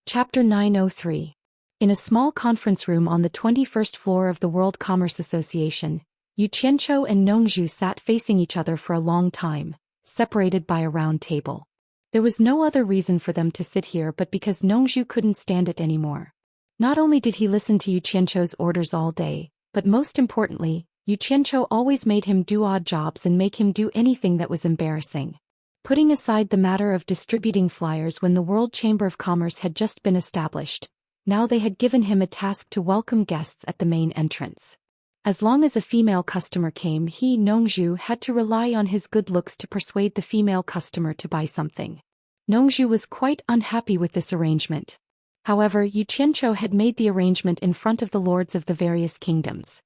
Chapter 903. In a small conference room on the 21st floor of the World Commerce Association, Yu Qianzhou and Nongzhu sat facing each other for a long time, separated by a round table. There was no other reason for them to sit here but because Nongzhu couldn't stand it anymore. Not only did he listen to Yu Qianzhou's orders all day, but most importantly, Yu Qianzhou always made him do odd jobs and make him do anything that was embarrassing. Putting aside the matter of distributing flyers when the World Chamber of Commerce had just been established, now they had given him a task to welcome guests at the main entrance. As long as a female customer came, he, Nongzhu, had to rely on his good looks to persuade the female customer to buy something. Nongzhu was quite unhappy with this arrangement. However, Yu Qianzhou had made the arrangement in front of the lords of the various kingdoms.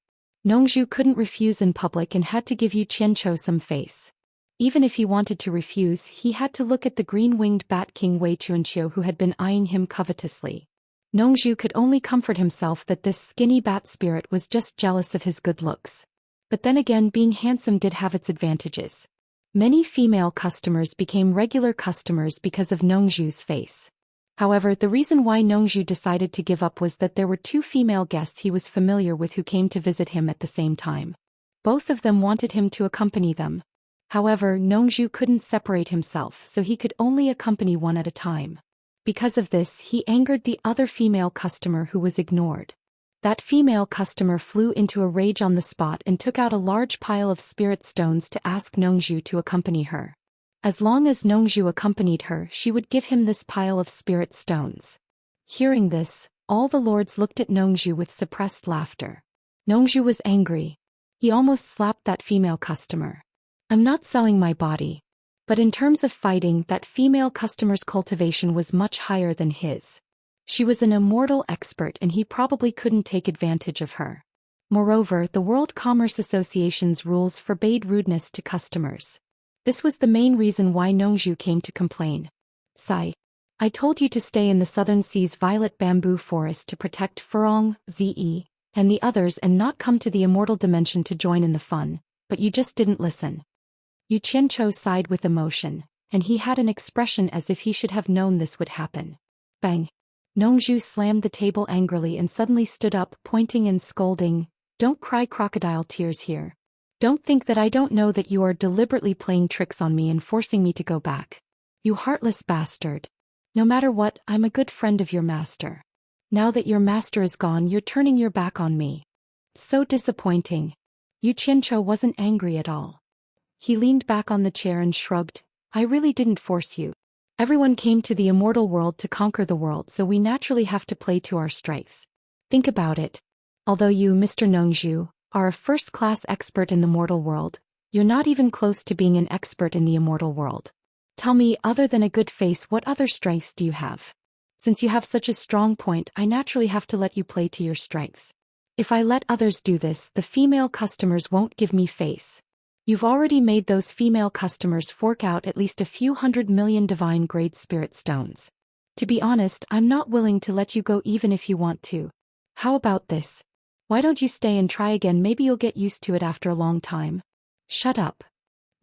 Nongzhu couldn't refuse in public and had to give Yu Qianzhou some face. Even if he wanted to refuse, he had to look at the green-winged bat king Wei Chuanqiu, who had been eyeing him covetously. Nongzhu could only comfort himself that this skinny bat spirit was just jealous of his good looks. But then again, being handsome did have its advantages. Many female customers became regular customers because of Nongzhu's face. However, the reason why Nongzhu decided to give up was that there were two female guests he was familiar with who came to visit him at the same time. Both of them wanted him to accompany them. However, Nongzhu couldn't separate himself, so he could only accompany one at a time. Because of this, he angered the other female customer who was ignored. That female customer flew into a rage on the spot and took out a large pile of spirit stones to ask Nongzhu to accompany her. As long as Nongzhu accompanied her, she would give him this pile of spirit stones. Hearing this, all the lords looked at Nongzhu with suppressed laughter. Nongzhu was angry. He almost slapped that female customer. "I'm not selling my body." But in terms of fighting, that female customer's cultivation was much higher than his. She was an immortal expert and he probably couldn't take advantage of her. Moreover, the World Commerce Association's rules forbade rudeness to customers. This was the main reason why Nongzhu came to complain. "Sai, I told you to stay in the Southern Sea's violet bamboo forest to protect Furong, Ze, and the others and not come to the immortal dimension to join in the fun, but you just didn't listen." Yu Qianzhou sighed with emotion, and he had an expression as if he should have known this would happen. Bang! Nongzhu slammed the table angrily and suddenly stood up, pointing and scolding, "Don't cry crocodile tears here. Don't think that I don't know that you are deliberately playing tricks on me and forcing me to go back. You heartless bastard. No matter what, I'm a good friend of your master. Now that your master is gone, you're turning your back on me. So disappointing." Yu Qianzhou wasn't angry at all. He leaned back on the chair and shrugged, "I really didn't force you. Everyone came to the immortal world to conquer the world, so we naturally have to play to our strengths. Think about it. Although you, Mr. Nongzhu, are a first-class expert in the mortal world, you're not even close to being an expert in the immortal world. Tell me, other than a good face, what other strengths do you have? Since you have such a strong point, I naturally have to let you play to your strengths. If I let others do this, the female customers won't give me face. You've already made those female customers fork out at least a few 100 million divine-grade spirit stones. To be honest, I'm not willing to let you go even if you want to. How about this? Why don't you stay and try again? Maybe you'll get used to it after a long time." "Shut up."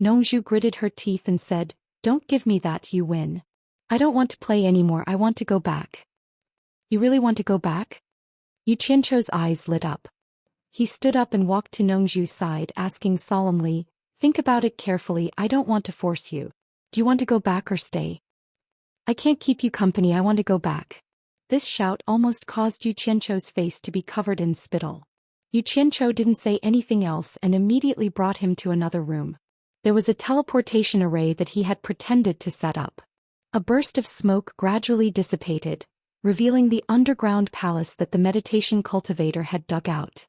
Nongzhu gritted her teeth and said, "Don't give me that, you win. I don't want to play anymore, I want to go back." "You really want to go back?" Yu Qianzhou's eyes lit up. He stood up and walked to Nongzhu's side, asking solemnly, "Think about it carefully, I don't want to force you. Do you want to go back or stay?" "I can't keep you company, I want to go back." This shout almost caused Yu Qianzhou's face to be covered in spittle. Yu Qianzhou didn't say anything else and immediately brought him to another room. There was a teleportation array that he had pretended to set up. A burst of smoke gradually dissipated, revealing the underground palace that the meditation cultivator had dug out.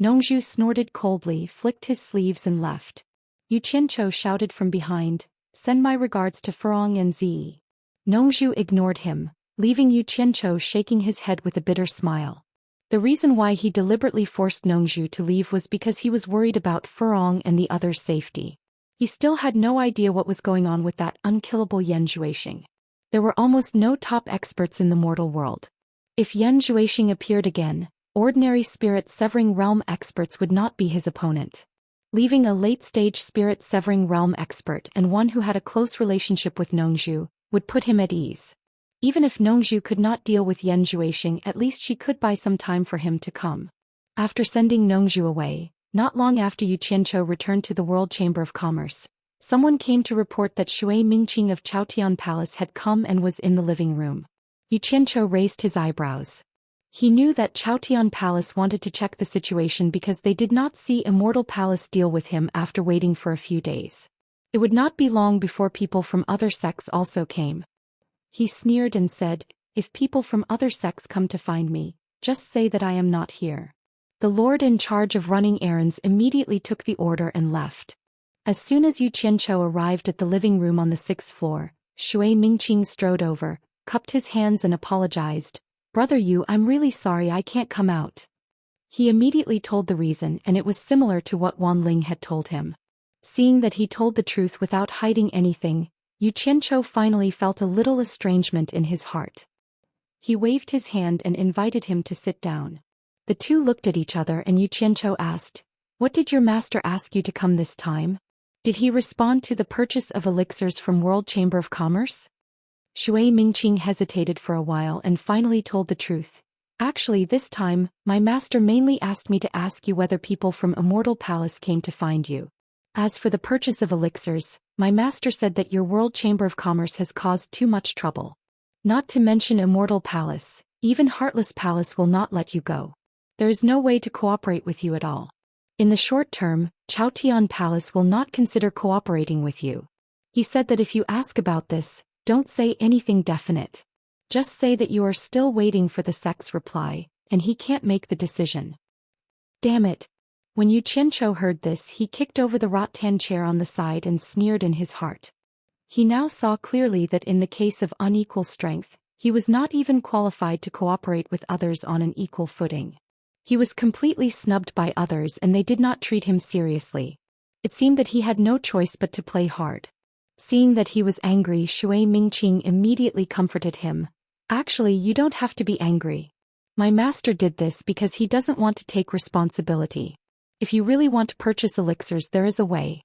Nongzhu snorted coldly, flicked his sleeves and left. Yu Qianzhou shouted from behind, "Send my regards to Furong and Ze." Nongzhu ignored him, leaving Yu Qianzhou shaking his head with a bitter smile. The reason why he deliberately forced Nongzhu to leave was because he was worried about Furong and the others' safety. He still had no idea what was going on with that unkillable Yan Zhuixing. There were almost no top experts in the mortal world. If Yan Zhuixing appeared again, ordinary spirit-severing realm experts would not be his opponent. Leaving a late-stage spirit-severing realm expert and one who had a close relationship with Nongzhu would put him at ease. Even if Nongzhu could not deal with Yan Zhuixing, at least she could buy some time for him to come. After sending Nongzhu away, not long after Yu Qianchou returned to the World Chamber of Commerce, someone came to report that Shui Mingqing of Chaotian Palace had come and was in the living room. Yu Qianchou raised his eyebrows. He knew that Chaotian Palace wanted to check the situation because they did not see Immortal Palace deal with him after waiting for a few days. It would not be long before people from other sects also came. He sneered and said, "If people from other sects come to find me, just say that I am not here." The lord in charge of running errands immediately took the order and left. As soon as Yu Qianchou arrived at the living room on the 6th floor, Shui Mingqing strode over, cupped his hands and apologized. "Brother Yu, I'm really sorry I can't come out." He immediately told the reason, and it was similar to what Wan Ling had told him. Seeing that he told the truth without hiding anything, Yu Qianchou finally felt a little estrangement in his heart. He waved his hand and invited him to sit down. The two looked at each other and Yu Qianchou asked, "What did your master ask you to come this time? Did he respond to the purchase of elixirs from World Chamber of Commerce?" Shui Mingqing hesitated for a while and finally told the truth. "Actually, this time, my master mainly asked me to ask you whether people from Immortal Palace came to find you. As for the purchase of elixirs, my master said that your World Chamber of Commerce has caused too much trouble. Not to mention Immortal Palace, even Heartless Palace will not let you go. There is no way to cooperate with you at all. In the short term, Chaotian Palace will not consider cooperating with you. He said that if you ask about this, don't say anything definite. Just say that you are still waiting for the sect's reply, and he can't make the decision." Damn it. When Yu Qianchou heard this, he kicked over the rattan chair on the side and sneered in his heart. He now saw clearly that in the case of unequal strength, he was not even qualified to cooperate with others on an equal footing. He was completely snubbed by others and they did not treat him seriously. It seemed that he had no choice but to play hard. Seeing that he was angry, Shui Mingqing immediately comforted him. "Actually, you don't have to be angry. My master did this because he doesn't want to take responsibility. If you really want to purchase elixirs, there is a way."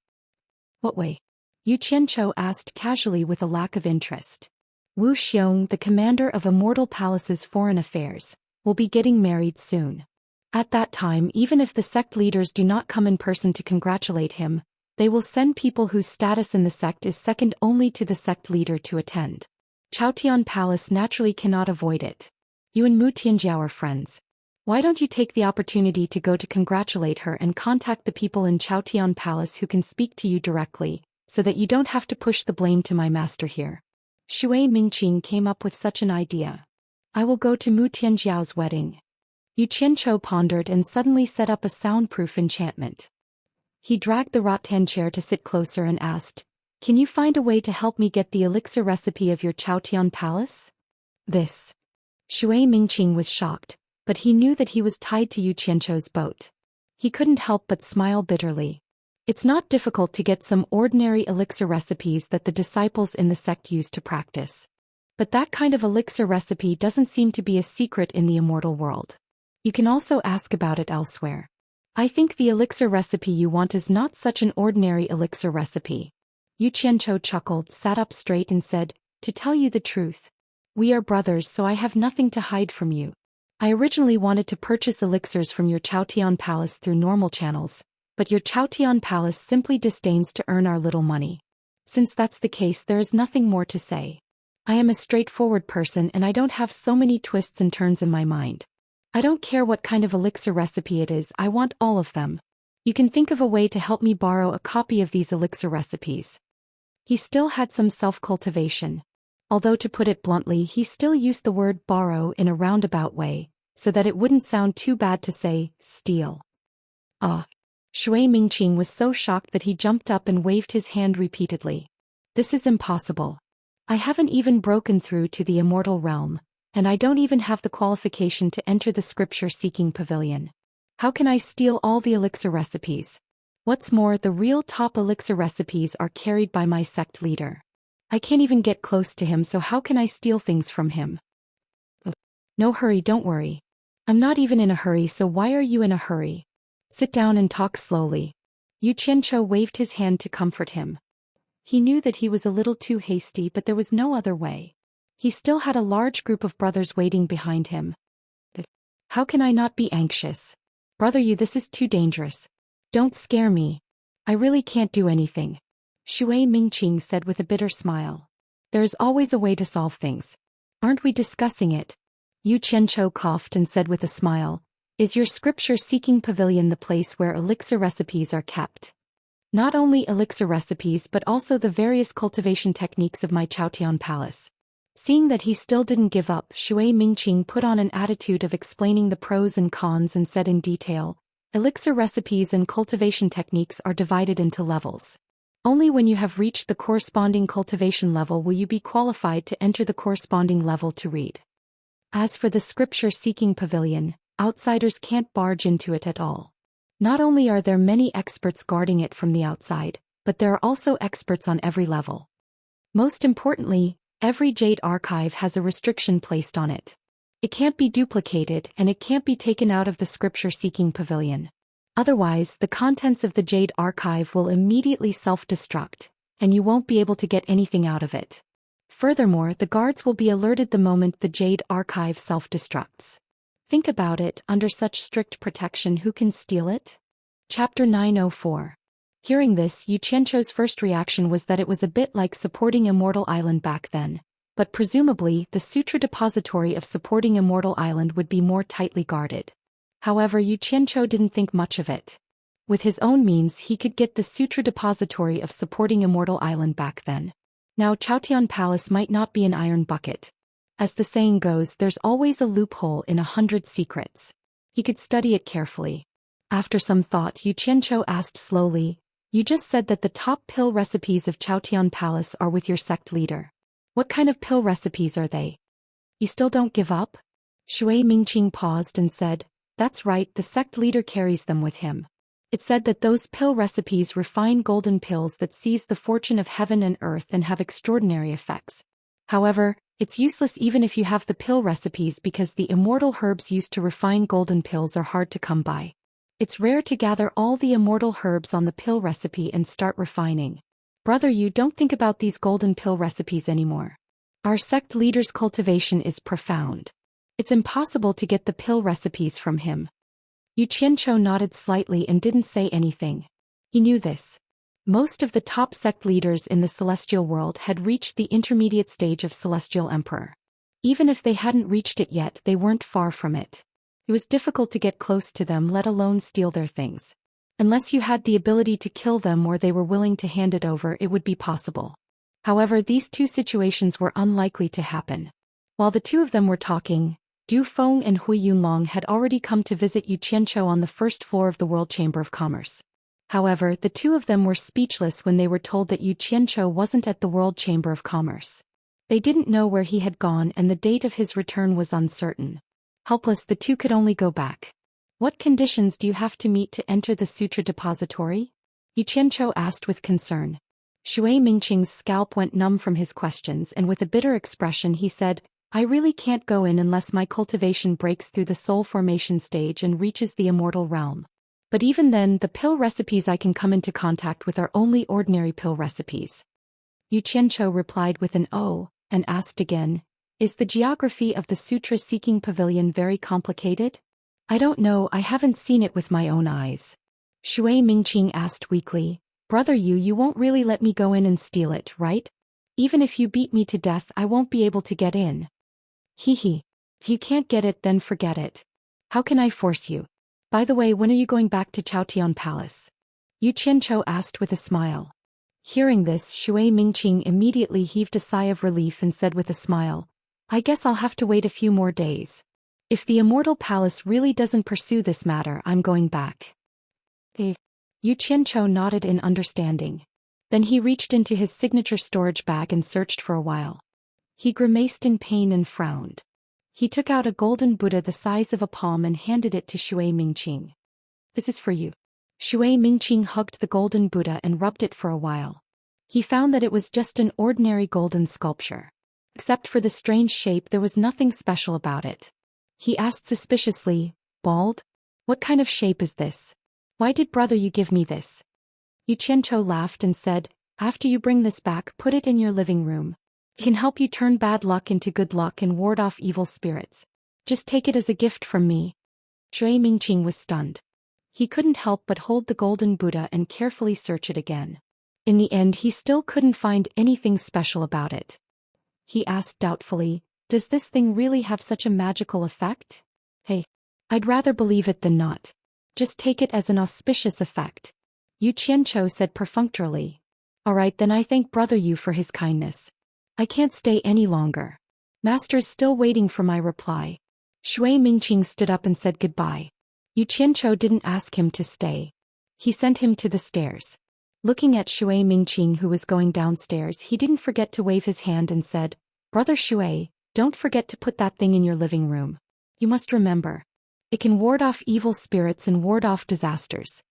"What way?" Yu Qianchou asked casually with a lack of interest. "Wu Xiong, the commander of Immortal Palace's foreign affairs, will be getting married soon. At that time, even if the sect leaders do not come in person to congratulate him, they will send people whose status in the sect is second only to the sect leader to attend. Chaotian Palace naturally cannot avoid it. You and Mu Tianjiao are friends. Why don't you take the opportunity to go to congratulate her and contact the people in Chaotian Palace who can speak to you directly, so that you don't have to push the blame to my master here?" Shui Mingqing came up with such an idea. "I will go to Mu Tianjiao's wedding." Yu Qianchou pondered and suddenly set up a soundproof enchantment. He dragged the rattan chair to sit closer and asked, "Can you find a way to help me get the elixir recipe of your Chaotian Palace?" This. Shui Mingqing was shocked, but he knew that he was tied to Yu Qianchou's boat. He couldn't help but smile bitterly. It's not difficult to get some ordinary elixir recipes that the disciples in the sect use to practice. But that kind of elixir recipe doesn't seem to be a secret in the immortal world. You can also ask about it elsewhere. I think the elixir recipe you want is not such an ordinary elixir recipe. Yu Qianchou chuckled, sat up straight and said, "To tell you the truth, we are brothers, so I have nothing to hide from you. I originally wanted to purchase elixirs from your Chaotian Palace through normal channels, but your Chaotian Palace simply disdains to earn our little money. Since that's the case, there is nothing more to say. I am a straightforward person and I don't have so many twists and turns in my mind. I don't care what kind of elixir recipe it is, I want all of them. You can think of a way to help me borrow a copy of these elixir recipes." He still had some self-cultivation. Although to put it bluntly, he still used the word borrow in a roundabout way, so that it wouldn't sound too bad to say, steal. Shui Mingqing was so shocked that he jumped up and waved his hand repeatedly. "This is impossible. I haven't even broken through to the immortal realm, and I don't even have the qualification to enter the scripture-seeking pavilion. How can I steal all the elixir recipes? What's more, the real top elixir recipes are carried by my sect leader. I can't even get close to him, so how can I steal things from him?" "No hurry, don't worry. I'm not even in a hurry, so why are you in a hurry? Sit down and talk slowly." Yu Qianchou waved his hand to comfort him. He knew that he was a little too hasty, but there was no other way. He still had a large group of brothers waiting behind him. How can I not be anxious? Brother Yu, this is too dangerous. Don't scare me. I really can't do anything. Shui Mingqing said with a bitter smile. There is always a way to solve things. Aren't we discussing it? Yu Qianzhou coughed and said with a smile, is your scripture-seeking pavilion the place where elixir recipes are kept? Not only elixir recipes but also the various cultivation techniques of my Chaotian palace. Seeing that he still didn't give up, Shui Mingqing put on an attitude of explaining the pros and cons and said in detail, elixir recipes and cultivation techniques are divided into levels. Only when you have reached the corresponding cultivation level will you be qualified to enter the corresponding level to read. As for the scripture-seeking pavilion, outsiders can't barge into it at all. Not only are there many experts guarding it from the outside, but there are also experts on every level. Most importantly, every Jade archive has a restriction placed on it. It can't be duplicated and it can't be taken out of the scripture-seeking pavilion. Otherwise, the contents of the Jade archive will immediately self-destruct, and you won't be able to get anything out of it. Furthermore, the guards will be alerted the moment the Jade archive self-destructs. Think about it, under such strict protection who can steal it? Chapter 904. Hearing this, Yu Qianzhou's first reaction was that it was a bit like supporting Immortal Island back then, but presumably the Sutra Depository of supporting Immortal Island would be more tightly guarded. However, Yu Qianzhou didn't think much of it. With his own means he could get the Sutra Depository of supporting Immortal Island back then. Now Chaotian Palace might not be an iron bucket. As the saying goes, there's always a loophole in 100 secrets. He could study it carefully. After some thought, Yu Qianzhou asked slowly, you just said that the top pill recipes of Chaotian Palace are with your sect leader. What kind of pill recipes are they? You still don't give up? Shui Mingqing paused and said, that's right, the sect leader carries them with him. It said that those pill recipes refine golden pills that seize the fortune of heaven and earth and have extraordinary effects. However, it's useless even if you have the pill recipes because the immortal herbs used to refine golden pills are hard to come by. It's rare to gather all the immortal herbs on the pill recipe and start refining. Brother, you don't think about these golden pill recipes anymore. Our sect leader's cultivation is profound. It's impossible to get the pill recipes from him. Yu Qianzhou nodded slightly and didn't say anything. He knew this. Most of the top sect leaders in the celestial world had reached the intermediate stage of celestial emperor. Even if they hadn't reached it yet, they weren't far from it. It was difficult to get close to them, let alone steal their things. Unless you had the ability to kill them or they were willing to hand it over, it would be possible. However, these two situations were unlikely to happen. While the two of them were talking, Du Feng and Hui Yunlong had already come to visit Yu Qianzhou on the first floor of the World Chamber of Commerce. However, the two of them were speechless when they were told that Yu Qianzhou wasn't at the World Chamber of Commerce. They didn't know where he had gone and the date of his return was uncertain. Helpless, the two could only go back. What conditions do you have to meet to enter the Sutra Depository? Yu Qianzhou asked with concern. Shui Mingqing's scalp went numb from his questions and with a bitter expression he said, I really can't go in unless my cultivation breaks through the soul formation stage and reaches the immortal realm. But even then, the pill recipes I can come into contact with are only ordinary pill recipes. Yu Qianzhou replied with an "oh," and asked again, is the geography of the sutra-seeking pavilion very complicated? I don't know, I haven't seen it with my own eyes. Shui Mingqing asked weakly, Brother Yu, you won't really let me go in and steal it, right? Even if you beat me to death, I won't be able to get in. Hee. If you can't get it, then forget it. How can I force you? By the way, when are you going back to Chaotian Palace? Yu Qianzhou asked with a smile. Hearing this, Shui Mingqing immediately heaved a sigh of relief and said with a smile, I guess I'll have to wait a few more days. If the Immortal Palace really doesn't pursue this matter, I'm going back. Yu Qianzhou nodded in understanding. Then he reached into his signature storage bag and searched for a while. He grimaced in pain and frowned. He took out a golden Buddha the size of a palm and handed it to Shui Mingqing. This is for you. Shui Mingqing hugged the golden Buddha and rubbed it for a while. He found that it was just an ordinary golden sculpture. Except for the strange shape, there was nothing special about it. He asked suspiciously, bald? What kind of shape is this? Why did brother you give me this? Yu Qianzhou laughed and said, after you bring this back, put it in your living room. It can help you turn bad luck into good luck and ward off evil spirits. Just take it as a gift from me. Shui Mingqing was stunned. He couldn't help but hold the golden Buddha and carefully search it again. In the end, he still couldn't find anything special about it. He asked doubtfully, "Does this thing really have such a magical effect?" "Hey, I'd rather believe it than not. Just take it as an auspicious effect," Yu Qianzhou said perfunctorily. "All right, then I thank Brother Yu for his kindness. I can't stay any longer. Master's still waiting for my reply." Shui Mingqing stood up and said goodbye. Yu Qianzhou didn't ask him to stay. He sent him to the stairs. Looking at Shui Mingqing, who was going downstairs, he didn't forget to wave his hand and said, "Brother Shui, don't forget to put that thing in your living room. You must remember. It can ward off evil spirits and ward off disasters."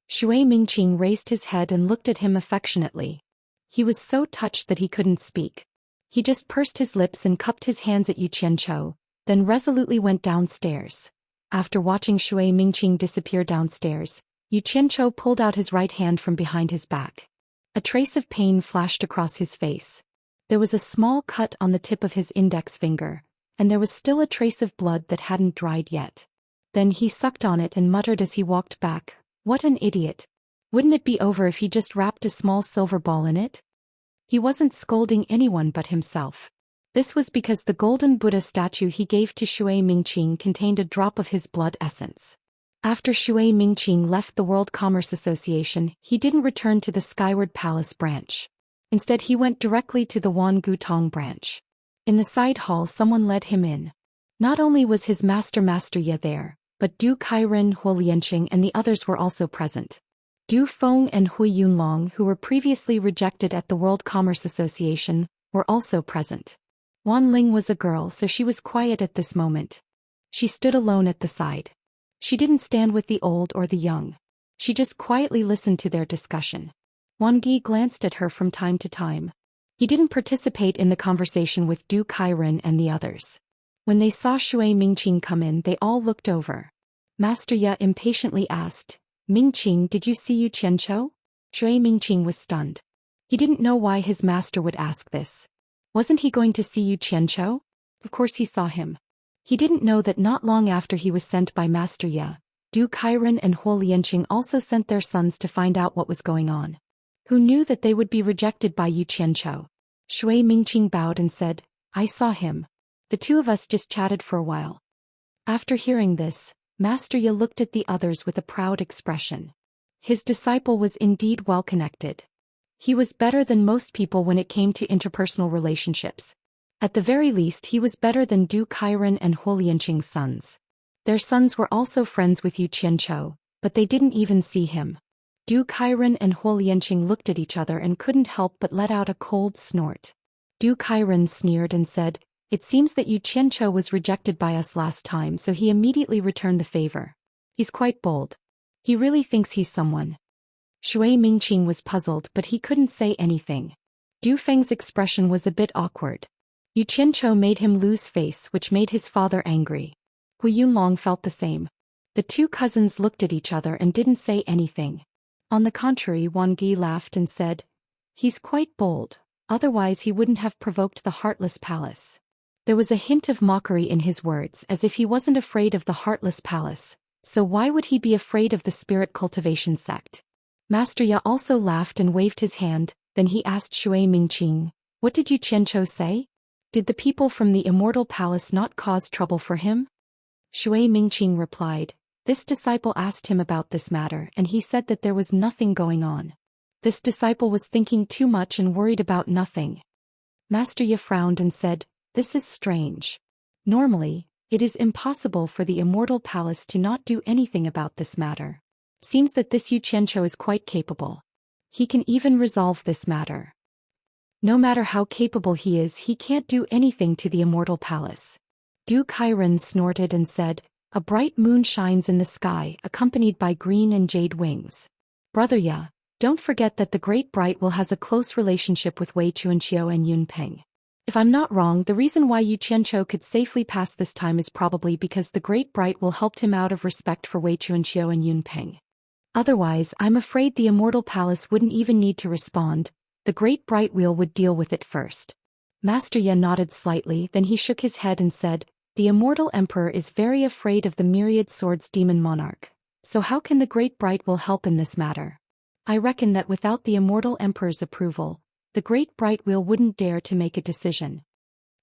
Shui Mingqing raised his head and looked at him affectionately. He was so touched that he couldn't speak. He just pursed his lips and cupped his hands at Yu Qianzhou, then resolutely went downstairs. After watching Shui Mingqing disappear downstairs, Yu Qianzhou pulled out his right hand from behind his back. A trace of pain flashed across his face. There was a small cut on the tip of his index finger, and there was still a trace of blood that hadn't dried yet. Then he sucked on it and muttered as he walked back, "What an idiot. Wouldn't it be over if he just wrapped a small silver ball in it?" He wasn't scolding anyone but himself. This was because the golden Buddha statue he gave to Shui Mingqing contained a drop of his blood essence. After Shui Mingqing left the World Commerce Association, he didn't return to the Skyward Palace branch. Instead, he went directly to the Wan Gutong branch. In the side hall, someone led him in. Not only was his Master Ye there, but Du Kairen, Huo Lianqing and the others were also present. Du Feng and Hui Yunlong, who were previously rejected at the World Commerce Association, were also present. Wan Ling was a girl, so she was quiet at this moment. She stood alone at the side. She didn't stand with the old or the young. She just quietly listened to their discussion. Wang Yi glanced at her from time to time. He didn't participate in the conversation with Du Kairen and the others. When they saw Shui Mingqing come in, they all looked over. Master Ye impatiently asked, "Mingqing, did you see Yu Qianzhou?" Shui Mingqing was stunned. He didn't know why his master would ask this. Wasn't he going to see Yu Qianzhou? Of course he saw him. He didn't know that not long after he was sent by Master Ye, Du Kairen and Huo Lianqing also sent their sons to find out what was going on. Who knew that they would be rejected by Yu Qianzhou? Shui Mingqing bowed and said, "I saw him. The two of us just chatted for a while." After hearing this, Master Ye looked at the others with a proud expression. His disciple was indeed well connected. He was better than most people when it came to interpersonal relationships. At the very least, he was better than Du Kairen and Huo Lianqing's sons. Their sons were also friends with Yu Qianzhou, but they didn't even see him. Du Kairen and Huo Lianqing looked at each other and couldn't help but let out a cold snort. Du Kairen sneered and said, "It seems that Yu Qianzhou was rejected by us last time, so he immediately returned the favor. He's quite bold. He really thinks he's someone." Shui Mingqing was puzzled, but he couldn't say anything. Du Feng's expression was a bit awkward. Yu Qianzhou made him lose face, which made his father angry. Hu Yunlong felt the same. The two cousins looked at each other and didn't say anything. On the contrary, Wang Yi laughed and said, "He's quite bold, otherwise he wouldn't have provoked the Heartless Palace." There was a hint of mockery in his words, as if he wasn't afraid of the Heartless Palace, so why would he be afraid of the Spirit Cultivation sect? Master Ye also laughed and waved his hand, then he asked Shui Mingqing, "What did Yu Qianzhou say? Did the people from the Immortal Palace not cause trouble for him?" Shui Mingqing replied, "This disciple asked him about this matter and he said that there was nothing going on. This disciple was thinking too much and worried about nothing." Master Ye frowned and said, "This is strange. Normally, it is impossible for the Immortal Palace to not do anything about this matter. Seems that this Yu Qianzhou is quite capable. He can even resolve this matter. No matter how capable he is, he can't do anything to the Immortal Palace." Du Kairen snorted and said, "A bright moon shines in the sky, accompanied by green and jade wings. Brother Ye, don't forget that the Great Bright will has a close relationship with Wei Chuanqiu and Yun Peng. If I'm not wrong, the reason why Yu Qianzhou could safely pass this time is probably because the Great Bright will help him out of respect for Wei Chuanqiu and Yun Peng. Otherwise, I'm afraid the Immortal Palace wouldn't even need to respond. The Great Bright Wheel would deal with it first." Master Ye nodded slightly, then he shook his head and said, "The Immortal Emperor is very afraid of the myriad swords demon monarch. So how can the Great Bright Will help in this matter? I reckon that without the Immortal Emperor's approval, the Great Bright Wheel wouldn't dare to make a decision."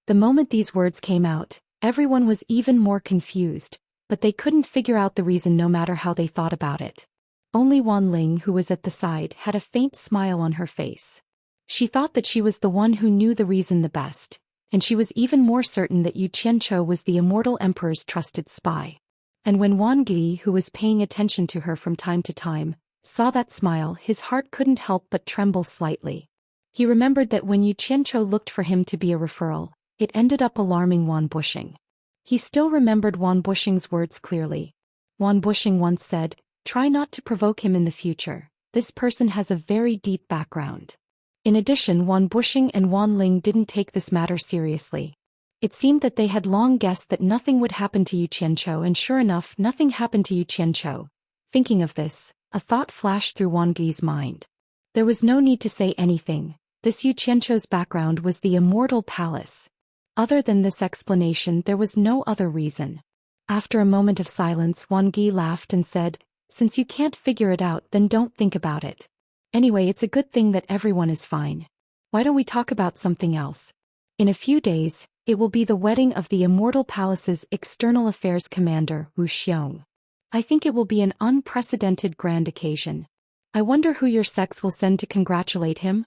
The moment these words came out, everyone was even more confused, but they couldn't figure out the reason no matter how they thought about it. Only Wan Ling, who was at the side, had a faint smile on her face. She thought that she was the one who knew the reason the best, and she was even more certain that Yu Qianzhou was the Immortal Emperor's trusted spy. And when Wan Gi, who was paying attention to her from time to time, saw that smile, his heart couldn't help but tremble slightly. He remembered that when Yu Qianzhou looked for him to be a referral, it ended up alarming Wan Bushing. He still remembered Wan Bushing's words clearly. Wan Bushing once said, "Try not to provoke him in the future. This person has a very deep background." In addition, Wan Bushing and Wan Ling didn't take this matter seriously. It seemed that they had long guessed that nothing would happen to Yu Qianzhou, and sure enough, nothing happened to Yu Qianzhou. Thinking of this, a thought flashed through Wan Gi's mind. There was no need to say anything. This Yu Qianzhou's background was the Immortal Palace. Other than this explanation, there was no other reason. After a moment of silence, Wan Gi laughed and said, "Since you can't figure it out, then don't think about it. Anyway, it's a good thing that everyone is fine. Why don't we talk about something else? In a few days, it will be the wedding of the Immortal Palace's External Affairs Commander, Wu Xiong. I think it will be an unprecedented grand occasion. I wonder who your sex will send to congratulate him?"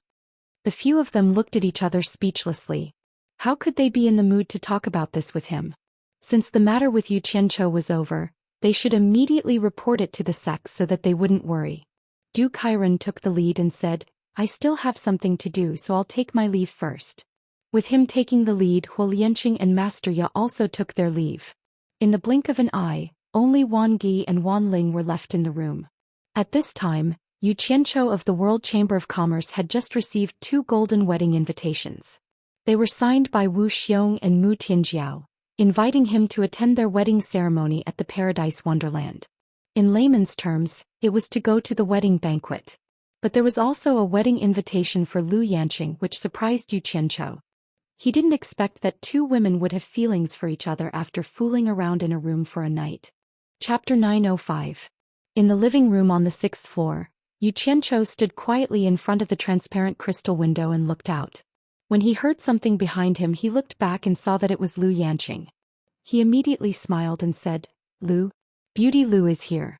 The few of them looked at each other speechlessly. How could they be in the mood to talk about this with him? Since the matter with Yu Qianzhou was over, they should immediately report it to the sex so that they wouldn't worry. Du Kairan took the lead and said, "I still have something to do, so I'll take my leave first." With him taking the lead, Huo Lianqing and Master Ya also took their leave. In the blink of an eye, only Wan Gi and Wan Ling were left in the room. At this time, Yu Qianzhou of the World Chamber of Commerce had just received 2 golden wedding invitations. They were signed by Wu Xiong and Mu Tianjiao, inviting him to attend their wedding ceremony at the Paradise Wonderland. In layman's terms, it was to go to the wedding banquet. But there was also a wedding invitation for Lu Yanqing, which surprised Yu Qianzhou. He didn't expect that 2 women would have feelings for each other after fooling around in a room for a night. Chapter 905. In the living room on the 6th floor, Yu Qianzhou stood quietly in front of the transparent crystal window and looked out. When he heard something behind him, he looked back and saw that it was Lu Yanqing. He immediately smiled and said, "Lu? Beauty Lu is here."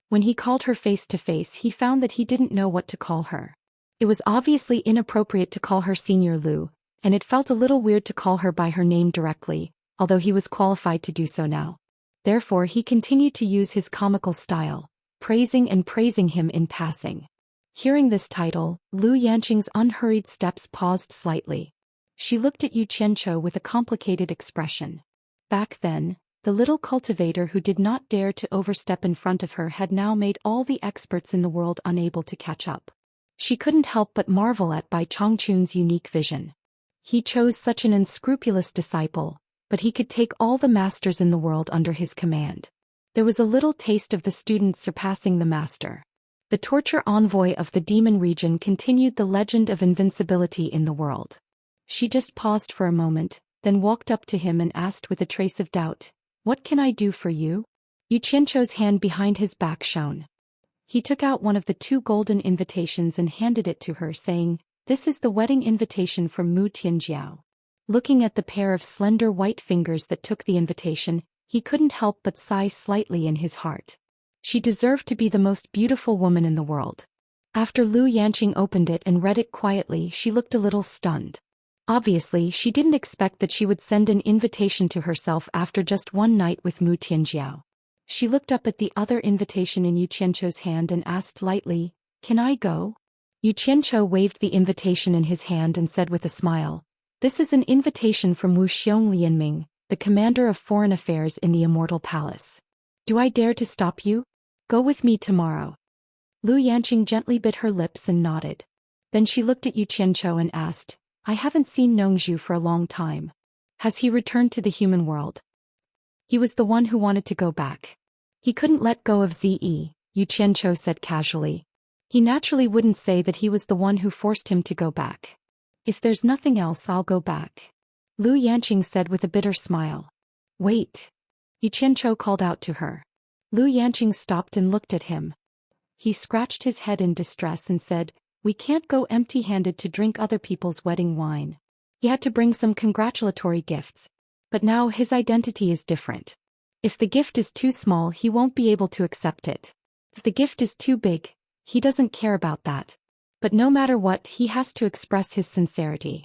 When he called her face to face, he found that he didn't know what to call her. It was obviously inappropriate to call her Senior Lu, and it felt a little weird to call her by her name directly, although he was qualified to do so now. Therefore, he continued to use his comical style, praising him in passing. Hearing this title, Lu Yanqing's unhurried steps paused slightly. She looked at Yu Qianzhou with a complicated expression. Back then, the little cultivator who did not dare to overstep in front of her had now made all the experts in the world unable to catch up. She couldn't help but marvel at Bai Chongqun's unique vision. He chose such an unscrupulous disciple, but he could take all the masters in the world under his command. There was a little taste of the student surpassing the master. The torture envoy of the demon region continued the legend of invincibility in the world. She just paused for a moment, then walked up to him and asked with a trace of doubt, "What can I do for you?" Yu Qianzhou's hand behind his back shone. He took out one of the 2 golden invitations and handed it to her, saying, "This is the wedding invitation from Mu Tianjiao." Looking at the pair of slender white fingers that took the invitation, he couldn't help but sigh slightly in his heart. She deserved to be the most beautiful woman in the world. After Lu Yanqing opened it and read it quietly, she looked a little stunned. Obviously, she didn't expect that she would send an invitation to herself after just one night with Mu Tianjiao. She looked up at the other invitation in Yu Qianzhou's hand and asked lightly, "Can I go?" Yu Qianzhou waved the invitation in his hand and said with a smile, "This is an invitation from Wu Xiong Lianming, the commander of foreign affairs in the Immortal Palace. Do I dare to stop you? Go with me tomorrow." Lu Yanqing gently bit her lips and nodded. Then she looked at Yu Qianzhou and asked, "I haven't seen Nongzhu for a long time. Has he returned to the human world?" "He was the one who wanted to go back. He couldn't let go of Ze," Yu Qianzhou said casually. "He naturally wouldn't say that he was the one who forced him to go back." If there's nothing else, I'll go back. Lu Yanqing said with a bitter smile. Wait. Yu Qianzhou called out to her. Lu Yanqing stopped and looked at him. He scratched his head in distress and said, we can't go empty-handed to drink other people's wedding wine. He had to bring some congratulatory gifts. But now his identity is different. If the gift is too small, he won't be able to accept it. If the gift is too big, he doesn't care about that. But no matter what, he has to express his sincerity.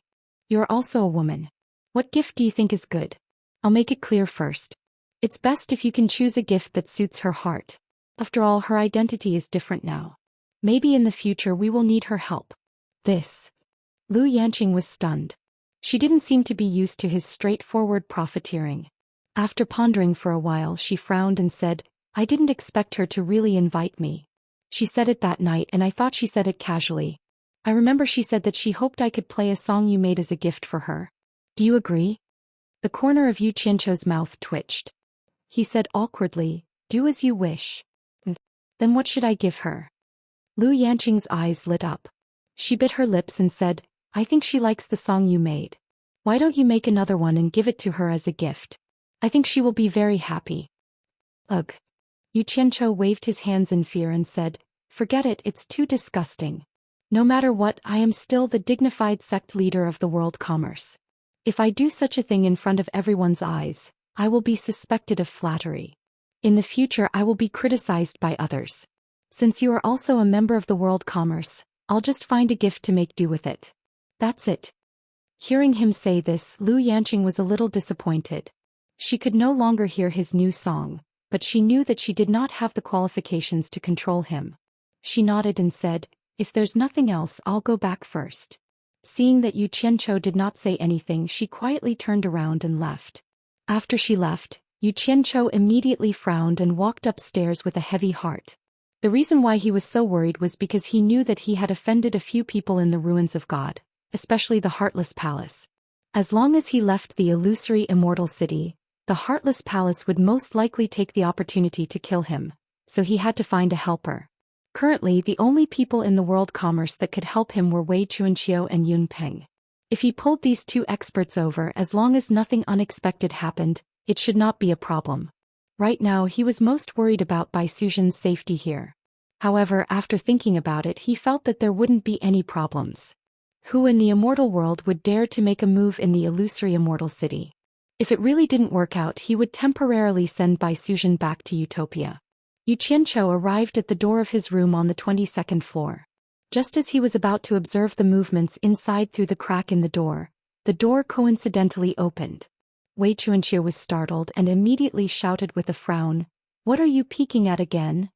You're also a woman. What gift do you think is good? I'll make it clear first. It's best if you can choose a gift that suits her heart. After all, her identity is different now. Maybe in the future we will need her help. This. Lu Yanqing was stunned. She didn't seem to be used to his straightforward profiteering. After pondering for a while, she frowned and said, I didn't expect her to really invite me. She said it that night and I thought she said it casually. I remember she said that she hoped I could play a song you made as a gift for her. Do you agree? The corner of Yu Qianzhou's mouth twitched. He said awkwardly, do as you wish. Then what should I give her? Lu Yanqing's eyes lit up. She bit her lips and said, I think she likes the song you made. Why don't you make another one and give it to her as a gift? I think she will be very happy. Ugh. Yu Qianzhou waved his hands in fear and said, forget it, it's too disgusting. No matter what, I am still the dignified sect leader of the world commerce. If I do such a thing in front of everyone's eyes, I will be suspected of flattery. In the future I will be criticized by others. Since you are also a member of the world commerce, I'll just find a gift to make do with it. That's it. Hearing him say this, Lu Yanqing was a little disappointed. She could no longer hear his new song, but she knew that she did not have the qualifications to control him. She nodded and said, if there's nothing else, I'll go back first. Seeing that Yu Qianzhou did not say anything, she quietly turned around and left. After she left, Yu Qianzhou immediately frowned and walked upstairs with a heavy heart. The reason why he was so worried was because he knew that he had offended a few people in the ruins of God, especially the Heartless Palace. As long as he left the illusory Immortal City, the Heartless Palace would most likely take the opportunity to kill him, so he had to find a helper. Currently, the only people in the world commerce that could help him were Wei Chunqiu and Yun Peng. If he pulled these two experts over, as long as nothing unexpected happened, it should not be a problem. Right now he was most worried about Bai Suzhen's safety here. However, after thinking about it, he felt that there wouldn't be any problems. Who in the immortal world would dare to make a move in the illusory Immortal City? If it really didn't work out, he would temporarily send Bai Suzhen back to Utopia. Yu Qianzhou arrived at the door of his room on the 22nd floor. Just as he was about to observe the movements inside through the crack in the door coincidentally opened. Wei Chunqiu was startled and immediately shouted with a frown, "What are you peeking at again?"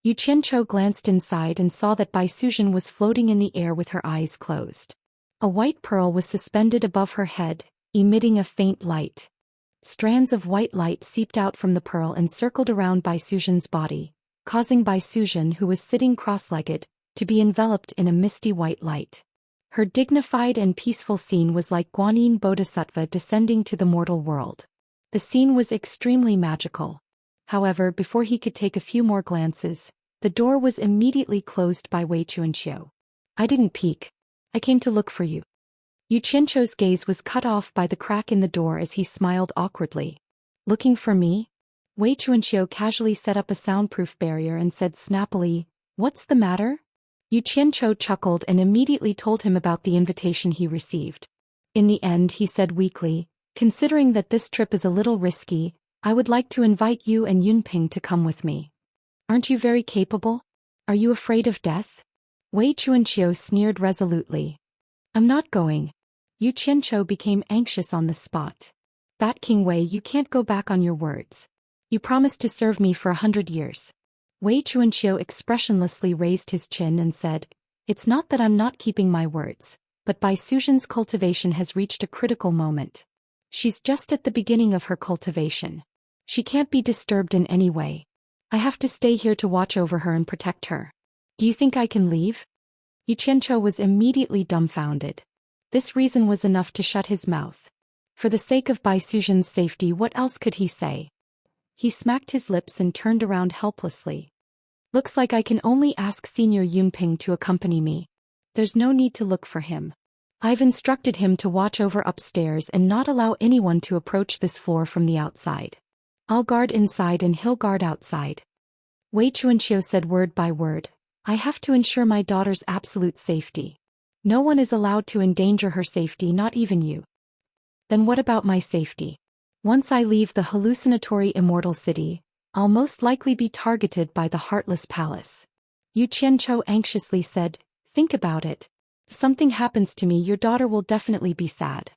Yu Qianzhou glanced inside and saw that Bai Suzhen was floating in the air with her eyes closed. A white pearl was suspended above her head, emitting a faint light. Strands of white light seeped out from the pearl and circled around Bai Suzhen's body, causing Bai Suzhen, who was sitting cross-legged, to be enveloped in a misty white light. Her dignified and peaceful scene was like Guanyin Bodhisattva descending to the mortal world. The scene was extremely magical. However, before he could take a few more glances, the door was immediately closed by Wei Chunqiu. "I didn't peek. I came to look for you." Yu Qianzhou's gaze was cut off by the crack in the door as he smiled awkwardly. "Looking for me?" Wei Chunqiu casually set up a soundproof barrier and said snappily, "What's the matter?" Yu Qianzhou chuckled and immediately told him about the invitation he received. In the end, he said weakly, "Considering that this trip is a little risky, I would like to invite you and Yunping to come with me. Aren't you very capable? Are you afraid of death?" Wei Chunqiu sneered resolutely. "I'm not going." Yu Qianzhou became anxious on the spot. "Bat King Wei, you can't go back on your words. You promised to serve me for 100 years. Wei Chunqiu expressionlessly raised his chin and said, "It's not that I'm not keeping my words, but Bai Suzhen's cultivation has reached a critical moment. She's just at the beginning of her cultivation. She can't be disturbed in any way. I have to stay here to watch over her and protect her. Do you think I can leave?" Yu Qianzhou was immediately dumbfounded. This reason was enough to shut his mouth. For the sake of Bai Suzhen's safety, what else could he say? He smacked his lips and turned around helplessly. "Looks like I can only ask Senior Yunping to accompany me. There's no need to look for him. I've instructed him to watch over upstairs and not allow anyone to approach this floor from the outside. I'll guard inside and he'll guard outside. Wei Chuanqiu said word by word. I have to ensure my daughter's absolute safety. No one is allowed to endanger her safety, not even you. Then what about my safety? Once I leave the hallucinatory Immortal City, I'll most likely be targeted by the Heartless Palace. Yu Qianzhou anxiously said, think about it. If something happens to me, your daughter will definitely be sad.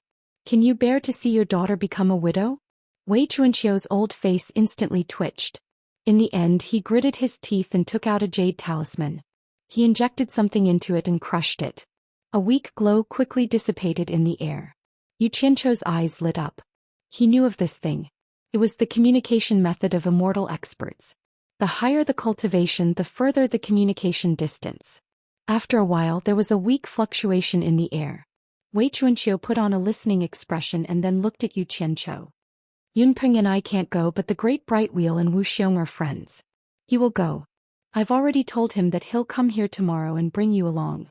Can you bear to see your daughter become a widow? Wei Chuanqiu's old face instantly twitched. In the end, he gritted his teeth and took out a jade talisman. He injected something into it and crushed it. A weak glow quickly dissipated in the air. Yu Qianzhou's eyes lit up. He knew of this thing. It was the communication method of immortal experts. The higher the cultivation, the further the communication distance. After a while, there was a weak fluctuation in the air. Wei Chuanqiu put on a listening expression and then looked at Yu Qianzhou. Yunpeng and I can't go, but the Great Bright Wheel and Wu Xiong are friends. He will go. I've already told him that he'll come here tomorrow and bring you along.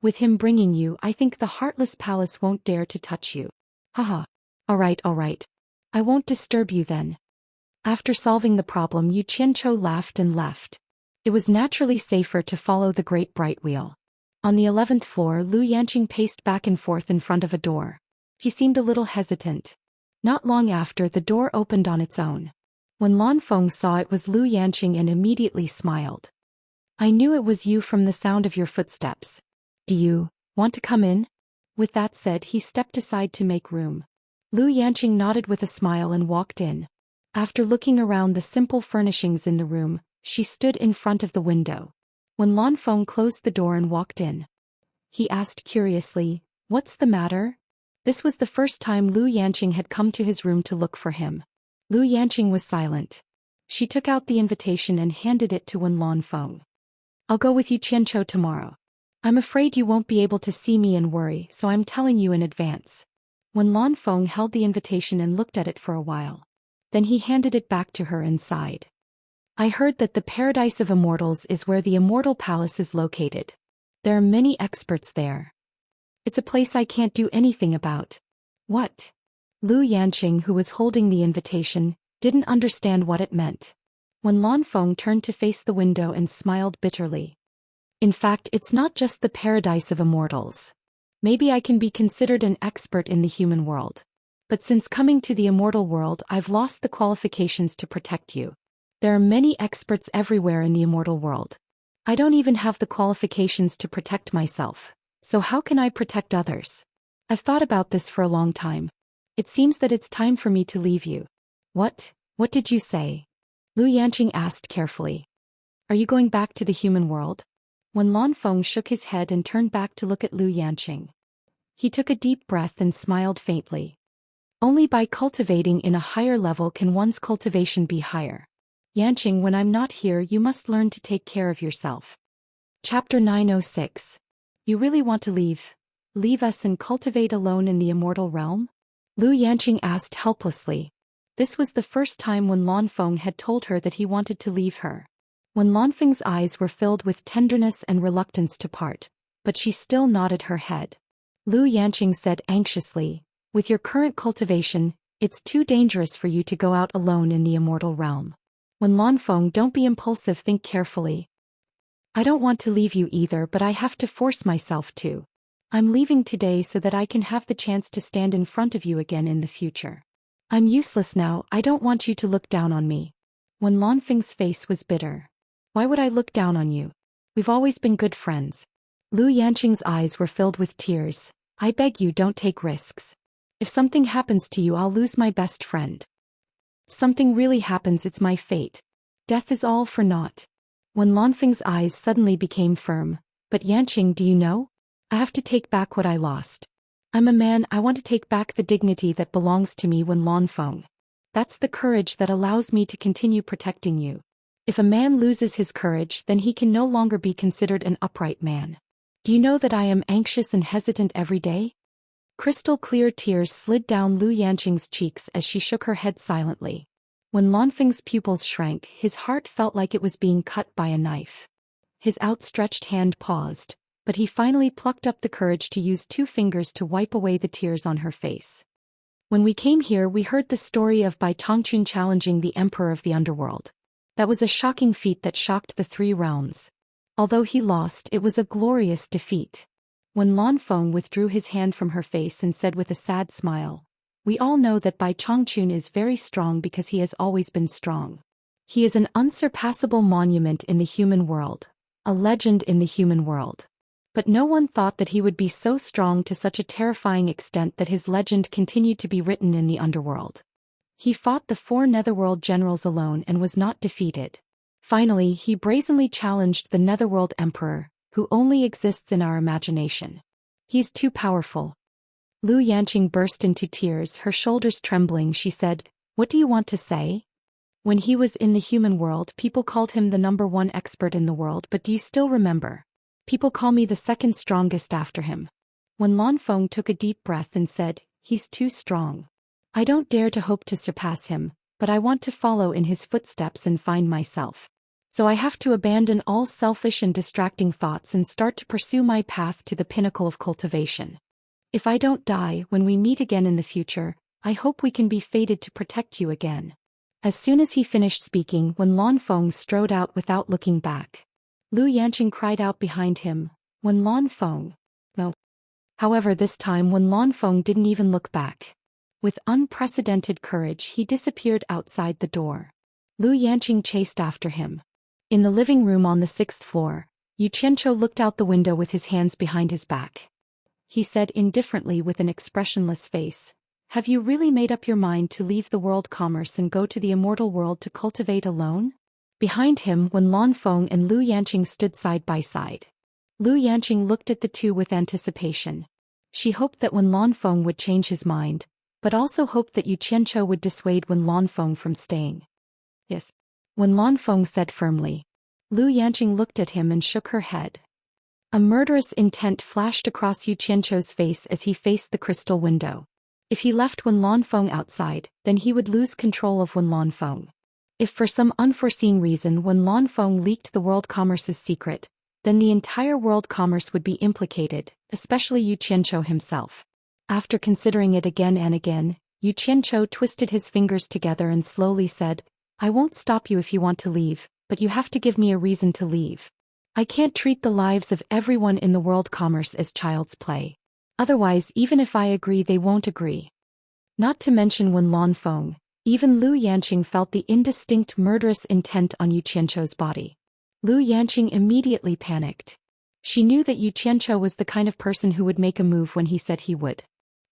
With him bringing you, I think the Heartless Palace won't dare to touch you. Haha. All right. I won't disturb you then. After solving the problem, Yu Qianzhou laughed and left. It was naturally safer to follow the Great Bright Wheel. On the 11th floor, Lu Yanqing paced back and forth in front of a door. He seemed a little hesitant. Not long after, the door opened on its own. When Lan Feng saw it was Lu Yanqing and immediately smiled. I knew it was you from the sound of your footsteps. Do you want to come in? With that said, he stepped aside to make room. Lu Yanqing nodded with a smile and walked in. After looking around the simple furnishings in the room, she stood in front of the window. When Lan Feng closed the door and walked in, he asked curiously, "What's the matter?" This was the first time Lu Yanqing had come to his room to look for him. Lu Yanqing was silent. She took out the invitation and handed it to Lan Feng. I'll go with you Qianzhou tomorrow. I'm afraid you won't be able to see me and worry, so I'm telling you in advance. When Lan Feng held the invitation and looked at it for a while. Then he handed it back to her and sighed. I heard that the Paradise of Immortals is where the Immortal Palace is located. There are many experts there. It's a place I can't do anything about. What? Lu Yanqing, who was holding the invitation, didn't understand what it meant. When Lan Feng turned to face the window and smiled bitterly. In fact, it's not just the Paradise of Immortals. Maybe I can be considered an expert in the human world. But since coming to the immortal world, I've lost the qualifications to protect you. There are many experts everywhere in the immortal world. I don't even have the qualifications to protect myself, so how can I protect others? I've thought about this for a long time. It seems that it's time for me to leave you. What did you say? Lu Yanqing asked carefully. Are you going back to the human world? When Lan Feng shook his head and turned back to look at Lu Yanqing. He took a deep breath and smiled faintly. Only by cultivating in a higher level can one's cultivation be higher. Yanqing, when I'm not here, you must learn to take care of yourself. Chapter 906. You really want to leave? Leave us and cultivate alone in the immortal realm? Lu Yanqing asked helplessly. This was the first time when Lan Feng had told her that he wanted to leave her. When Lan Feng's eyes were filled with tenderness and reluctance to part, but she still nodded her head. Lu Yanqing said anxiously, with your current cultivation, it's too dangerous for you to go out alone in the immortal realm. When Lan Feng, don't be impulsive, think carefully. I don't want to leave you either, but I have to force myself to. I'm leaving today so that I can have the chance to stand in front of you again in the future. I'm useless now, I don't want you to look down on me. When Lan Feng's face was bitter. Why would I look down on you? We've always been good friends. Lu Yanqing's eyes were filled with tears. I beg you, don't take risks. If something happens to you, I'll lose my best friend. Something really happens, it's my fate. Death is all for naught. When Lan Feng's eyes suddenly became firm. But Yanqing, do you know? I have to take back what I lost. I'm a man, I want to take back the dignity that belongs to me. When Lan Feng. That's the courage that allows me to continue protecting you. If a man loses his courage, then he can no longer be considered an upright man. Do you know that I am anxious and hesitant every day? Crystal clear tears slid down Lu Yanqing's cheeks as she shook her head silently. When Lan Feng's pupils shrank, his heart felt like it was being cut by a knife. His outstretched hand paused. but he finally plucked up the courage to use 2 fingers to wipe away the tears on her face. When we came here, we heard the story of Bai Tongchun challenging the Emperor of the Underworld. That was a shocking feat that shocked the 3 realms. Although he lost, it was a glorious defeat. When Lan Feng withdrew his hand from her face and said with a sad smile, "We all know that Bai Chongchun is very strong because he has always been strong. He is an unsurpassable monument in the human world, a legend in the human world. But no one thought that he would be so strong to such a terrifying extent that his legend continued to be written in the underworld. He fought the 4 netherworld generals alone and was not defeated. Finally, he brazenly challenged the netherworld emperor, who only exists in our imagination. He's too powerful." Lu Yanqing burst into tears, her shoulders trembling. She said, "What do you want to say? When he was in the human world, people called him the #1 expert in the world, but do you still remember? People call me the 2nd strongest after him." When Lan Feng took a deep breath and said, "He's too strong. I don't dare to hope to surpass him, but I want to follow in his footsteps and find myself. So I have to abandon all selfish and distracting thoughts and start to pursue my path to the pinnacle of cultivation. If I don't die when we meet again in the future, I hope we can be fated to protect you again." As soon as he finished speaking, when Lan Feng strode out without looking back, Lu Yanqing cried out behind him, "When Lan Feng." No. However, this time when Lan Feng didn't even look back. With unprecedented courage, he disappeared outside the door. Lu Yanqing chased after him. In the living room on the 6th floor, Yu Qianqiu looked out the window with his hands behind his back. He said indifferently with an expressionless face, "Have you really made up your mind to leave the world commerce and go to the immortal world to cultivate alone?" Behind him, when Lan Feng and Lu Yanqing stood side by side, Lu Yanqing looked at the 2 with anticipation. She hoped that when Lan Feng would change his mind, but also hoped that Yu Qianqiu would dissuade when Lan Feng from staying. "Yes." When Lan Feng said firmly, Lu Yanqing looked at him and shook her head. A murderous intent flashed across Yu Qianqiu's face as he faced the crystal window. If he left Wen Lanfeng outside, then he would lose control of Wen Lanfeng. If for some unforeseen reason Wen Lanfeng leaked the world commerce's secret, then the entire world commerce would be implicated, especially Yu Qianqiu himself. After considering it again and again, Yu Qianqiu twisted his fingers together and slowly said, "I won't stop you if you want to leave, but you have to give me a reason to leave. I can't treat the lives of everyone in the world commerce as child's play. Otherwise, even if I agree, they won't agree." Not to mention Wen Lanfeng, even Lu Yanqing felt the indistinct murderous intent on Yu Qianqiu's body. Lu Yanqing immediately panicked. She knew that Yu Qianqiu was the kind of person who would make a move when he said he would.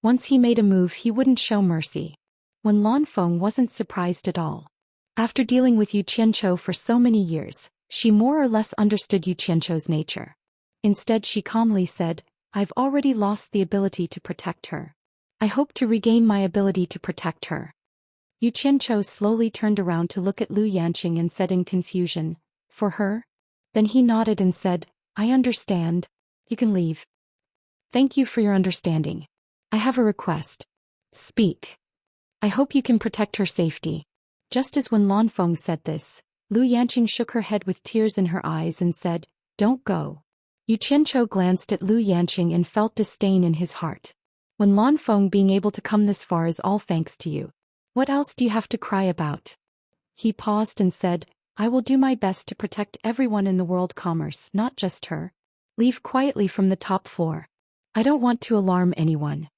Once he made a move, he wouldn't show mercy. Wen Lanfeng wasn't surprised at all. After dealing with Yu Qianqiu for so many years, she more or less understood Yu Qianqiu's nature. Instead, she calmly said, "I've already lost the ability to protect her. I hope to regain my ability to protect her." Yu Qianqiu slowly turned around to look at Lu Yanqing and said in confusion, "For her?" Then he nodded and said, "I understand. You can leave." "Thank you for your understanding. I have a request." "Speak." "I hope you can protect her safety." Just as when Lanfeng said this, Lu Yanqing shook her head with tears in her eyes and said, "Don't go." Yu Qianqiu glanced at Lu Yanqing and felt disdain in his heart. "When Lanfeng being able to come this far is all thanks to you. What else do you have to cry about?" He paused and said, "I will do my best to protect everyone in the world commerce, not just her. Leave quietly from the top floor. I don't want to alarm anyone."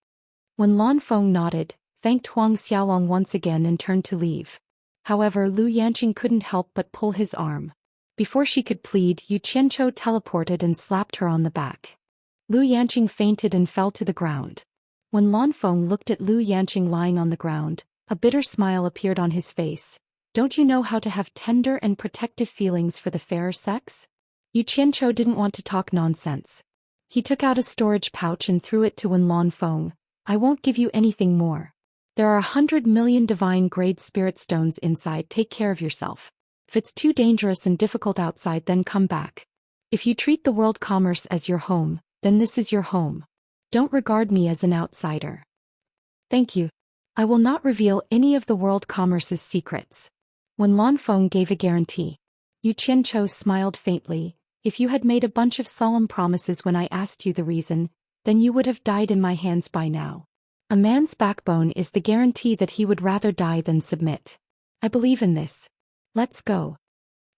When Lanfeng nodded, thanked Huang Xiaolong once again and turned to leave. However, Lu Yanqing couldn't help but pull his arm. Before she could plead, Yu Qianqiu teleported and slapped her on the back. Lu Yanqing fainted and fell to the ground. When Lanfeng looked at Lu Yanqing lying on the ground, a bitter smile appeared on his face. "Don't you know how to have tender and protective feelings for the fairer sex?" Yu Qianqiu didn't want to talk nonsense. He took out a storage pouch and threw it to Wen Lanfeng. "I won't give you anything more. There are 100 million divine-grade spirit stones inside. Take care of yourself. If it's too dangerous and difficult outside, then come back. If you treat the world commerce as your home, then this is your home. Don't regard me as an outsider." "Thank you. I will not reveal any of the world commerce's secrets." When Lanfeng gave a guarantee, Yu Qianqiu smiled faintly. If you had made a bunch of solemn promises when I asked you the reason, then you would have died in my hands by now. A man's backbone is the guarantee that he would rather die than submit. I believe in this. Let's go.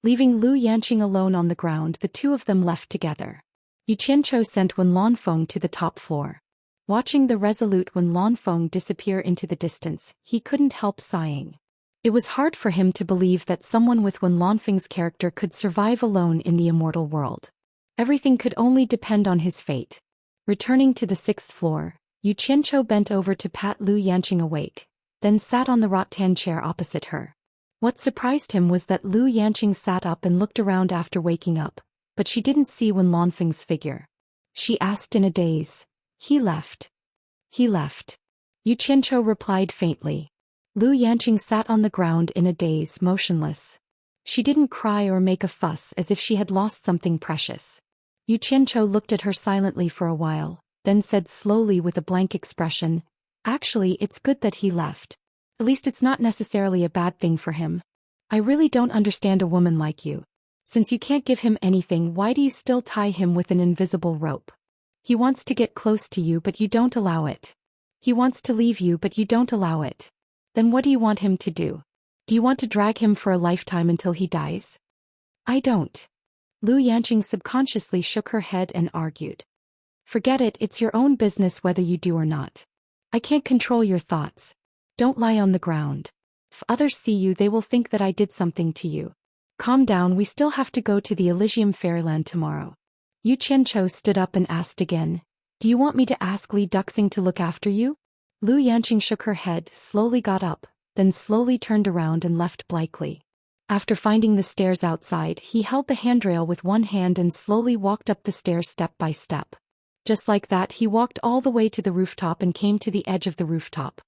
Leaving Lu Yanqing alone on the ground, the two of them left together. Yu Qianzhou sent Wen Lanfeng to the top floor. Watching the resolute Wen Lanfeng disappear into the distance, he couldn't help sighing. It was hard for him to believe that someone with Wen Lanfeng's character could survive alone in the immortal world. Everything could only depend on his fate. Returning to the 6th floor, Yu Qianzhou bent over to pat Lu Yanqing awake, then sat on the rattan chair opposite her. What surprised him was that Lu Yanqing sat up and looked around after waking up, but she didn't see Wen Lanfeng's figure. She asked in a daze. He left. He left. Yu Qianzhou replied faintly. Lu Yanqing sat on the ground in a daze, motionless. She didn't cry or make a fuss as if she had lost something precious. Yu Qianzhou looked at her silently for a while, then said slowly with a blank expression, "Actually, it's good that he left. At least it's not necessarily a bad thing for him. I really don't understand a woman like you. Since you can't give him anything, why do you still tie him with an invisible rope? He wants to get close to you but you don't allow it. He wants to leave you but you don't allow it. Then what do you want him to do? Do you want to drag him for a lifetime until he dies?" "I don't." Lu Yanqing subconsciously shook her head and argued. "Forget it, it's your own business whether you do or not. I can't control your thoughts. Don't lie on the ground. If others see you they will think that I did something to you. Calm down, we still have to go to the Elysium Fairyland tomorrow." Yu Qianzhou stood up and asked again, "Do you want me to ask Li Duxing to look after you?" Lu Yanqing shook her head, slowly got up, then slowly turned around and left blankly. After finding the stairs outside, he held the handrail with one hand and slowly walked up the stairs step by step. Just like that, he walked all the way to the rooftop and came to the edge of the rooftop.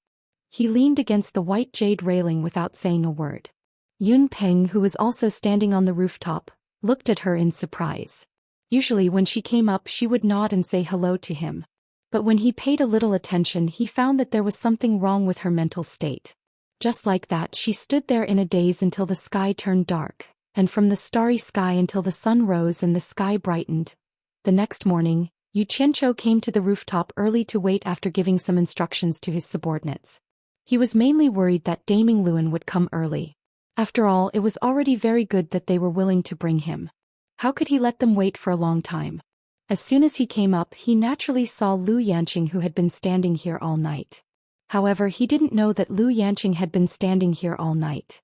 He leaned against the white jade railing without saying a word. Yun Peng, who was also standing on the rooftop, looked at her in surprise. Usually when she came up she would nod and say hello to him. But when he paid a little attention he found that there was something wrong with her mental state. Just like that, she stood there in a daze until the sky turned dark, and from the starry sky until the sun rose and the sky brightened. The next morning, Yu Qianzhou came to the rooftop early to wait after giving some instructions to his subordinates. He was mainly worried that Daming Luan would come early. After all, it was already very good that they were willing to bring him. How could he let them wait for a long time? As soon as he came up, he naturally saw Lu Yanqing, who had been standing here all night. However, he didn't know that Lu Yanqing had been standing here all night.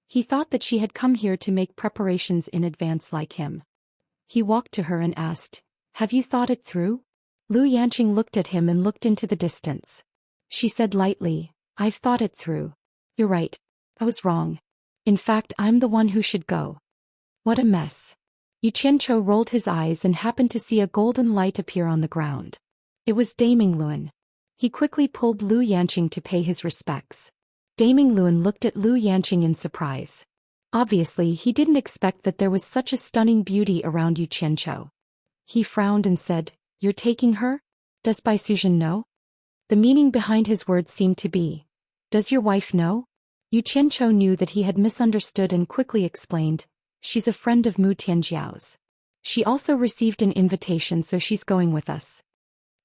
He thought that she had come here to make preparations in advance like him. He walked to her and asked, "Have you thought it through?" Lu Yanqing looked at him and looked into the distance. She said lightly, "I've thought it through. You're right. I was wrong. In fact, I'm the one who should go." What a mess. Yu Qianzhou rolled his eyes and happened to see a golden light appear on the ground. It was Daming Luan. He quickly pulled Lu Yanqing to pay his respects. Daming Luan looked at Lu Yanqing in surprise. Obviously, he didn't expect that there was such a stunning beauty around Yu Qianzhou. He frowned and said, "You're taking her? Does Bai Suzhen know?" The meaning behind his words seemed to be, "Does your wife know?" Yu Qianzhou knew that he had misunderstood and quickly explained, "She's a friend of Mu Tianjiao's. She also received an invitation, so she's going with us."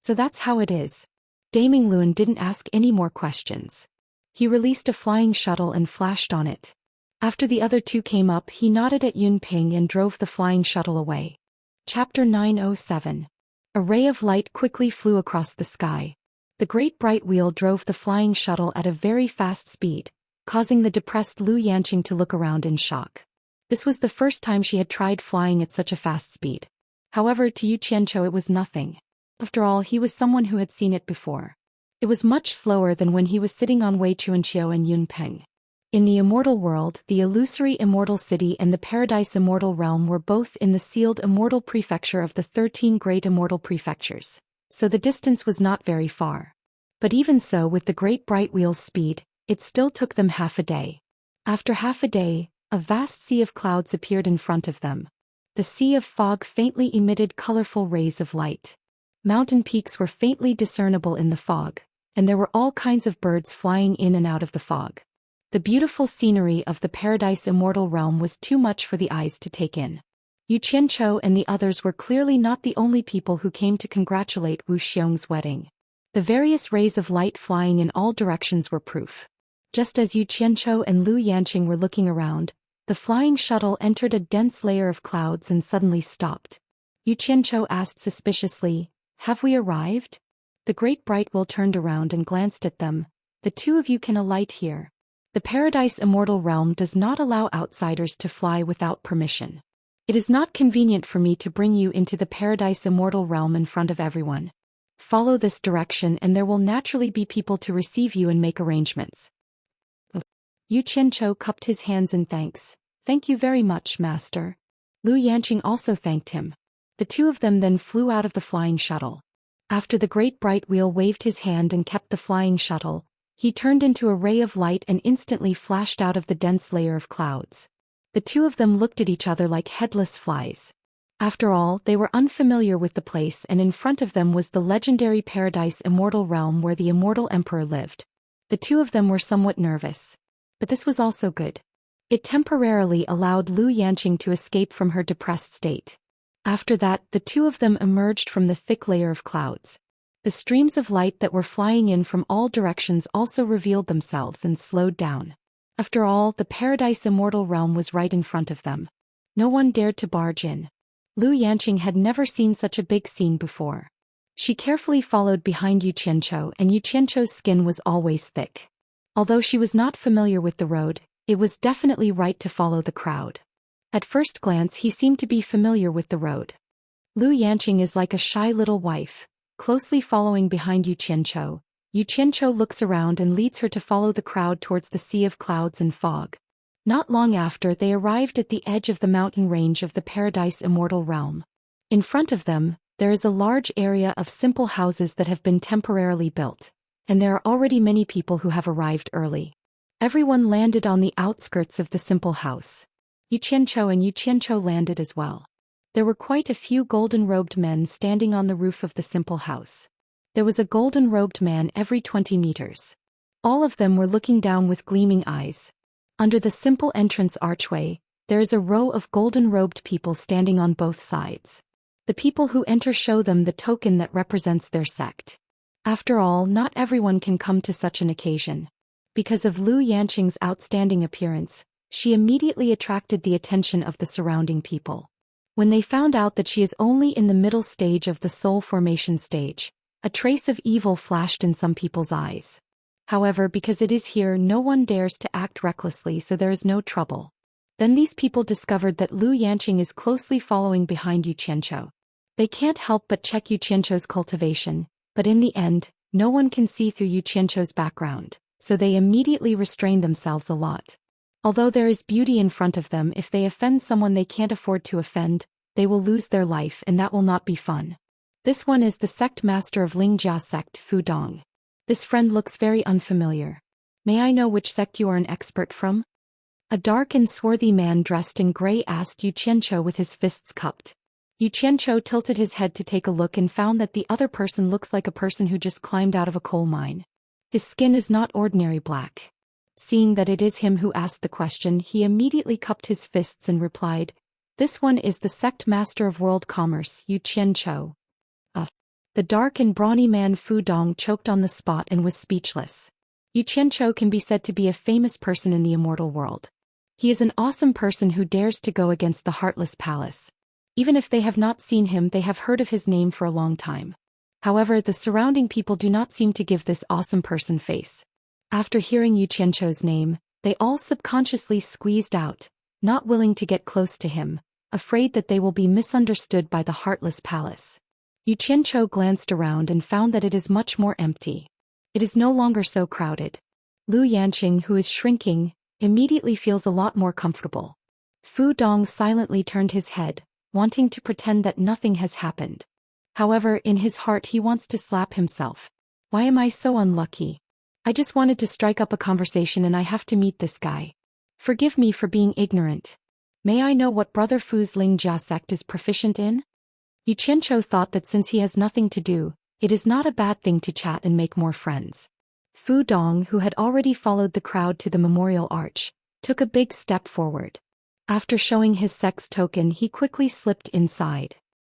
"So that's how it is." Daming Luan didn't ask any more questions. He released a flying shuttle and flashed on it. After the other two came up, he nodded at Yun Ping and drove the flying shuttle away. Chapter 907. A ray of light quickly flew across the sky. The great bright wheel drove the flying shuttle at a very fast speed, causing the depressed Lu Yanqing to look around in shock. This was the first time she had tried flying at such a fast speed. However, to Yu Qianzhou it was nothing. After all, he was someone who had seen it before. It was much slower than when he was sitting on Wei Chuanqiu and Yun Peng. In the immortal world, the illusory immortal city and the paradise immortal realm were both in the sealed immortal prefecture of the 13 great immortal prefectures, so the distance was not very far. But even so, with the great bright wheel's speed, it still took them half a day. After half a day, a vast sea of clouds appeared in front of them. The sea of fog faintly emitted colorful rays of light. Mountain peaks were faintly discernible in the fog, and there were all kinds of birds flying in and out of the fog. The beautiful scenery of the paradise immortal realm was too much for the eyes to take in. Yu Qianzhou and the others were clearly not the only people who came to congratulate Wu Xiong's wedding. The various rays of light flying in all directions were proof. Just as Yu Qianzhou and Lu Yanqing were looking around, the flying shuttle entered a dense layer of clouds and suddenly stopped. Yu Qianzhou asked suspiciously, "Have we arrived?" The great bright will turned around and glanced at them. "The two of you can alight here. The Paradise Immortal realm does not allow outsiders to fly without permission. It is not convenient for me to bring you into the Paradise Immortal realm in front of everyone. Follow this direction and there will naturally be people to receive you and make arrangements." Yu Qianzhou cupped his hands in thanks. "Thank you very much, master." Lu Yanqing also thanked him. The two of them then flew out of the flying shuttle. After the great bright wheel waved his hand and kept the flying shuttle, he turned into a ray of light and instantly flashed out of the dense layer of clouds. The two of them looked at each other like headless flies. After all, they were unfamiliar with the place, and in front of them was the legendary Paradise Immortal realm where the Immortal Emperor lived. The two of them were somewhat nervous. But this was also good. It temporarily allowed Lu Yanqing to escape from her depressed state. After that, the two of them emerged from the thick layer of clouds. The streams of light that were flying in from all directions also revealed themselves and slowed down. After all, the Paradise Immortal realm was right in front of them. No one dared to barge in. Lu Yanqing had never seen such a big scene before. She carefully followed behind Yu Qianzhou, and Yu Qianzhou's skin was always thick. Although she was not familiar with the road, it was definitely right to follow the crowd. At first glance he seemed to be familiar with the road. Lu Yanqing is like a shy little wife, closely following behind Yu Qianzhou. Yu Qianzhou looks around and leads her to follow the crowd towards the sea of clouds and fog. Not long after, they arrived at the edge of the mountain range of the Paradise Immortal realm. In front of them, there is a large area of simple houses that have been temporarily built, and there are already many people who have arrived early. Everyone landed on the outskirts of the simple house. Yu Qianzhou and Yu Qianzhou landed as well. There were quite a few golden-robed men standing on the roof of the simple house. There was a golden-robed man every 20 meters. All of them were looking down with gleaming eyes. Under the simple entrance archway, there is a row of golden-robed people standing on both sides. The people who enter show them the token that represents their sect. After all, not everyone can come to such an occasion. Because of Lu Yanqing's outstanding appearance, she immediately attracted the attention of the surrounding people. When they found out that she is only in the middle stage of the soul formation stage, a trace of evil flashed in some people's eyes. However, because it is here, no one dares to act recklessly, so there is no trouble. Then these people discovered that Lu Yanqing is closely following behind Yu Qianzhou. They can't help but check Yu Qianzhou's cultivation, but in the end, no one can see through Yu Qianzhou's background, so they immediately restrain themselves a lot. Although there is beauty in front of them, if they offend someone they can't afford to offend, they will lose their life, and that will not be fun. This one is the sect master of Lingjia sect, Fu Dong. This friend looks very unfamiliar. May I know which sect you are an expert from? A dark and swarthy man dressed in gray asked Yu Qianzhou with his fists cupped. Yu Qianzhou tilted his head to take a look and found that the other person looks like a person who just climbed out of a coal mine. His skin is not ordinary black. Seeing that it is him who asked the question, he immediately cupped his fists and replied, "This one is the sect master of world commerce, Yu Qianzhou." The dark and brawny man Fu Dong choked on the spot and was speechless. Yu Qianzhou can be said to be a famous person in the immortal world. He is an awesome person who dares to go against the Heartless Palace. Even if they have not seen him, they have heard of his name for a long time. However, the surrounding people do not seem to give this awesome person face. After hearing Yu Qianzhou's name, they all subconsciously squeezed out, not willing to get close to him, afraid that they will be misunderstood by the Heartless Palace. Yu Qianzhou glanced around and found that it is much more empty. It is no longer so crowded. Lu Yanqing, who is shrinking, immediately feels a lot more comfortable. Fu Dong silently turned his head, wanting to pretend that nothing has happened. However, in his heart he wants to slap himself. Why am I so unlucky? I just wanted to strike up a conversation and I have to meet this guy. Forgive me for being ignorant. May I know what Brother Fu's Lingjia sect is proficient in? Yu Qianzhou thought that since he has nothing to do, it is not a bad thing to chat and make more friends. Fu Dong, who had already followed the crowd to the memorial arch, took a big step forward. After showing his sect's token, he quickly slipped inside.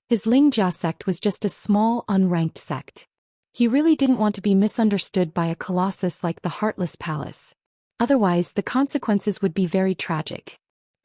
His Lingjia sect was just a small, unranked sect. He really didn't want to be misunderstood by a colossus like the Heartless Palace. Otherwise, the consequences would be very tragic.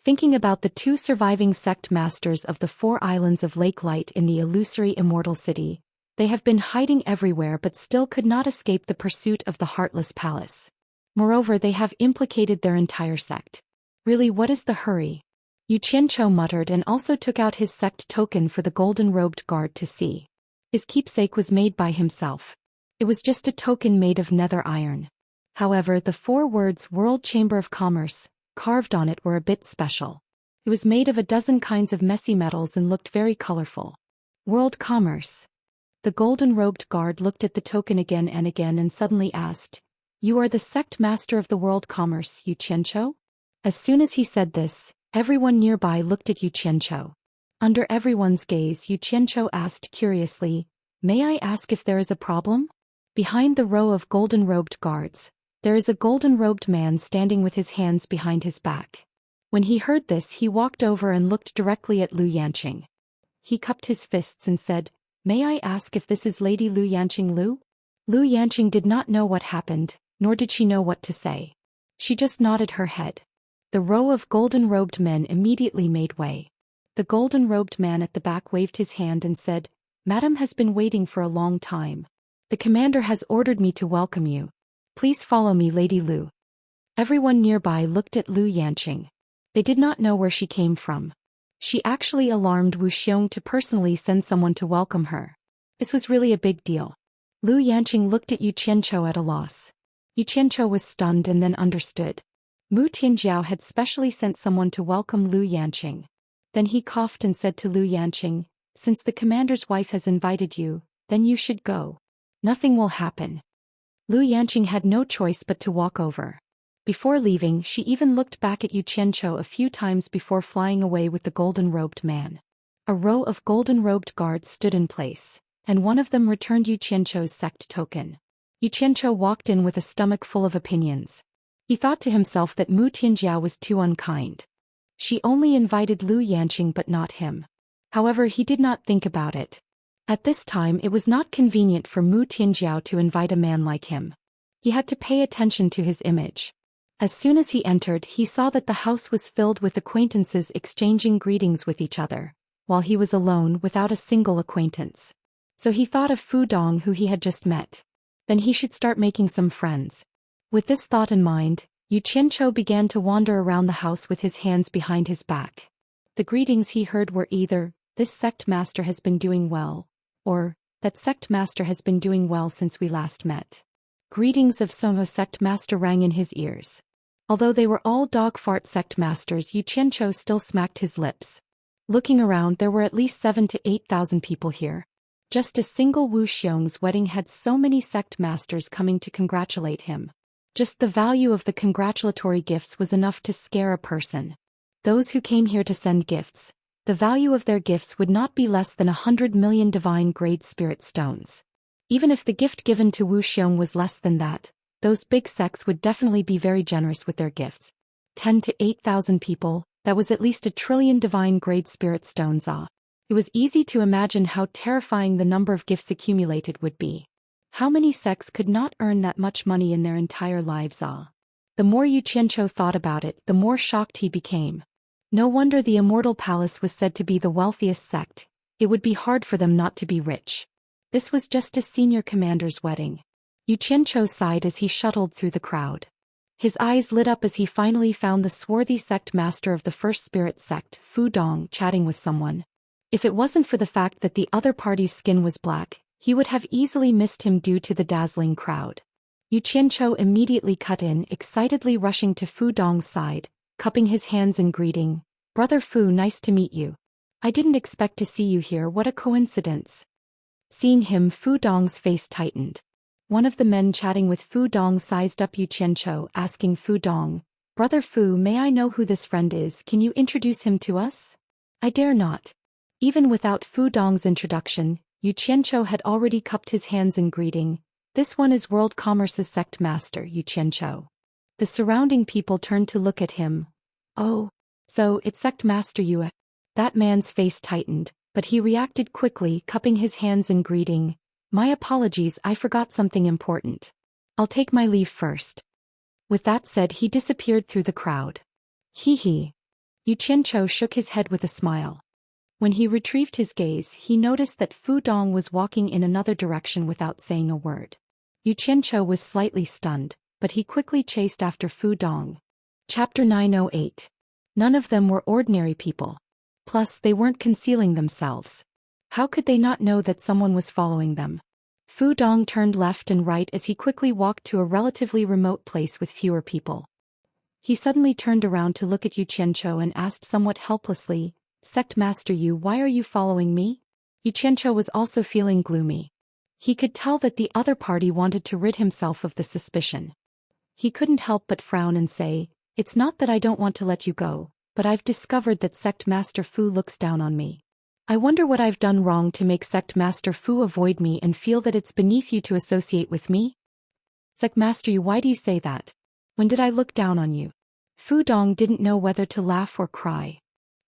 Thinking about the two surviving sect masters of the 4 islands of Lake Light in the illusory Immortal City, they have been hiding everywhere but still could not escape the pursuit of the Heartless Palace. Moreover, they have implicated their entire sect. Really, what is the hurry? Xianxia muttered and also took out his sect token for the golden-robed guard to see. His keepsake was made by himself. It was just a token made of nether iron. However, the 4 words World Chamber of Commerce carved on it were a bit special. It was made of a dozen kinds of messy metals and looked very colorful. World Commerce. The golden-robed guard looked at the token again and suddenly asked, "You are the sect master of the World Commerce, Xianxia?" As soon as he said this, everyone nearby looked at Xianxia. Under everyone's gaze, Xianxia asked curiously, "May I ask if there is a problem?" Behind the row of golden-robed guards, there is a golden-robed man standing with his hands behind his back. When he heard this, he walked over and looked directly at Lu Yanqing. He cupped his fists and said, "May I ask if this is Lady Lu Yanqing Lu?" Lu Yanqing did not know what happened, nor did she know what to say. She just nodded her head. The row of golden-robed men immediately made way. The golden-robed man at the back waved his hand and said, "Madam has been waiting for a long time. The commander has ordered me to welcome you. Please follow me, Lady Lu." Everyone nearby looked at Lu Yanqing. They did not know where she came from. She actually alarmed Wuxia to personally send someone to welcome her. This was really a big deal. Lu Yanqing looked at Xianxia at a loss. Xianxia was stunned and then understood. Mu Tianjiao had specially sent someone to welcome Lu Yanqing. Then he coughed and said to Lu Yanqing, "Since the commander's wife has invited you, then you should go. Nothing will happen." Lu Yanqing had no choice but to walk over. Before leaving, she even looked back at Xianxia a few times before flying away with the golden-robed man. A row of golden-robed guards stood in place, and one of them returned Xianxia's sect token. Xianxia walked in with a stomach full of opinions. He thought to himself that Mu Tianjiao was too unkind. She only invited Lu Yanqing but not him. However, he did not think about it. At this time, it was not convenient for Mu Tianjiao to invite a man like him. He had to pay attention to his image. As soon as he entered, he saw that the house was filled with acquaintances exchanging greetings with each other, while he was alone without a single acquaintance. So he thought of Fu Dong, who he had just met. Then he should start making some friends. With this thought in mind, Xianxia began to wander around the house with his hands behind his back. The greetings he heard were either, "This sect master has been doing well," or, "That sect master has been doing well since we last met." Greetings of Songho sect master rang in his ears. Although they were all dog fart sect masters, Xianxia still smacked his lips. Looking around, there were at least 7,000 to 8,000 people here. Just a single Wuxia's wedding had so many sect masters coming to congratulate him. Just the value of the congratulatory gifts was enough to scare a person. Those who came here to send gifts, the value of their gifts would not be less than 100 million divine-grade spirit stones. Even if the gift given to Wuxia was less than that, those big sects would definitely be very generous with their gifts. 10 to 8,000 people, that was at least 1 trillion divine-grade spirit stones. It was easy to imagine how terrifying the number of gifts accumulated would be. How many sects could not earn that much money in their entire lives? The more Xianxia thought about it, the more shocked he became. No wonder the Immortal Palace was said to be the wealthiest sect. It would be hard for them not to be rich. This was just a senior commander's wedding. Xianxia sighed as he shuttled through the crowd. His eyes lit up as he finally found the swarthy sect master of the first spirit sect, Fu Dong, chatting with someone. If it wasn't for the fact that the other party's skin was black, he would have easily missed him due to the dazzling crowd. Xianxia immediately cut in, excitedly rushing to Fu Dong's side, cupping his hands in greeting. "Brother Fu, nice to meet you. I didn't expect to see you here, what a coincidence." Seeing him, Fu Dong's face tightened. One of the men chatting with Fu Dong sized up Xianxia, asking Fu Dong, "Brother Fu, may I know who this friend is? Can you introduce him to us?" "I dare not." Even without Fu Dong's introduction, Xianxia had already cupped his hands in greeting. "This one is World Commerce's sect master, Xianxia." The surrounding people turned to look at him. "Oh, So, it's Sect Master Yu. That man's face tightened, but he reacted quickly, cupping his hands in greeting. My apologies, I forgot something important. I'll take my leave first. With that said, he disappeared through the crowd. Hee hee. Yu Qianzhou shook his head with a smile. When he retrieved his gaze, he noticed that Fu Dong was walking in another direction without saying a word. Yu Qianzhou was slightly stunned, but he quickly chased after Fu Dong. Chapter 908. None of them were ordinary people. Plus, they weren't concealing themselves. How could they not know that someone was following them? Fu Dong turned left and right as he quickly walked to a relatively remote place with fewer people. He suddenly turned around to look at Yu Qianzhou and asked somewhat helplessly, Sect Master Yu, why are you following me? Yu Qianzhou was also feeling gloomy. He could tell that the other party wanted to rid himself of the suspicion. He couldn't help but frown and say, it's not that I don't want to let you go, but I've discovered that Sect Master Fu looks down on me. I wonder what I've done wrong to make Sect Master Fu avoid me and feel that it's beneath you to associate with me? Sect Master Yu, why do you say that? When did I look down on you? Fu Dong didn't know whether to laugh or cry.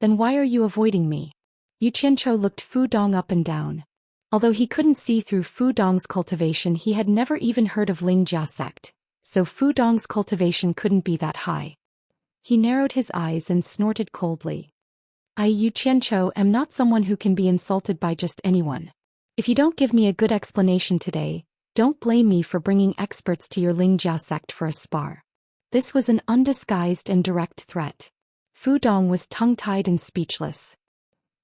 Then why are you avoiding me? Yu Qianzhou looked Fu Dong up and down. Although he couldn't see through Fu Dong's cultivation, he had never even heard of Lingjia sect, so Fu Dong's cultivation couldn't be that high. He narrowed his eyes and snorted coldly. I, Yu Qianzhou, am not someone who can be insulted by just anyone. If you don't give me a good explanation today, don't blame me for bringing experts to your Lingjia sect for a spar. This was an undisguised and direct threat. Fu Dong was tongue-tied and speechless.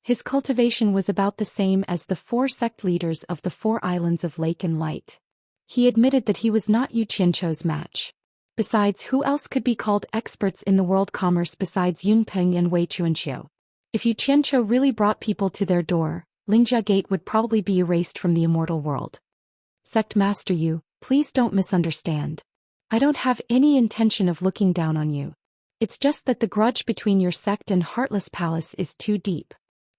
His cultivation was about the same as the 4 sect leaders of the 4 islands of Lake and Light. He admitted that he was not Yu Qianzhou's match. Besides, who else could be called experts in the world commerce besides Yun Peng and Wei Chuanqiu? If Yu Qianzhou really brought people to their door, Lingjia Gate would probably be erased from the immortal world. Sect Master Yu, please don't misunderstand. I don't have any intention of looking down on you. It's just that the grudge between your sect and Heartless Palace is too deep.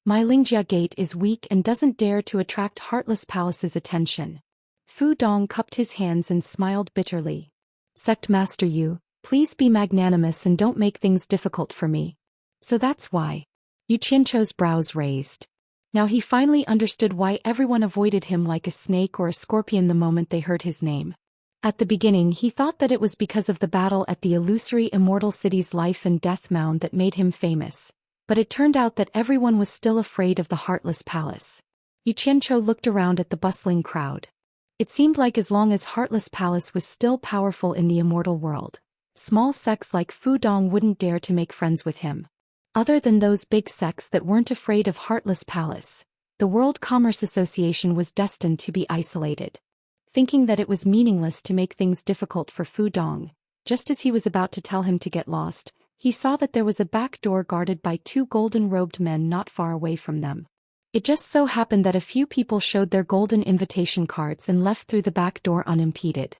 My Lingjia Gate is weak and doesn't dare to attract Heartless Palace's attention. Fu Dong cupped his hands and smiled bitterly. Sect Master Yu, please be magnanimous and don't make things difficult for me. So that's why. Yu Qianzhou's brows raised. Now he finally understood why everyone avoided him like a snake or a scorpion the moment they heard his name. At the beginning he thought that it was because of the battle at the illusory Immortal City's life and death mound that made him famous, but it turned out that everyone was still afraid of the Heartless Palace. Yu Qianzhou looked around at the bustling crowd. It seemed like as long as Heartless Palace was still powerful in the immortal world, small sects like Fu Dong wouldn't dare to make friends with him. Other than those big sects that weren't afraid of Heartless Palace, the World Commerce Association was destined to be isolated. Thinking that it was meaningless to make things difficult for Fu Dong, just as he was about to tell him to get lost, he saw that there was a back door guarded by 2 golden-robed men not far away from them. It just so happened that a few people showed their golden invitation cards and left through the back door unimpeded.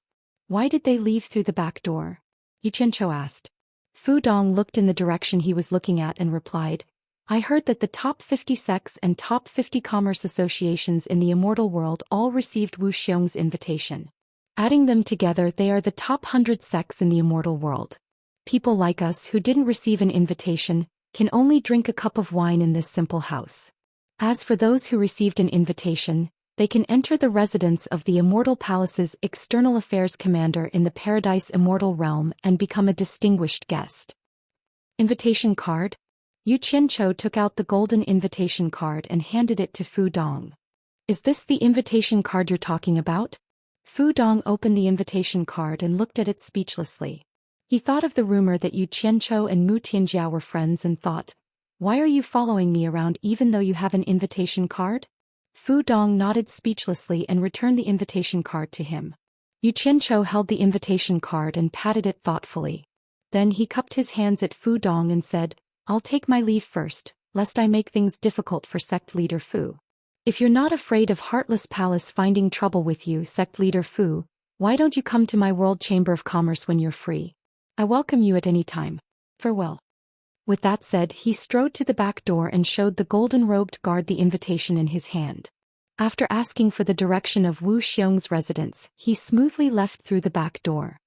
Why did they leave through the back door? Yu Qianzhou asked. Fu Dong looked in the direction he was looking at and replied, I heard that the top 50 sects and top 50 commerce associations in the immortal world all received Wu Xiong's invitation. Adding them together, they are the top 100 sects in the immortal world. People like us who didn't receive an invitation can only drink a cup of wine in this simple house. As for those who received an invitation, they can enter the residence of the Immortal Palace's External Affairs Commander in the Paradise Immortal Realm and become a distinguished guest. Invitation card? Yu Qianzhou took out the golden invitation card and handed it to Fu Dong. Is this the invitation card you're talking about? Fu Dong opened the invitation card and looked at it speechlessly. He thought of the rumor that Yu Qianzhou and Mu Tianjia were friends and thought, why are you following me around even though you have an invitation card? Fu Dong nodded speechlessly and returned the invitation card to him. Yu Qianzhou held the invitation card and patted it thoughtfully. Then he cupped his hands at Fu Dong and said, I'll take my leave first, lest I make things difficult for sect leader Fu. If you're not afraid of Heartless Palace finding trouble with you, sect leader Fu, why don't you come to my World Chamber of Commerce when you're free? I welcome you at any time. Farewell. With that said, he strode to the back door and showed the golden-robed guard the invitation in his hand. After asking for the direction of Wu Xiong's residence, he smoothly left through the back door.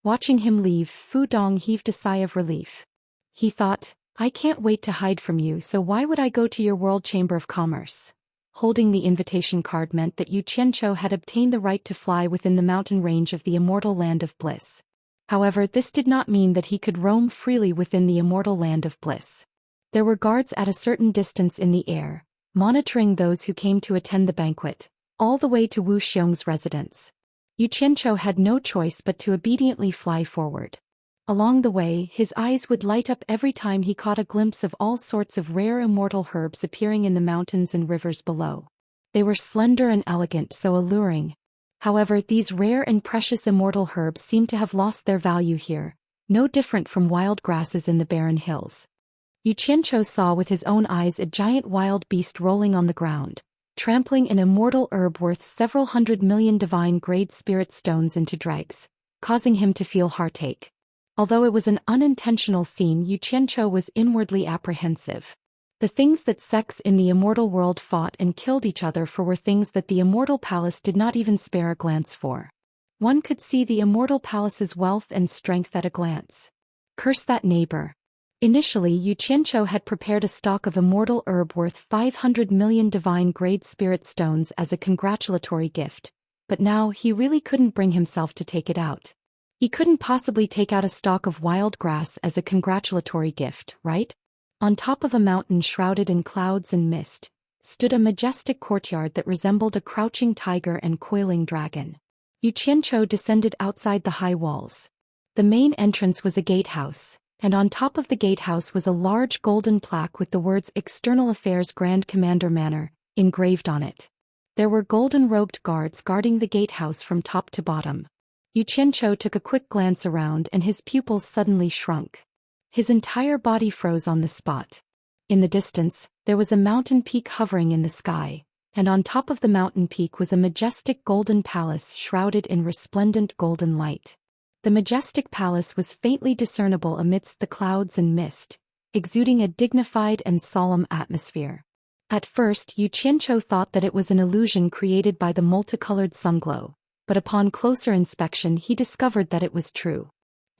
Watching him leave, Fu Dong heaved a sigh of relief. He thought, I can't wait to hide from you, so why would I go to your World Chamber of Commerce? Holding the invitation card meant that Xianxia had obtained the right to fly within the mountain range of the Immortal Land of Bliss. However, this did not mean that he could roam freely within the Immortal Land of Bliss. There were guards at a certain distance in the air, monitoring those who came to attend the banquet, all the way to Wuxia's residence. Xianxia had no choice but to obediently fly forward. Along the way, his eyes would light up every time he caught a glimpse of all sorts of rare immortal herbs appearing in the mountains and rivers below. They were slender and elegant, so alluring. However, these rare and precious immortal herbs seemed to have lost their value here, no different from wild grasses in the barren hills. Xianxia saw with his own eyes a giant wild beast rolling on the ground, trampling an immortal herb worth several 100 million divine-grade spirit stones into dregs, causing him to feel heartache. Although it was an unintentional scene, Xianxia was inwardly apprehensive. The things that sects in the immortal world fought and killed each other for were things that the immortal palace did not even spare a glance for. One could see the immortal palace's wealth and strength at a glance. Curse that neighbor. Initially, Xianxia had prepared a stock of immortal herb worth 500 million divine-grade spirit stones as a congratulatory gift, but now he really couldn't bring himself to take it out. He couldn't possibly take out a stalk of wild grass as a congratulatory gift, right? On top of a mountain shrouded in clouds and mist, stood a majestic courtyard that resembled a crouching tiger and coiling dragon. Xianxia descended outside the high walls. The main entrance was a gatehouse, and on top of the gatehouse was a large golden plaque with the words External Affairs Grand Commander Manor engraved on it. There were golden-robed guards guarding the gatehouse from top to bottom. Xianxia took a quick glance around and his pupils suddenly shrunk. His entire body froze on the spot. In the distance, there was a mountain peak hovering in the sky, and on top of the mountain peak was a majestic golden palace shrouded in resplendent golden light. The majestic palace was faintly discernible amidst the clouds and mist, exuding a dignified and solemn atmosphere. At first, Xianxia thought that it was an illusion created by the multicolored sunglow, but upon closer inspection he discovered that it was true.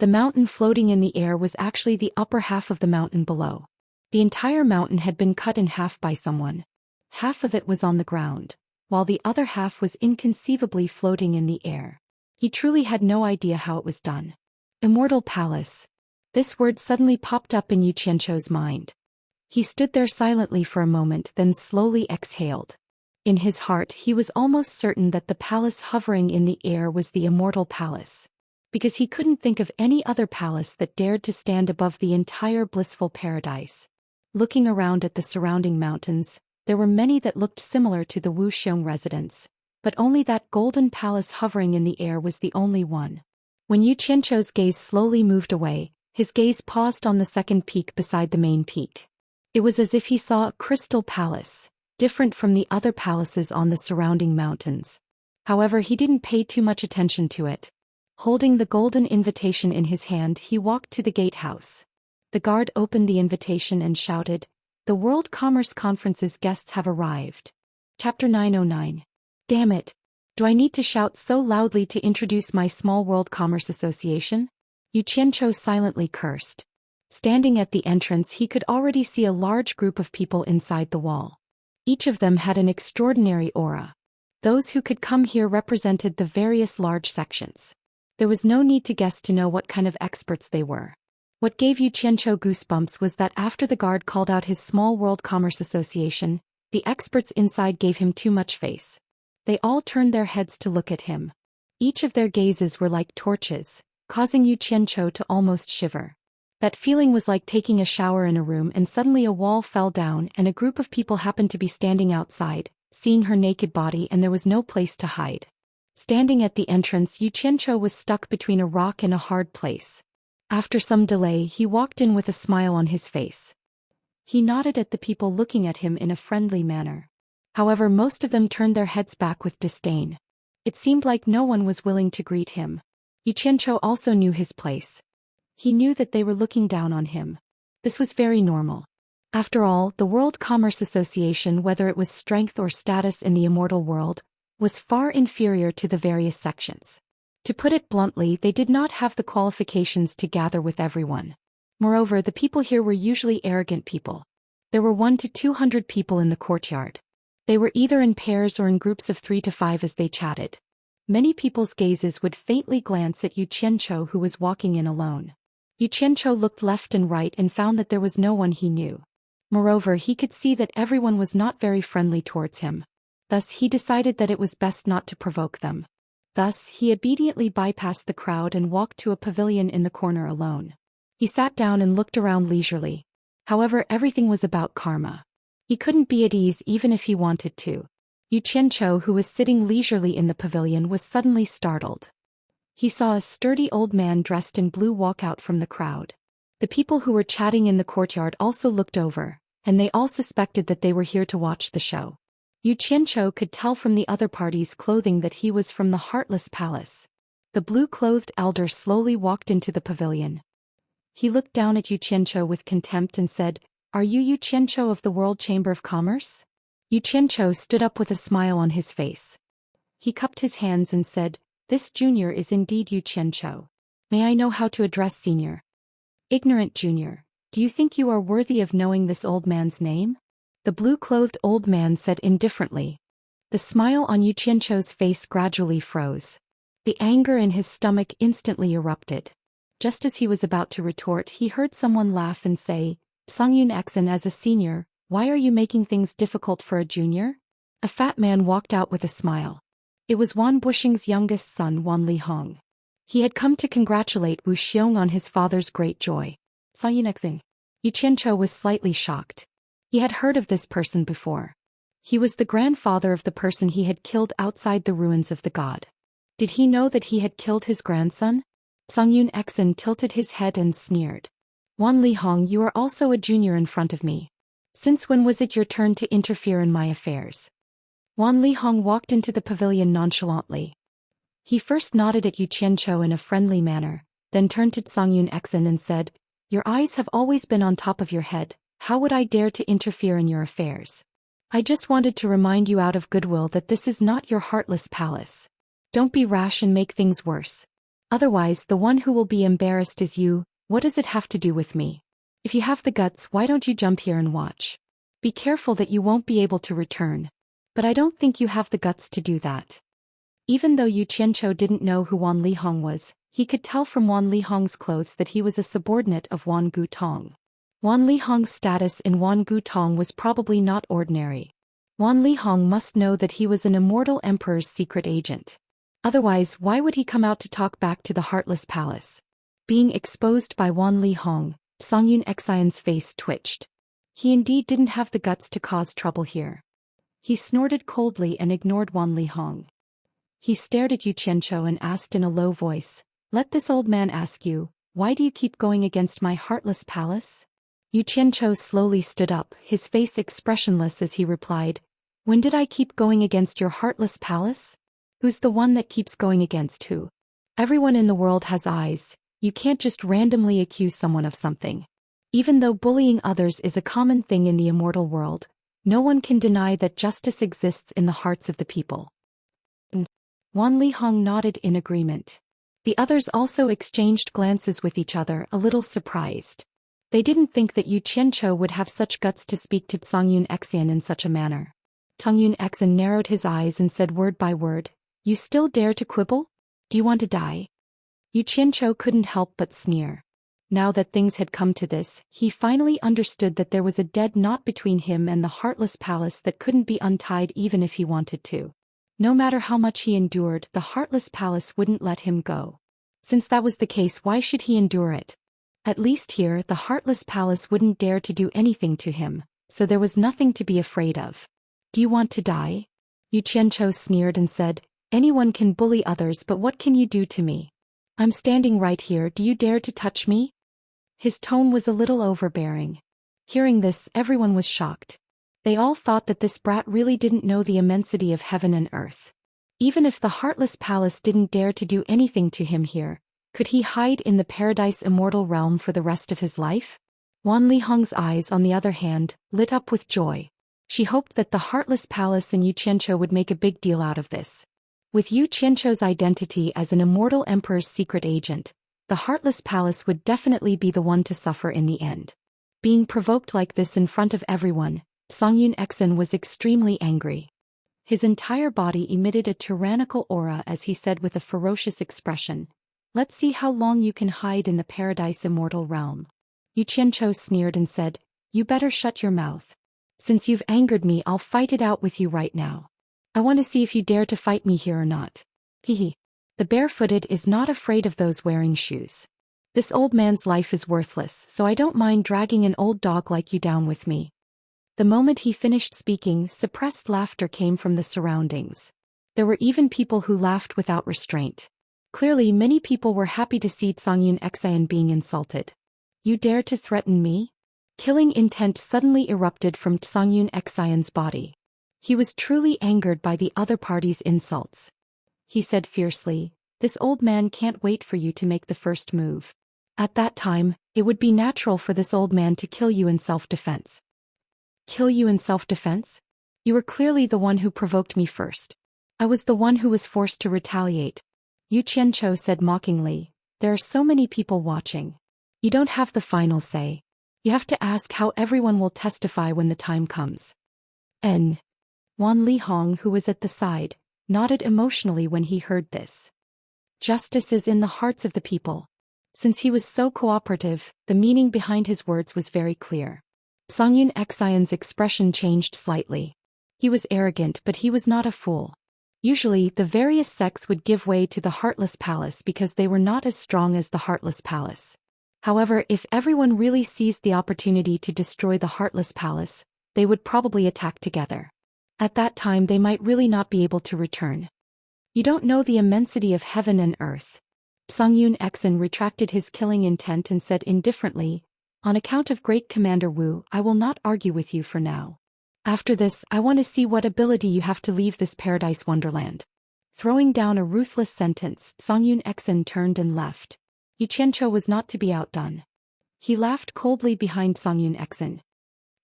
The mountain floating in the air was actually the upper half of the mountain below. The entire mountain had been cut in half by someone. Half of it was on the ground, while the other half was inconceivably floating in the air. He truly had no idea how it was done. Immortal Palace. This word suddenly popped up in Xianxia's mind. He stood there silently for a moment, then slowly exhaled. In his heart he was almost certain that the palace hovering in the air was the Immortal Palace, because he couldn't think of any other palace that dared to stand above the entire blissful paradise. Looking around at the surrounding mountains, there were many that looked similar to the Wuxia residence, but only that golden palace hovering in the air was the only one. When Xianxia's gaze slowly moved away, his gaze paused on the second peak beside the main peak. It was as if he saw a crystal palace, different from the other palaces on the surrounding mountains. However, he didn't pay too much attention to it. Holding the golden invitation in his hand, he walked to the gatehouse. The guard opened the invitation and shouted, "The World Commerce Conference's guests have arrived." Chapter 909. Damn it! Do I need to shout so loudly to introduce my small World Commerce Association? Xianxia silently cursed. Standing at the entrance, he could already see a large group of people inside the wall. Each of them had an extraordinary aura. Those who could come here represented the various large sections. There was no need to guess to know what kind of experts they were. What gave Xianxia goosebumps was that after the guard called out his small World Commerce Association, the experts inside gave him too much face. They all turned their heads to look at him. Each of their gazes were like torches, causing Xianxia to almost shiver. That feeling was like taking a shower in a room and suddenly a wall fell down and a group of people happened to be standing outside, seeing her naked body, and there was no place to hide. Standing at the entrance, Xianxia was stuck between a rock and a hard place. After some delay, he walked in with a smile on his face. He nodded at the people looking at him in a friendly manner. However, most of them turned their heads back with disdain. It seemed like no one was willing to greet him. Xianxia also knew his place. He knew that they were looking down on him. This was very normal. After all, the World Commerce Association, whether it was strength or status in the immortal world, was far inferior to the various sections. To put it bluntly, they did not have the qualifications to gather with everyone. Moreover, the people here were usually arrogant people. There were 1 to 200 people in the courtyard. They were either in pairs or in groups of 3 to 5 as they chatted. Many people's gazes would faintly glance at Yu Qianchou, who was walking in alone. Yu Qianchou looked left and right and found that there was no one he knew. Moreover, he could see that everyone was not very friendly towards him. Thus he decided that it was best not to provoke them. Thus he obediently bypassed the crowd and walked to a pavilion in the corner alone. He sat down and looked around leisurely. However, everything was about karma. He couldn't be at ease even if he wanted to. Yu Qianchou, who was sitting leisurely in the pavilion, was suddenly startled. He saw a sturdy old man dressed in blue walk out from the crowd. The people who were chatting in the courtyard also looked over, and they all suspected that they were here to watch the show. Yu Qianchou could tell from the other party's clothing that he was from the Heartless Palace. The blue-clothed elder slowly walked into the pavilion. He looked down at Yu Qianchou with contempt and said, "Are you Yu Qianchou of the World Chamber of Commerce?" Yu Qianchou stood up with a smile on his face. He cupped his hands and said, "This junior is indeed Yu Qianchou. May I know how to address senior?" "Ignorant junior, do you think you are worthy of knowing this old man's name?" The blue-clothed old man said indifferently. The smile on Yu Qianchou's face gradually froze. The anger in his stomach instantly erupted. Just as he was about to retort, he heard someone laugh and say, "Xianxia, as a senior, why are you making things difficult for a junior?" A fat man walked out with a smile. It was Wan Bushing's youngest son, Wan Lihong. He had come to congratulate Wu Xiong on his father's great joy. Xianxia. Yu Qianchou was slightly shocked. He had heard of this person before. He was the grandfather of the person he had killed outside the ruins of the god. Did he know that he had killed his grandson? Xianxia tilted his head and sneered. "Wan Lihong, you are also a junior in front of me. Since when was it your turn to interfere in my affairs?" Wan Lihong walked into the pavilion nonchalantly. He first nodded at Yu Qianchou in a friendly manner, then turned to Xianxia and said, "Your eyes have always been on top of your head. How would I dare to interfere in your affairs? I just wanted to remind you out of goodwill that this is not your heartless palace. Don't be rash and make things worse. Otherwise, the one who will be embarrassed is you. What does it have to do with me? If you have the guts, why don't you jump here and watch? Be careful that you won't be able to return. But I don't think you have the guts to do that." Even though Yu Qianchou didn't know who Wan Lihong was, he could tell from Wan Lihong's clothes that he was a subordinate of Wan Gutong. Wan Lihong's status in Wan Gutong was probably not ordinary. Wan Lihong must know that he was an immortal emperor's secret agent. Otherwise, why would he come out to talk back to the Heartless Palace? Being exposed by Wan Lihong, Xianxia's face twitched. He indeed didn't have the guts to cause trouble here. He snorted coldly and ignored Wan Lihong. He stared at Yu Qianchou and asked in a low voice, "Let this old man ask you, why do you keep going against my Heartless Palace?" Yu Qianchou slowly stood up, his face expressionless as he replied, "When did I keep going against your Heartless Palace? Who's the one that keeps going against who? Everyone in the world has eyes. You can't just randomly accuse someone of something. Even though bullying others is a common thing in the immortal world, no one can deny that justice exists in the hearts of the people." Wan Lihong nodded in agreement. The others also exchanged glances with each other, a little surprised. They didn't think that Yu Qianchou would have such guts to speak to Xianxia in such a manner. Xianxia narrowed his eyes and said word by word, "You still dare to quibble? Do you want to die?" Yu Qianchou couldn't help but sneer. Now that things had come to this, he finally understood that there was a dead knot between him and the Heartless Palace that couldn't be untied even if he wanted to. No matter how much he endured, the Heartless Palace wouldn't let him go. Since that was the case, why should he endure it? At least here, the Heartless Palace wouldn't dare to do anything to him, so there was nothing to be afraid of. "Do you want to die?" Yu Qianchou sneered and said, "Anyone can bully others, but what can you do to me? I'm standing right here, do you dare to touch me?" His tone was a little overbearing. Hearing this, everyone was shocked. They all thought that this brat really didn't know the immensity of heaven and earth. Even if the Heartless Palace didn't dare to do anything to him here, could he hide in the paradise immortal realm for the rest of his life? Wan Lihong's eyes, on the other hand, lit up with joy. She hoped that the Heartless Palace and Yu Qianchou would make a big deal out of this. With Yu Qianchou's identity as an immortal emperor's secret agent, the Heartless Palace would definitely be the one to suffer in the end. Being provoked like this in front of everyone, Xianxia was extremely angry. His entire body emitted a tyrannical aura as he said with a ferocious expression, "Let's see how long you can hide in the paradise immortal realm." Xianxia sneered and said, "You better shut your mouth. Since you've angered me, I'll fight it out with you right now. I want to see if you dare to fight me here or not." Hehe. The barefooted is not afraid of those wearing shoes. This old man's life is worthless, so I don't mind dragging an old dog like you down with me. The moment he finished speaking, suppressed laughter came from the surroundings. There were even people who laughed without restraint. Clearly, many people were happy to see Xianxia being insulted. "You dare to threaten me?" Killing intent suddenly erupted from Xianxia's body. He was truly angered by the other party's insults. He said fiercely, "This old man can't wait for you to make the first move. At that time, it would be natural for this old man to kill you in self-defense." "Kill you in self-defense? You were clearly the one who provoked me first. I was the one who was forced to retaliate," Xianxia said mockingly. "There are so many people watching. You don't have the final say. You have to ask how everyone will testify when the time comes." N. Wan Lihong, who was at the side, nodded emotionally when he heard this. Justice is in the hearts of the people. Since he was so cooperative, the meaning behind his words was very clear. Xianxia's expression changed slightly. He was arrogant, but he was not a fool. Usually, the various sects would give way to the Heartless Palace because they were not as strong as the Heartless Palace. However, if everyone really seized the opportunity to destroy the Heartless Palace, they would probably attack together. At that time they might really not be able to return. "You don't know the immensity of heaven and earth." Xianxia retracted his killing intent and said indifferently, "On account of Great Commander Wu, I will not argue with you for now. After this, I want to see what ability you have to leave this paradise wonderland." Throwing down a ruthless sentence, Xianxia turned and left. Xianxia was not to be outdone. He laughed coldly behind Xianxia.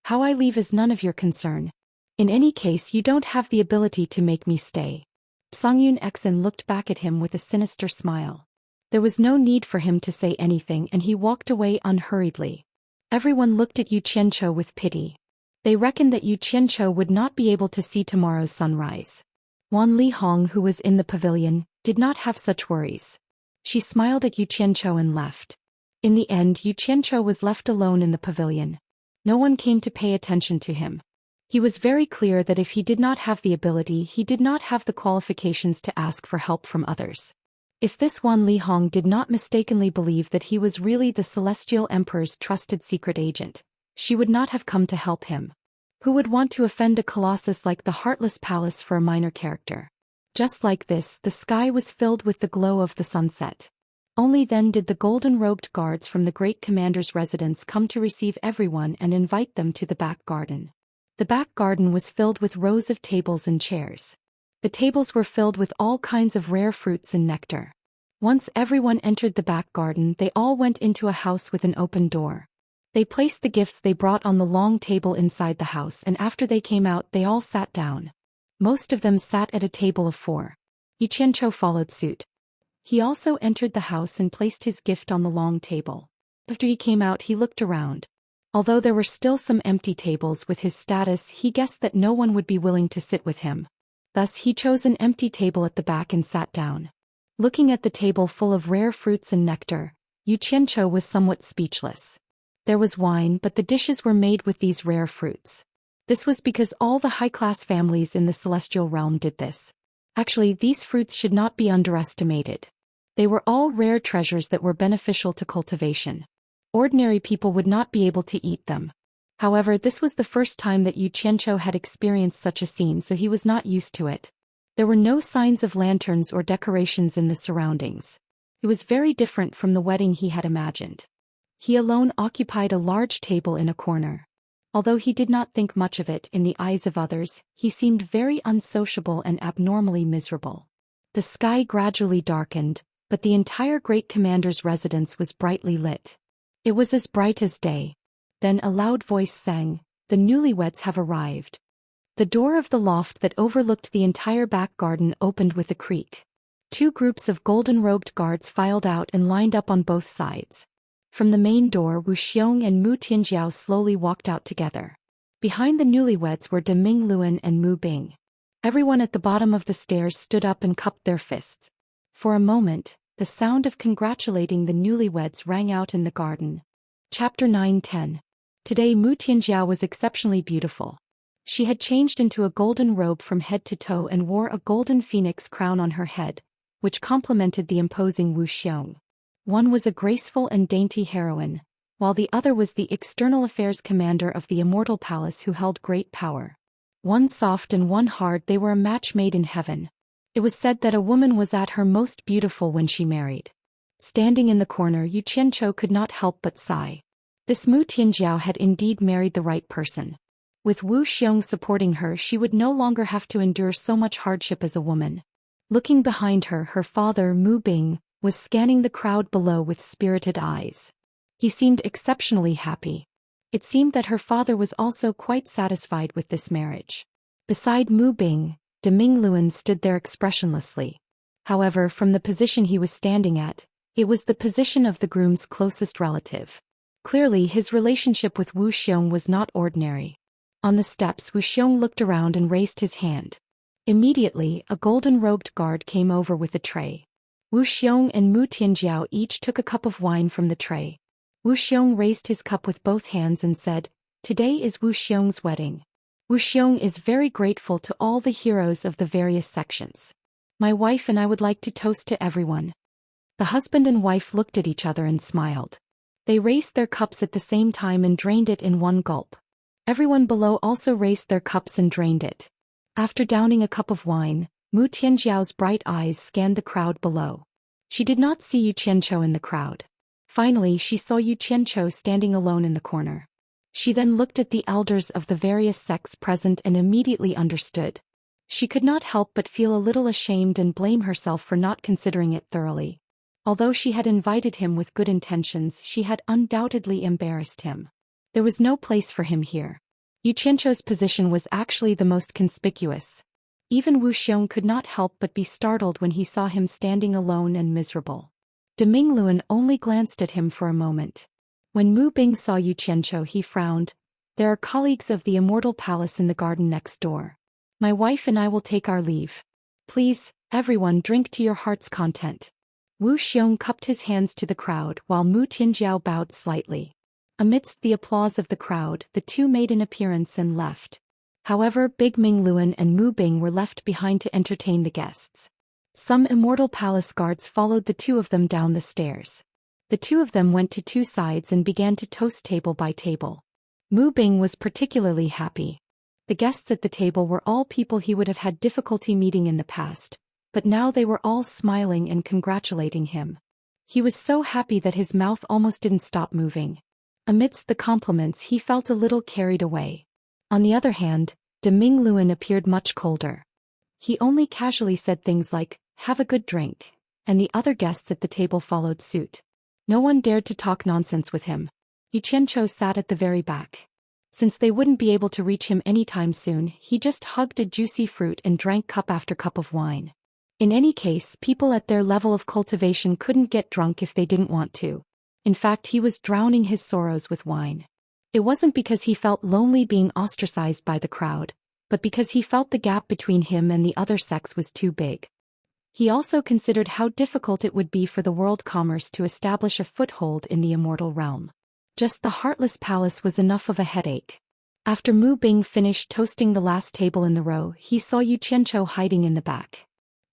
"How I leave is none of your concern. In any case, you don't have the ability to make me stay." Xianxia looked back at him with a sinister smile. There was no need for him to say anything and he walked away unhurriedly. Everyone looked at Xianxia with pity. They reckoned that Xianxia would not be able to see tomorrow's sunrise. Wan Lihong, who was in the pavilion, did not have such worries. She smiled at Xianxia and left. In the end, Xianxia was left alone in the pavilion. No one came to pay attention to him. He was very clear that if he did not have the ability, he did not have the qualifications to ask for help from others. If this Wan Lihong did not mistakenly believe that he was really the Celestial Emperor's trusted secret agent, she would not have come to help him. Who would want to offend a colossus like the Heartless Palace for a minor character? Just like this, the sky was filled with the glow of the sunset. Only then did the golden-robed guards from the Great Commander's residence come to receive everyone and invite them to the back garden. The back garden was filled with rows of tables and chairs. The tables were filled with all kinds of rare fruits and nectar. Once everyone entered the back garden, they all went into a house with an open door. They placed the gifts they brought on the long table inside the house, and after they came out they all sat down. Most of them sat at a table of 4. Xianxia followed suit. He also entered the house and placed his gift on the long table. After he came out, he looked around. Although there were still some empty tables, with his status he guessed that no one would be willing to sit with him. Thus he chose an empty table at the back and sat down. Looking at the table full of rare fruits and nectar, Xianxia was somewhat speechless. There was wine, but the dishes were made with these rare fruits. This was because all the high-class families in the celestial realm did this. Actually, these fruits should not be underestimated. They were all rare treasures that were beneficial to cultivation. Ordinary people would not be able to eat them. However, this was the first time that Xianxia had experienced such a scene, so he was not used to it. There were no signs of lanterns or decorations in the surroundings. It was very different from the wedding he had imagined. He alone occupied a large table in a corner. Although he did not think much of it in the eyes of others, he seemed very unsociable and abnormally miserable. The sky gradually darkened, but the entire Great Commander's residence was brightly lit. It was as bright as day. Then a loud voice sang, "The newlyweds have arrived." The door of the loft that overlooked the entire back garden opened with a creak. Two groups of golden-robed guards filed out and lined up on both sides. From the main door, Wu Xiong and Mu Tianjiao slowly walked out together. Behind the newlyweds were De Mingluan and Mu Bing. Everyone at the bottom of the stairs stood up and cupped their fists. For a moment, the sound of congratulating the newlyweds rang out in the garden. Chapter 9-10. Today Mu Tianjiao was exceptionally beautiful. She had changed into a golden robe from head to toe and wore a golden phoenix crown on her head, which complemented the imposing Wu Xiong. One was a graceful and dainty heroine, while the other was the external affairs commander of the Immortal Palace who held great power. One soft and one hard, they were a match made in heaven. It was said that a woman was at her most beautiful when she married. Standing in the corner, Yu Qianzhou could not help but sigh. This Mu Tianjiao had indeed married the right person. With Wu Xiong supporting her, she would no longer have to endure so much hardship as a woman. Looking behind her, her father, Mu Bing, was scanning the crowd below with spirited eyes. He seemed exceptionally happy. It seemed that her father was also quite satisfied with this marriage. Beside Mu Bing, De Mingluan stood there expressionlessly. However, from the position he was standing at, it was the position of the groom's closest relative. Clearly, his relationship with Wu Xiong was not ordinary. On the steps, Wu Xiong looked around and raised his hand. Immediately, a golden-robed guard came over with a tray. Wu Xiong and Mu Tianjiao each took a cup of wine from the tray. Wu Xiong raised his cup with both hands and said, "Today is Wu Xiong's wedding. Wu Xiong is very grateful to all the heroes of the various sections. My wife and I would like to toast to everyone." The husband and wife looked at each other and smiled. They raised their cups at the same time and drained it in one gulp. Everyone below also raised their cups and drained it. After downing a cup of wine, Mu Tianjiao's bright eyes scanned the crowd below. She did not see Yu Qianzhou in the crowd. Finally, she saw Yu Qianzhou standing alone in the corner. She then looked at the elders of the various sects present and immediately understood. She could not help but feel a little ashamed and blame herself for not considering it thoroughly. Although she had invited him with good intentions, she had undoubtedly embarrassed him. There was no place for him here. Yu Qianzhou's position was actually the most conspicuous. Even Wu Xiong could not help but be startled when he saw him standing alone and miserable. De Mingluan only glanced at him for a moment. When Mu Bing saw Yu Qianzhou, he frowned. "There are colleagues of the Immortal Palace in the garden next door. My wife and I will take our leave. Please, everyone, drink to your heart's content." Wu Xiong cupped his hands to the crowd while Mu Tianjiao bowed slightly. Amidst the applause of the crowd, the two made an appearance and left. However, Big Mingluan and Mu Bing were left behind to entertain the guests. Some Immortal Palace guards followed the two of them down the stairs. The two of them went to two sides and began to toast table by table. Mu Bing was particularly happy. The guests at the table were all people he would have had difficulty meeting in the past, but now they were all smiling and congratulating him. He was so happy that his mouth almost didn't stop moving. Amidst the compliments, he felt a little carried away. On the other hand, De Mingluan appeared much colder. He only casually said things like, "Have a good drink," and the other guests at the table followed suit. No one dared to talk nonsense with him. Yu Qianzhou sat at the very back. Since they wouldn't be able to reach him anytime soon, he just hugged a juicy fruit and drank cup after cup of wine. In any case, people at their level of cultivation couldn't get drunk if they didn't want to. In fact, he was drowning his sorrows with wine. It wasn't because he felt lonely being ostracized by the crowd, but because he felt the gap between him and the other sex was too big. He also considered how difficult it would be for the world commerce to establish a foothold in the immortal realm. Just the Heartless Palace was enough of a headache. After Mu Bing finished toasting the last table in the row, he saw Yu Qianzhou hiding in the back.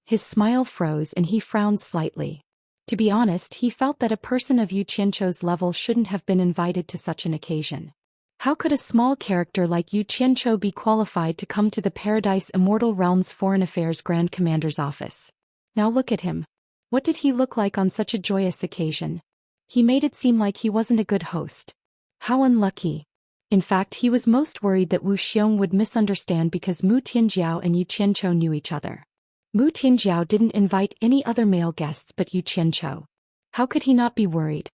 His smile froze and he frowned slightly. To be honest, he felt that a person of Yu Qianzhou's level shouldn't have been invited to such an occasion. How could a small character like Yu Qianzhou be qualified to come to the Paradise Immortal Realm's Foreign Affairs Grand Commander's office? Now look at him. What did he look like on such a joyous occasion? He made it seem like he wasn't a good host. How unlucky. In fact, he was most worried that Wu Xiong would misunderstand because Mu Tianjiao and Yu Qianzhou knew each other. Mu Tianjiao didn't invite any other male guests but Yu Qianzhou. How could he not be worried?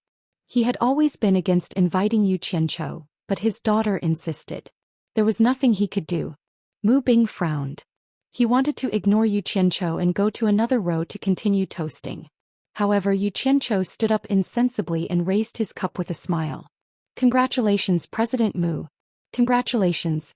He had always been against inviting Yu Qianzhou, but his daughter insisted. There was nothing he could do. Mu Bing frowned. He wanted to ignore Yu Qianqiu and go to another row to continue toasting. However, Yu Qianqiu stood up insensibly and raised his cup with a smile. Congratulations, President Mu. Congratulations.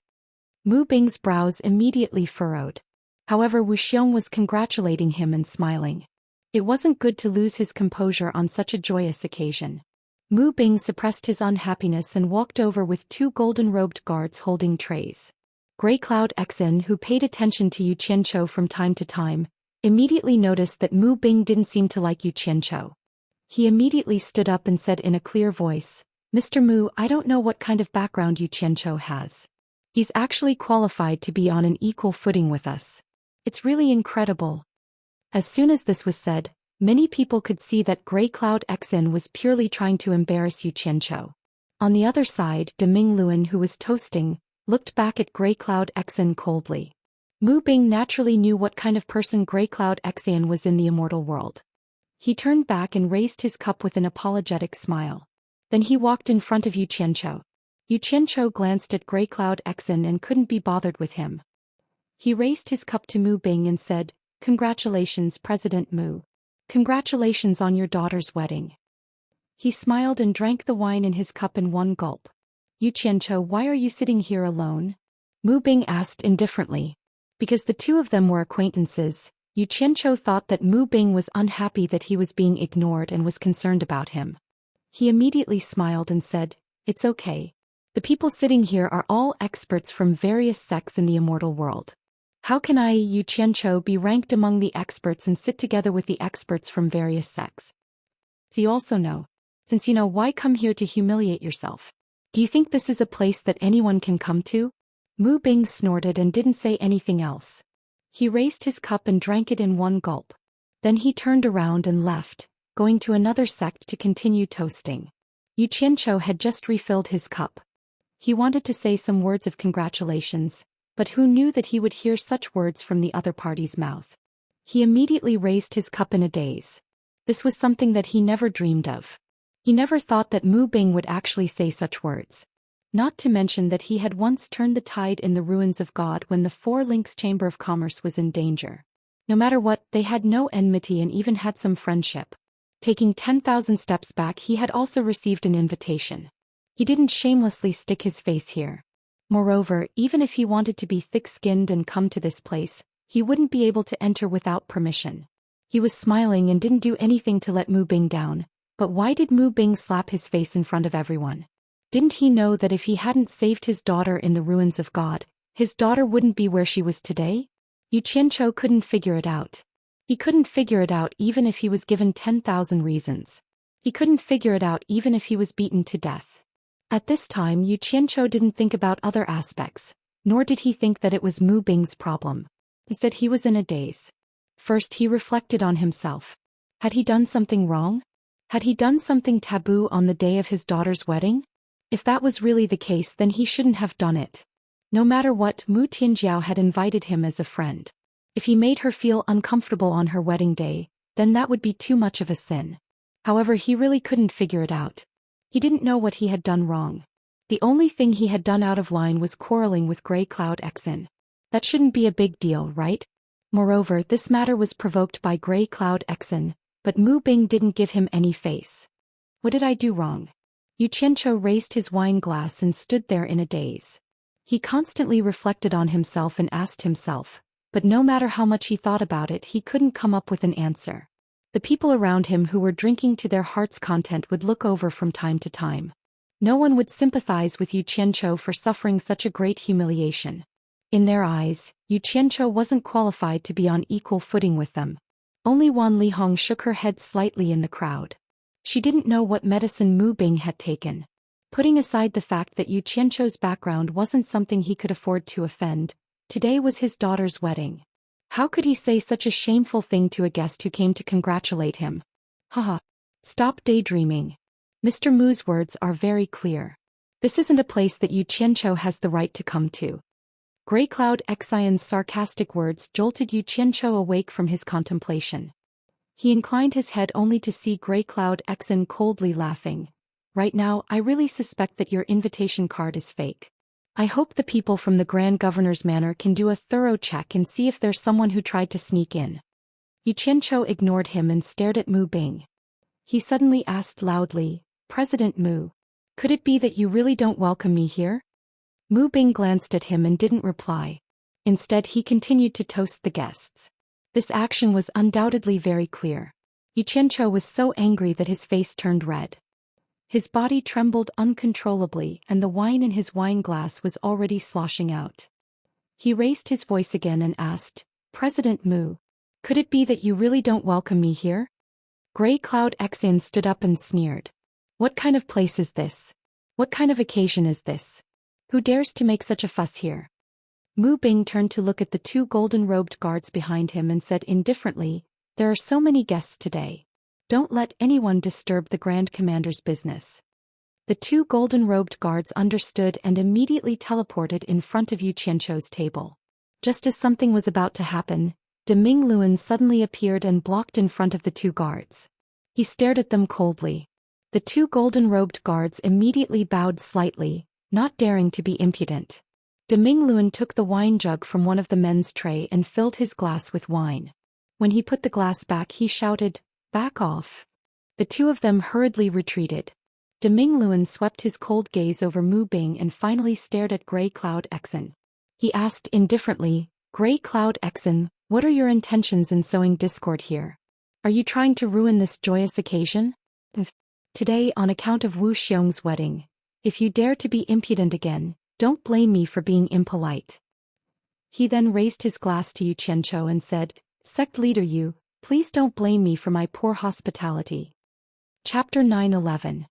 Mu Bing's brows immediately furrowed. However, Wu Xiong was congratulating him and smiling. It wasn't good to lose his composure on such a joyous occasion. Mu Bing suppressed his unhappiness and walked over with two golden-robed guards holding trays. Grey Cloud Xin, who paid attention to Yu Qianqiu from time to time, immediately noticed that Mu Bing didn't seem to like Yu Qianqiu. He immediately stood up and said in a clear voice, "Mr. Mu, I don't know what kind of background Yu Qianqiu has. He's actually qualified to be on an equal footing with us. It's really incredible." As soon as this was said, many people could see that Grey Cloud Xin was purely trying to embarrass Yu Qianqiu. On the other side, De Mingluan, who was toasting, looked back at Grey Cloud Xin coldly. Mu Bing naturally knew what kind of person Grey Cloud Xian was in the immortal world. He turned back and raised his cup with an apologetic smile. Then he walked in front of Yu Qianqiu. Yu Qianqiu glanced at Grey Cloud Xin and couldn't be bothered with him. He raised his cup to Mu Bing and said, "Congratulations, President Mu. Congratulations on your daughter's wedding." He smiled and drank the wine in his cup in one gulp. "Yu Qianqiu, why are you sitting here alone?" Mu Bing asked indifferently. Because the two of them were acquaintances, Yu Qianqiu thought that Mu Bing was unhappy that he was being ignored and was concerned about him. He immediately smiled and said, "It's okay. The people sitting here are all experts from various sects in the immortal world. How can I, Yu Qianqiu, be ranked among the experts and sit together with the experts from various sects? So you also know. Since you know, why come here to humiliate yourself? Do you think this is a place that anyone can come to?" Mu Bing snorted and didn't say anything else. He raised his cup and drank it in one gulp. Then he turned around and left, going to another sect to continue toasting. Yu Qianqiu had just refilled his cup. He wanted to say some words of congratulations, but who knew that he would hear such words from the other party's mouth? He immediately raised his cup in a daze. This was something that he never dreamed of. He never thought that Mu Bing would actually say such words. Not to mention that he had once turned the tide in the ruins of God when the Four Links Chamber of Commerce was in danger. No matter what, they had no enmity and even had some friendship. Taking 10,000 steps back, he had also received an invitation. He didn't shamelessly stick his face here. Moreover, even if he wanted to be thick-skinned and come to this place, he wouldn't be able to enter without permission. He was smiling and didn't do anything to let Mu Bing down, but why did Mu Bing slap his face in front of everyone? Didn't he know that if he hadn't saved his daughter in the ruins of God, his daughter wouldn't be where she was today? Yu Qianqiu couldn't figure it out. He couldn't figure it out even if he was given 10,000 reasons. He couldn't figure it out even if he was beaten to death. At this time, Yu Qianqiu didn't think about other aspects, nor did he think that it was Mu Bing's problem. Instead, he was in a daze. First, he reflected on himself. Had he done something wrong? Had he done something taboo on the day of his daughter's wedding? If that was really the case, then he shouldn't have done it. No matter what, Mu Tianjiao had invited him as a friend. If he made her feel uncomfortable on her wedding day, then that would be too much of a sin. However, he really couldn't figure it out. He didn't know what he had done wrong. The only thing he had done out of line was quarreling with Grey Cloud Xin. That shouldn't be a big deal, right? Moreover, this matter was provoked by Grey Cloud Xin, but Mu Bing didn't give him any face. What did I do wrong? Yu Qianqiu raised his wine glass and stood there in a daze. He constantly reflected on himself and asked himself, but no matter how much he thought about it, he couldn't come up with an answer. The people around him who were drinking to their heart's content would look over from time to time. No one would sympathize with Yu Qianqiu for suffering such a great humiliation. In their eyes, Yu Qianqiu wasn't qualified to be on equal footing with them. Only Wan Lihong shook her head slightly in the crowd. She didn't know what medicine Mu Bing had taken. Putting aside the fact that Yu Qianqiu's background wasn't something he could afford to offend, today was his daughter's wedding. How could he say such a shameful thing to a guest who came to congratulate him? Haha. Stop daydreaming. Mr. Mu's words are very clear. This isn't a place that Yu Qianqiu has the right to come to. Grey Cloud Xian's sarcastic words jolted Yu Qianqiu awake from his contemplation. He inclined his head only to see Grey Cloud Xian coldly laughing. Right now, I really suspect that your invitation card is fake. I hope the people from the Grand Governor's Manor can do a thorough check and see if there's someone who tried to sneak in. Yu Qianqiu ignored him and stared at Mu Bing. He suddenly asked loudly, President Mu, could it be that you really don't welcome me here? Mu Bing glanced at him and didn't reply. Instead he continued to toast the guests. This action was undoubtedly very clear. Yu Qianqiu was so angry that his face turned red. His body trembled uncontrollably and the wine in his wine glass was already sloshing out. He raised his voice again and asked, President Mu, could it be that you really don't welcome me here? Grey Cloud Xin stood up and sneered. What kind of place is this? What kind of occasion is this? Who dares to make such a fuss here? Mu Bing turned to look at the two golden-robed guards behind him and said indifferently, There are so many guests today. Don't let anyone disturb the Grand Commander's business. The two golden-robed guards understood and immediately teleported in front of Yu Qianqiu's table. Just as something was about to happen, De Mingluan suddenly appeared and blocked in front of the two guards. He stared at them coldly. The two golden-robed guards immediately bowed slightly, not daring to be impudent. De Mingluan took the wine jug from one of the men's tray and filled his glass with wine. When he put the glass back he shouted, Back off. The two of them hurriedly retreated. De Mingluan swept his cold gaze over Mu Bing and finally stared at Grey Cloud Xin. He asked indifferently, Grey Cloud Xin, what are your intentions in sowing discord here? Are you trying to ruin this joyous occasion? Today, on account of Wu Xiong's wedding, if you dare to be impudent again, don't blame me for being impolite. He then raised his glass to Yu Qianqiu and said, Sect leader Yu, please don't blame me for my poor hospitality. Chapter 9:11.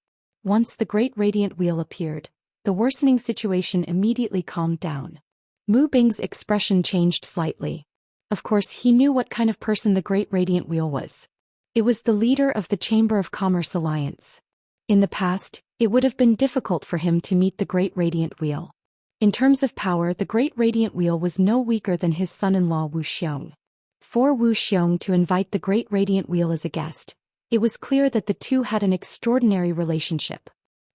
Once the Great Radiant Wheel appeared, the worsening situation immediately calmed down. Mu Bing's expression changed slightly. Of course he knew what kind of person the Great Radiant Wheel was. It was the leader of the Chamber of Commerce Alliance. In the past, it would have been difficult for him to meet the Great Radiant Wheel. In terms of power, the Great Radiant Wheel was no weaker than his son-in-law Wu Xiong. For Wu Xiong to invite the Great Radiant Wheel as a guest, it was clear that the two had an extraordinary relationship.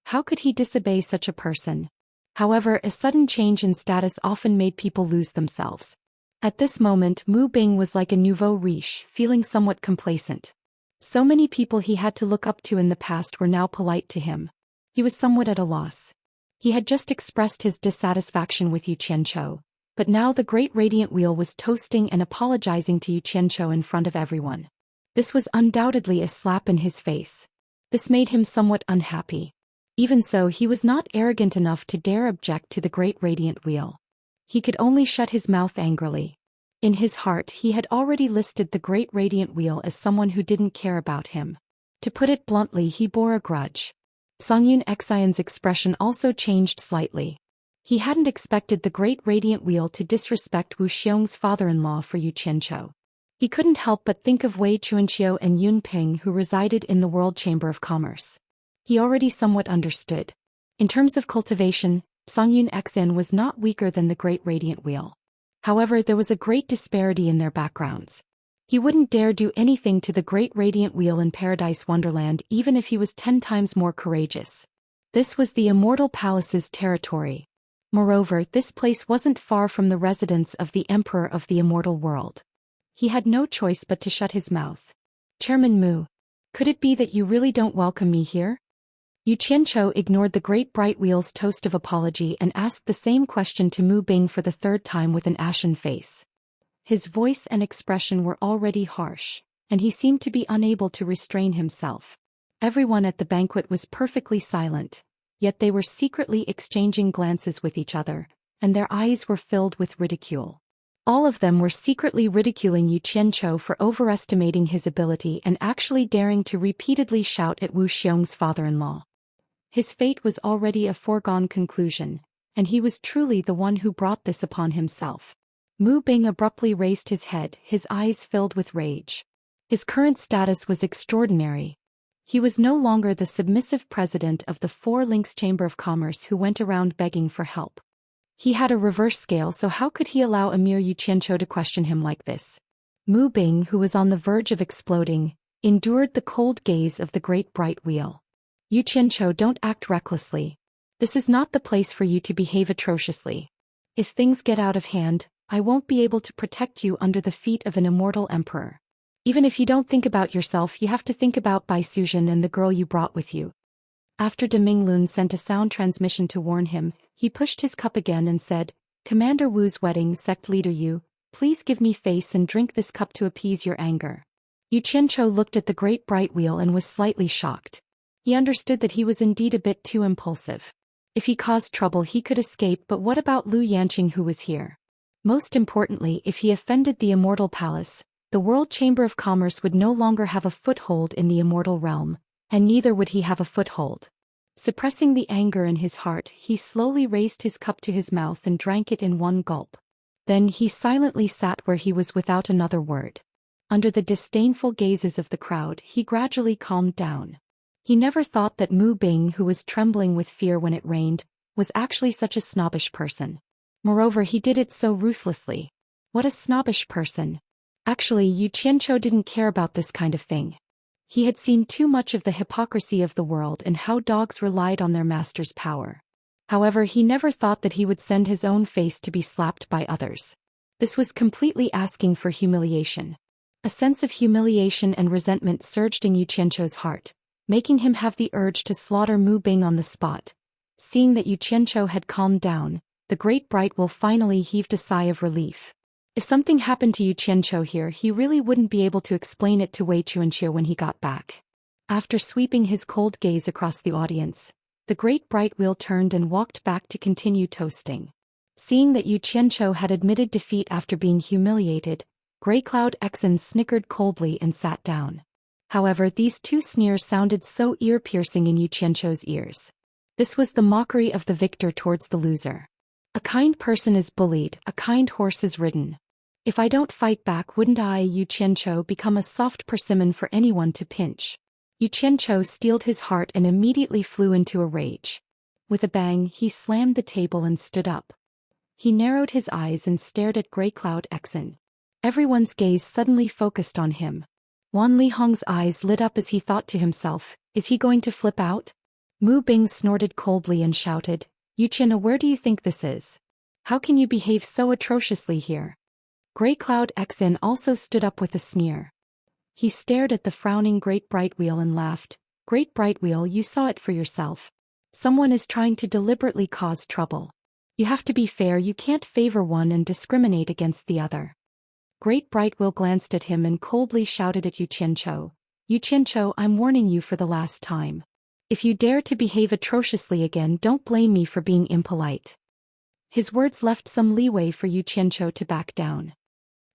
How could he disobey such a person? However, a sudden change in status often made people lose themselves. At this moment, Mu Bing was like a nouveau riche, feeling somewhat complacent. So many people he had to look up to in the past were now polite to him. He was somewhat at a loss. He had just expressed his dissatisfaction with Yu Qianqiu, but now the Great Radiant Wheel was toasting and apologizing to Yu Qianqiu in front of everyone. This was undoubtedly a slap in his face. This made him somewhat unhappy. Even so, he was not arrogant enough to dare object to the Great Radiant Wheel. He could only shut his mouth angrily. In his heart he had already listed the Great Radiant Wheel as someone who didn't care about him. To put it bluntly, he bore a grudge. Songyun Xian's expression also changed slightly. He hadn't expected the Great Radiant Wheel to disrespect Wu Xiong's father-in-law for Yu Qianqiu. He couldn't help but think of Wei Chuanqiu and Yun Ping, who resided in the World Chamber of Commerce. He already somewhat understood. In terms of cultivation, Songyun Xian was not weaker than the Great Radiant Wheel. However, there was a great disparity in their backgrounds. He wouldn't dare do anything to the Great Radiant Wheel in Paradise Wonderland even if he was 10 times more courageous. This was the Immortal Palace's territory. Moreover, this place wasn't far from the residence of the Emperor of the Immortal World. He had no choice but to shut his mouth. Chairman Mu, could it be that you really don't welcome me here? Yu Qianqiu ignored the Great Bright Wheel's toast of apology and asked the same question to Mu Bing for the third time with an ashen face. His voice and expression were already harsh, and he seemed to be unable to restrain himself. Everyone at the banquet was perfectly silent, yet they were secretly exchanging glances with each other, and their eyes were filled with ridicule. All of them were secretly ridiculing Yu Qianqiu for overestimating his ability and actually daring to repeatedly shout at Wu Xiong's father-in-law. His fate was already a foregone conclusion, and he was truly the one who brought this upon himself. Mu Bing abruptly raised his head, his eyes filled with rage. His current status was extraordinary. He was no longer the submissive president of the Four Links Chamber of Commerce who went around begging for help. He had a reverse scale, so how could he allow a mere Yu Qianqiu to question him like this? Mu Bing, who was on the verge of exploding, endured the cold gaze of the Great Bright Wheel. Yu Qianqiu, don't act recklessly. This is not the place for you to behave atrociously. If things get out of hand, I won't be able to protect you under the feet of an immortal emperor. Even if you don't think about yourself, you have to think about Bai Suzhen and the girl you brought with you. After De Minglun sent a sound transmission to warn him, he pushed his cup again and said, Commander Wu's wedding sect leader Yu, please give me face and drink this cup to appease your anger. Yu Qianzhou looked at the great bright wheel and was slightly shocked. He understood that he was indeed a bit too impulsive. If he caused trouble he could escape, but what about Lu Yanqing who was here? Most importantly, if he offended the Immortal Palace, the World Chamber of Commerce would no longer have a foothold in the Immortal Realm, and neither would he have a foothold. Suppressing the anger in his heart, he slowly raised his cup to his mouth and drank it in one gulp. Then he silently sat where he was without another word. Under the disdainful gazes of the crowd, he gradually calmed down. He never thought that Mu Bing, who was trembling with fear when it rained, was actually such a snobbish person. Moreover, he did it so ruthlessly. What a snobbish person. Actually, Yu Qianzhou didn't care about this kind of thing. He had seen too much of the hypocrisy of the world and how dogs relied on their master's power. However, he never thought that he would send his own face to be slapped by others. This was completely asking for humiliation. A sense of humiliation and resentment surged in Yu Qianzhou's heart, making him have the urge to slaughter Mu Bing on the spot. Seeing that Yu Qianzhou had calmed down, the great bright will finally heaved a sigh of relief. If something happened to Yu Qianzhou here, he really wouldn't be able to explain it to Wei Chuanxia when he got back. After sweeping his cold gaze across the audience, the great bright wheel turned and walked back to continue toasting. Seeing that Yu Qianzhou had admitted defeat after being humiliated, Grey Cloud Exon snickered coldly and sat down. However, these two sneers sounded so ear-piercing in Yu Qianzhou's ears. This was the mockery of the victor towards the loser. A kind person is bullied, a kind horse is ridden. If I don't fight back, wouldn't I, Yu Qianzhou, become a soft persimmon for anyone to pinch? Yu Qianzhou steeled his heart and immediately flew into a rage. With a bang, he slammed the table and stood up. He narrowed his eyes and stared at Grey Cloud Exon. Everyone's gaze suddenly focused on him. Wan Lihong's eyes lit up as he thought to himself, is he going to flip out? Mu Bing snorted coldly and shouted, Yu Qian, where do you think this is? How can you behave so atrociously here? Grey Cloud Exon also stood up with a sneer. He stared at the frowning Great Bright Wheel and laughed. Great Bright Wheel, you saw it for yourself. Someone is trying to deliberately cause trouble. You have to be fair, you can't favor one and discriminate against the other. Great Bright Wheel glanced at him and coldly shouted at Yu Qianzhou. Yu Qianzhou, I'm warning you for the last time. If you dare to behave atrociously again, don't blame me for being impolite. His words left some leeway for Yu Qianzhou to back down.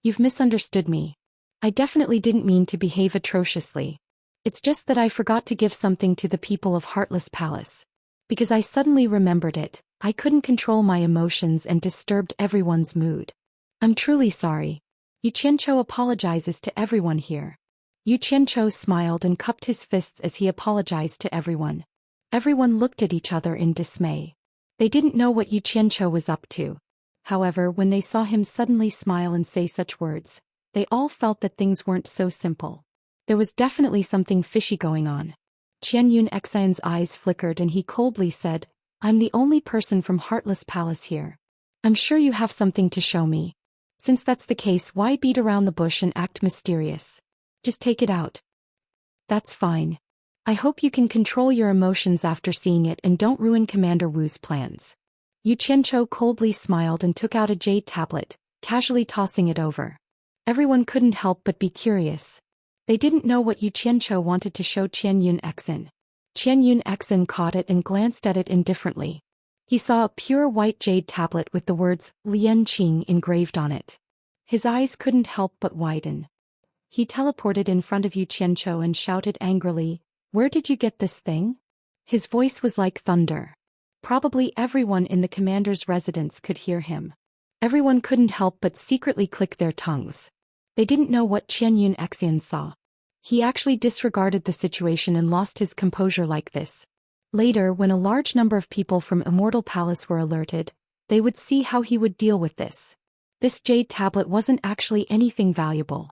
You've misunderstood me. I definitely didn't mean to behave atrociously. It's just that I forgot to give something to the people of Heartless Palace. Because I suddenly remembered it, I couldn't control my emotions and disturbed everyone's mood. I'm truly sorry. Yu Qianzhou apologizes to everyone here. Yu Qianzhou smiled and cupped his fists as he apologized to everyone. Everyone looked at each other in dismay. They didn't know what Yu Qianzhou was up to. However, when they saw him suddenly smile and say such words, they all felt that things weren't so simple. There was definitely something fishy going on. Qian Yun Xian's eyes flickered and he coldly said, I'm the only person from Heartless Palace here. I'm sure you have something to show me. Since that's the case, why beat around the bush and act mysterious? Just take it out. That's fine. I hope you can control your emotions after seeing it and don't ruin Commander Wu's plans. Yu Qianzhou coldly smiled and took out a jade tablet, casually tossing it over. Everyone couldn't help but be curious. They didn't know what Yu Qianzhou wanted to show Qian Yun Exon. Qian Yun Exon caught it and glanced at it indifferently. He saw a pure white jade tablet with the words Lian Qing engraved on it. His eyes couldn't help but widen. He teleported in front of Yu Qianzhou and shouted angrily, Where did you get this thing? His voice was like thunder. Probably everyone in the commander's residence could hear him. Everyone couldn't help but secretly click their tongues. They didn't know what Qian Yun Exon saw. He actually disregarded the situation and lost his composure like this. Later, when a large number of people from Immortal Palace were alerted, they would see how he would deal with this. This jade tablet wasn't actually anything valuable.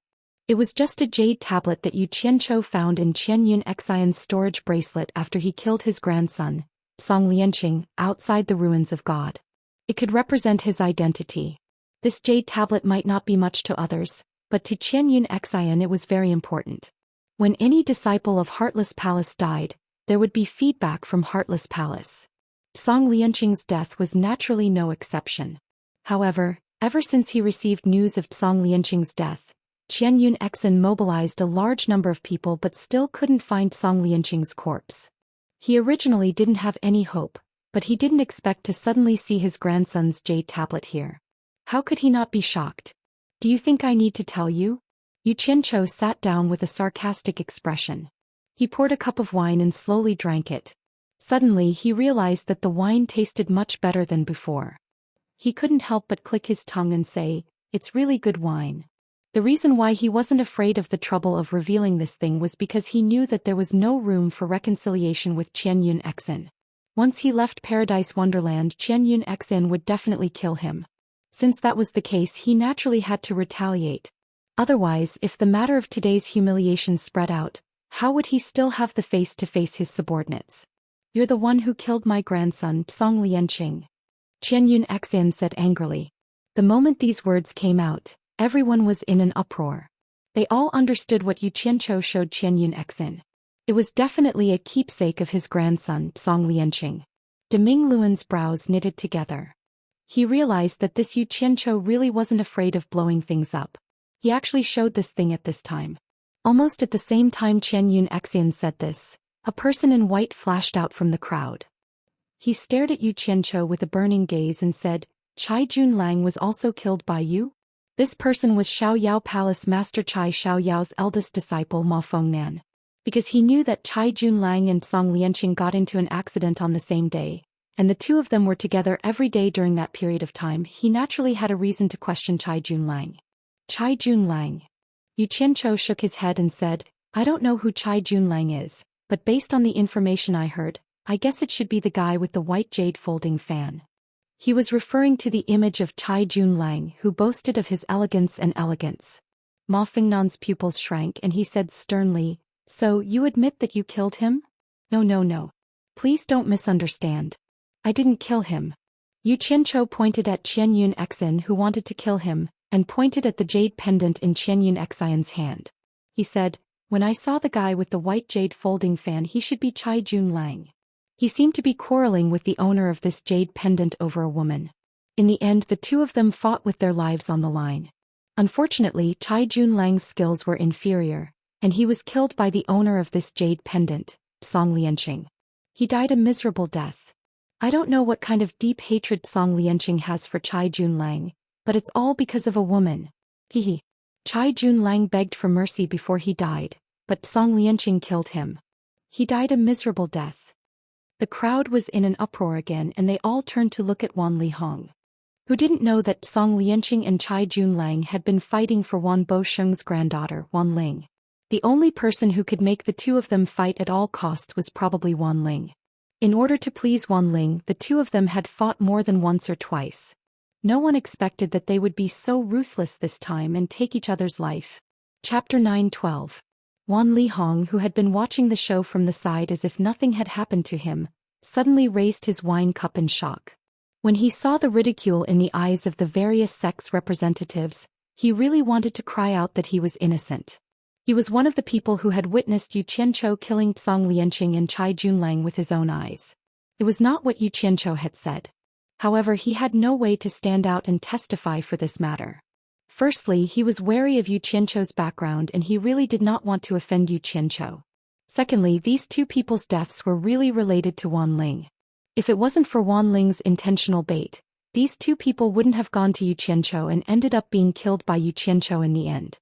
It was just a jade tablet that Yu Qianzhou found in Qian Yun Exion's storage bracelet after he killed his grandson, Song Lianqing, outside the ruins of God. It could represent his identity. This jade tablet might not be much to others, but to Xian it was very important. When any disciple of Heartless Palace died, there would be feedback from Heartless Palace. Song Lianqing's death was naturally no exception. However, ever since he received news of Song Lianqing's death, Xianxia mobilized a large number of people but still couldn't find Song Lianqing's corpse. He originally didn't have any hope, but he didn't expect to suddenly see his grandson's jade tablet here. How could he not be shocked? Do you think I need to tell you? Yu Qianzhou sat down with a sarcastic expression. He poured a cup of wine and slowly drank it. Suddenly he realized that the wine tasted much better than before. He couldn't help but click his tongue and say, "It's really good wine." The reason why he wasn't afraid of the trouble of revealing this thing was because he knew that there was no room for reconciliation with Xianxia. Once he left Paradise Wonderland, Xianxia would definitely kill him. Since that was the case, he naturally had to retaliate. Otherwise, if the matter of today's humiliation spread out, how would he still have the face to face his subordinates? "You're the one who killed my grandson, Song Lianqing," Xianxia said angrily. The moment these words came out, everyone was in an uproar. They all understood what Yu Qianzhou showed Xianxia. It was definitely a keepsake of his grandson, Song Lianqing. Deming Luan's brows knitted together. He realized that this Yu Qianzhou really wasn't afraid of blowing things up. He actually showed this thing at this time. Almost at the same time Xianxia said this, a person in white flashed out from the crowd. He stared at Yu Qianzhou with a burning gaze and said, "Chai Junlang was also killed by you?" This person was Xiaoyao Palace Master Chai Xiaoyao's eldest disciple Ma Fengnan. Because he knew that Chai Junlang and Song Lianqing got into an accident on the same day, and the two of them were together every day during that period of time, he naturally had a reason to question Chai Junlang. Chai Junlang. Yu Qianzhou shook his head and said, "I don't know who Chai Junlang is, but based on the information I heard, I guess it should be the guy with the white jade folding fan." He was referring to the image of Chai Junlang, who boasted of his elegance and elegance. Ma Fengnan's pupils shrank and he said sternly, "So you admit that you killed him?" No. Please don't misunderstand. I didn't kill him." Yu Qianzhou pointed at Xianxia who wanted to kill him, and pointed at the jade pendant in Xianxia's hand. He said, "When I saw the guy with the white jade folding fan, he should be Chai Junlang." He seemed to be quarreling with the owner of this jade pendant over a woman. In the end, the two of them fought with their lives on the line. Unfortunately, Chai Junlang's skills were inferior, and he was killed by the owner of this jade pendant, Song Lianqing. He died a miserable death. I don't know what kind of deep hatred Song Lianqing has for Chai Junlang, but it's all because of a woman. Hehe. Chai Junlang begged for mercy before he died, but Song Lianqing killed him. He died a miserable death. The crowd was in an uproar again and they all turned to look at Wan Lihong, who didn't know that Song Lianqing and Chai Junlang had been fighting for Wan Bosheng's granddaughter, Wan Ling. The only person who could make the two of them fight at all costs was probably Wan Ling. In order to please Wan Ling, the two of them had fought more than once or twice. No one expected that they would be so ruthless this time and take each other's life. Chapter 9:12. Wan Lihong, who had been watching the show from the side as if nothing had happened to him, suddenly raised his wine cup in shock. When he saw the ridicule in the eyes of the various sex representatives, he really wanted to cry out that he was innocent. He was one of the people who had witnessed Yu Qianzhou killing Song Lianqing and Chai Junlang with his own eyes. It was not what Yu Qianzhou had said. However, he had no way to stand out and testify for this matter. Firstly, he was wary of Yu Qianzhou's background and he really did not want to offend Yu Qianzhou. Secondly, these two people's deaths were really related to Wan Ling. If it wasn't for Wan Ling's intentional bait, these two people wouldn't have gone to Yu Qianzhou and ended up being killed by Yu Qianzhou in the end.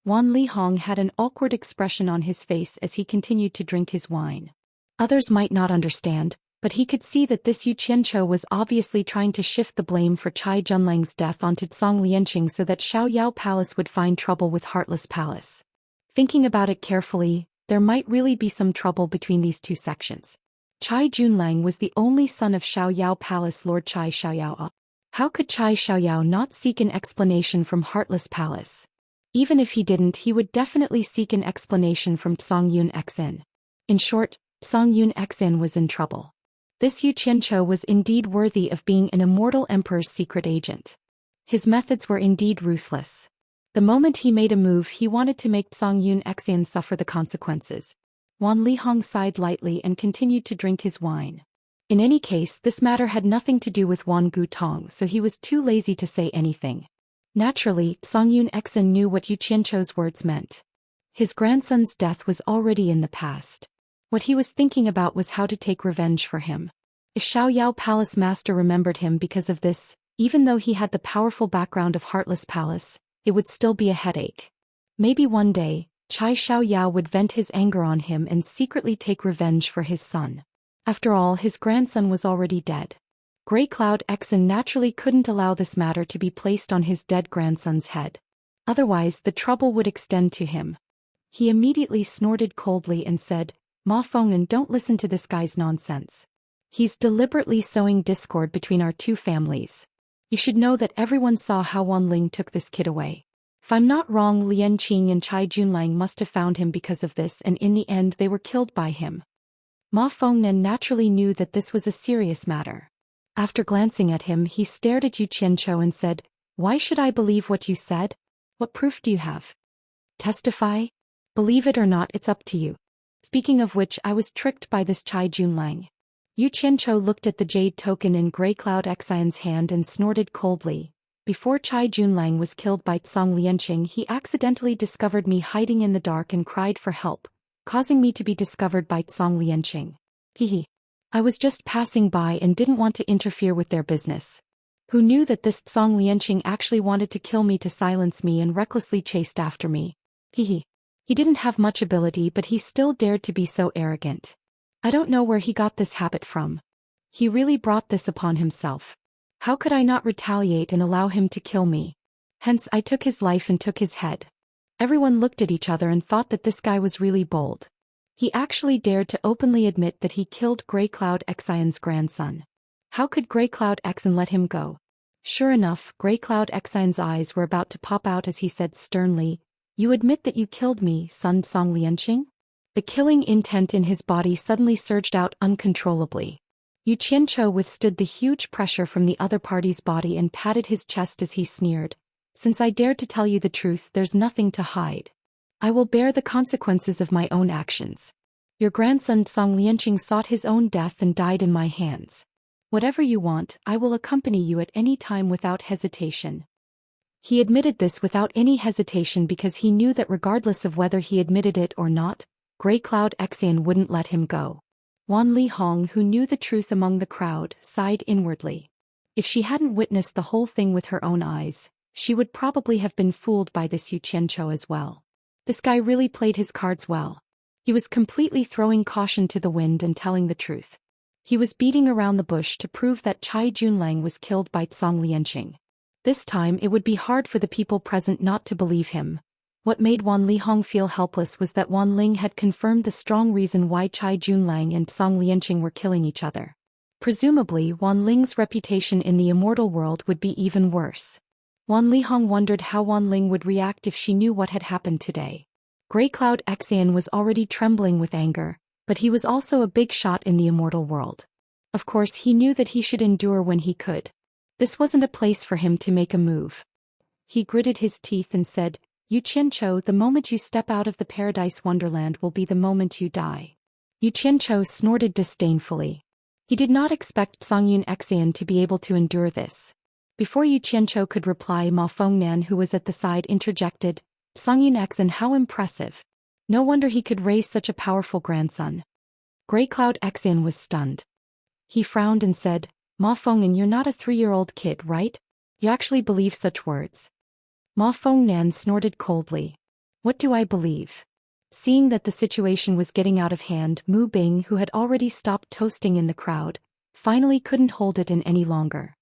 Wan Lihong had an awkward expression on his face as he continued to drink his wine. Others might not understand, but he could see that this Yu Qianzhou was obviously trying to shift the blame for Chai Junlang's death onto Song Lianqing so that Xiaoyao Palace would find trouble with Heartless Palace. Thinking about it carefully, there might really be some trouble between these two sections. Chai Junlang was the only son of Xiaoyao Palace Lord Chai Xiaoyao. How could Chai Xiaoyao not seek an explanation from Heartless Palace? Even if he didn't, he would definitely seek an explanation from Song Yun Xin. In short, Song Yun Xin was in trouble. This Yu Qianzhou was indeed worthy of being an immortal emperor's secret agent. His methods were indeed ruthless. The moment he made a move, he wanted to make Zhou Xian suffer the consequences. Wan Lihong sighed lightly and continued to drink his wine. In any case, this matter had nothing to do with Wan Gutong, so he was too lazy to say anything. Naturally, Zhou Xian knew what Yu Qianzhou's words meant. His grandson's death was already in the past. What he was thinking about was how to take revenge for him. If Xiaoyao Palace Master remembered him because of this, even though he had the powerful background of Heartless Palace, it would still be a headache. Maybe one day, Chai Xiaoyao would vent his anger on him and secretly take revenge for his son. After all, his grandson was already dead. Grey Cloud Exon naturally couldn't allow this matter to be placed on his dead grandson's head. Otherwise, the trouble would extend to him. He immediately snorted coldly and said, "Ma Fengnan, don't listen to this guy's nonsense. He's deliberately sowing discord between our two families. You should know that everyone saw how Wan Ling took this kid away. If I'm not wrong, Lian Qing and Chai Junlang must have found him because of this, and in the end they were killed by him." Ma Fengnan naturally knew that this was a serious matter. After glancing at him, he stared at Yu Qianzhou and said, "Why should I believe what you said? What proof do you have? Testify? Believe it or not, it's up to you. Speaking of which, I was tricked by this Chai Junlang." Yu Qianzhou looked at the jade token in Grey Cloud Xian's hand and snorted coldly. "Before Chai Junlang was killed by Tsang Lianqing, he accidentally discovered me hiding in the dark and cried for help, causing me to be discovered by Tsang Lianqing. Hehe. I was just passing by and didn't want to interfere with their business. Who knew that this Tsang Lianqing actually wanted to kill me to silence me and recklessly chased after me? Hehe. He didn't have much ability, but he still dared to be so arrogant. I don't know where he got this habit from. He really brought this upon himself. How could I not retaliate and allow him to kill me? Hence I took his life and took his head." Everyone looked at each other and thought that this guy was really bold. He actually dared to openly admit that he killed Grey Cloud Xian's grandson. How could Grey Cloud Xian let him go? Sure enough, Grey Cloud Xian's eyes were about to pop out as he said sternly, "You admit that you killed me, son Tsang Lianqing?" The killing intent in his body suddenly surged out uncontrollably. Yu Qianzhou withstood the huge pressure from the other party's body and patted his chest as he sneered, "Since I dared to tell you the truth, there's nothing to hide. I will bear the consequences of my own actions. Your grandson Tsang Lianqing sought his own death and died in my hands. Whatever you want, I will accompany you at any time without hesitation." He admitted this without any hesitation because he knew that regardless of whether he admitted it or not, Grey Cloud Xian wouldn't let him go. Wan Lihong, who knew the truth among the crowd, sighed inwardly. If she hadn't witnessed the whole thing with her own eyes, she would probably have been fooled by this Yu Qianzhou as well. This guy really played his cards well. He was completely throwing caution to the wind and telling the truth. He was beating around the bush to prove that Chai Junlang was killed by Tsang Lianqing. This time it would be hard for the people present not to believe him. What made Wan Lihong feel helpless was that Wan Ling had confirmed the strong reason why Chai Junlang and Tsang Lianqing were killing each other. Presumably, Wan Ling's reputation in the immortal world would be even worse. Wan Lihong wondered how Wan Ling would react if she knew what had happened today. Grey Cloud Xian was already trembling with anger, but he was also a big shot in the immortal world. Of course, he knew that he should endure when he could. This wasn't a place for him to make a move. He gritted his teeth and said, "Yu Qianzhou, the moment you step out of the paradise wonderland will be the moment you die." Yu Qianzhou snorted disdainfully. He did not expect Zhou Xian to be able to endure this. Before Yu Qianzhou could reply, Ma Fengnan, who was at the side, interjected, "Zhou Xian, how impressive. No wonder he could raise such a powerful grandson." Grey Cloud Xian was stunned. He frowned and said, "Ma Fengnan, you're not a 3-year-old kid, right? You actually believe such words?" Ma Fengnan snorted coldly. "What do I believe?" Seeing that the situation was getting out of hand, Mu Bing, who had already stopped toasting in the crowd, finally couldn't hold it in any longer.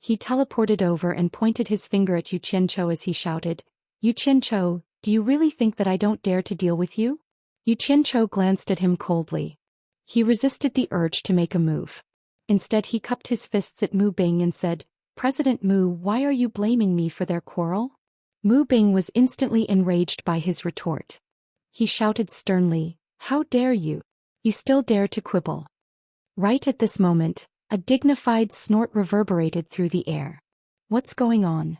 He teleported over and pointed his finger at Yu Qianzhou as he shouted, "Yu Qianzhou, do you really think that I don't dare to deal with you?" Yu Qianzhou glanced at him coldly. He resisted the urge to make a move. Instead, he cupped his fists at Mu Bing and said, "President Mu, why are you blaming me for their quarrel?" Mu Bing was instantly enraged by his retort. He shouted sternly, "How dare you? You still dare to quibble? Right at this moment, a dignified snort reverberated through the air. What's going on?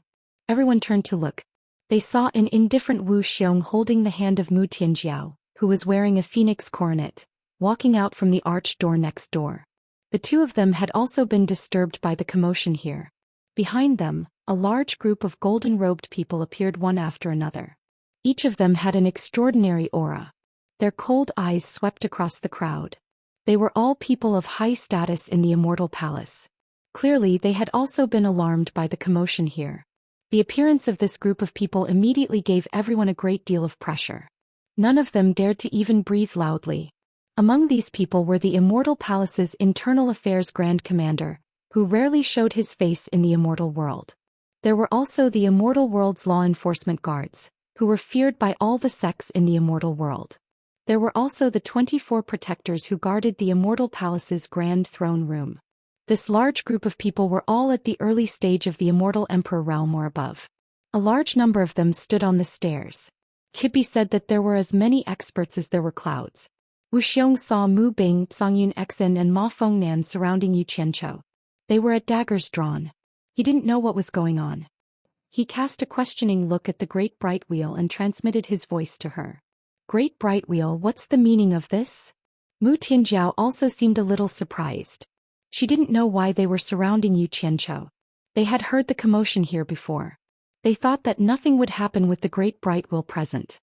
Everyone turned to look. They saw an indifferent Wu Xiong holding the hand of Mu Tianjiao, who was wearing a phoenix coronet, walking out from the arched door next door. The two of them had also been disturbed by the commotion here. Behind them, a large group of golden-robed people appeared one after another. Each of them had an extraordinary aura. Their cold eyes swept across the crowd. They were all people of high status in the Immortal Palace. Clearly they had also been alarmed by the commotion here. The appearance of this group of people immediately gave everyone a great deal of pressure. None of them dared to even breathe loudly. Among these people were the Immortal Palace's Internal Affairs Grand Commander, who rarely showed his face in the Immortal World. There were also the Immortal World's law enforcement guards, who were feared by all the sects in the Immortal World. There were also the 24 protectors who guarded the Immortal Palace's Grand Throne Room. This large group of people were all at the early stage of the Immortal Emperor realm or above. A large number of them stood on the stairs. Could be said that there were as many experts as there were clouds. Wu Xiong saw Mu Bing, Songyun Exin and Ma Fengnan surrounding Yu Qianqiu. They were at daggers drawn. He didn't know what was going on. He cast a questioning look at the Great Bright Wheel and transmitted his voice to her. Great Bright Wheel, what's the meaning of this? Mu Tianjiao also seemed a little surprised. She didn't know why they were surrounding Yu Qianqiu. They had heard the commotion here before. They thought that nothing would happen with the Great Bright Wheel present.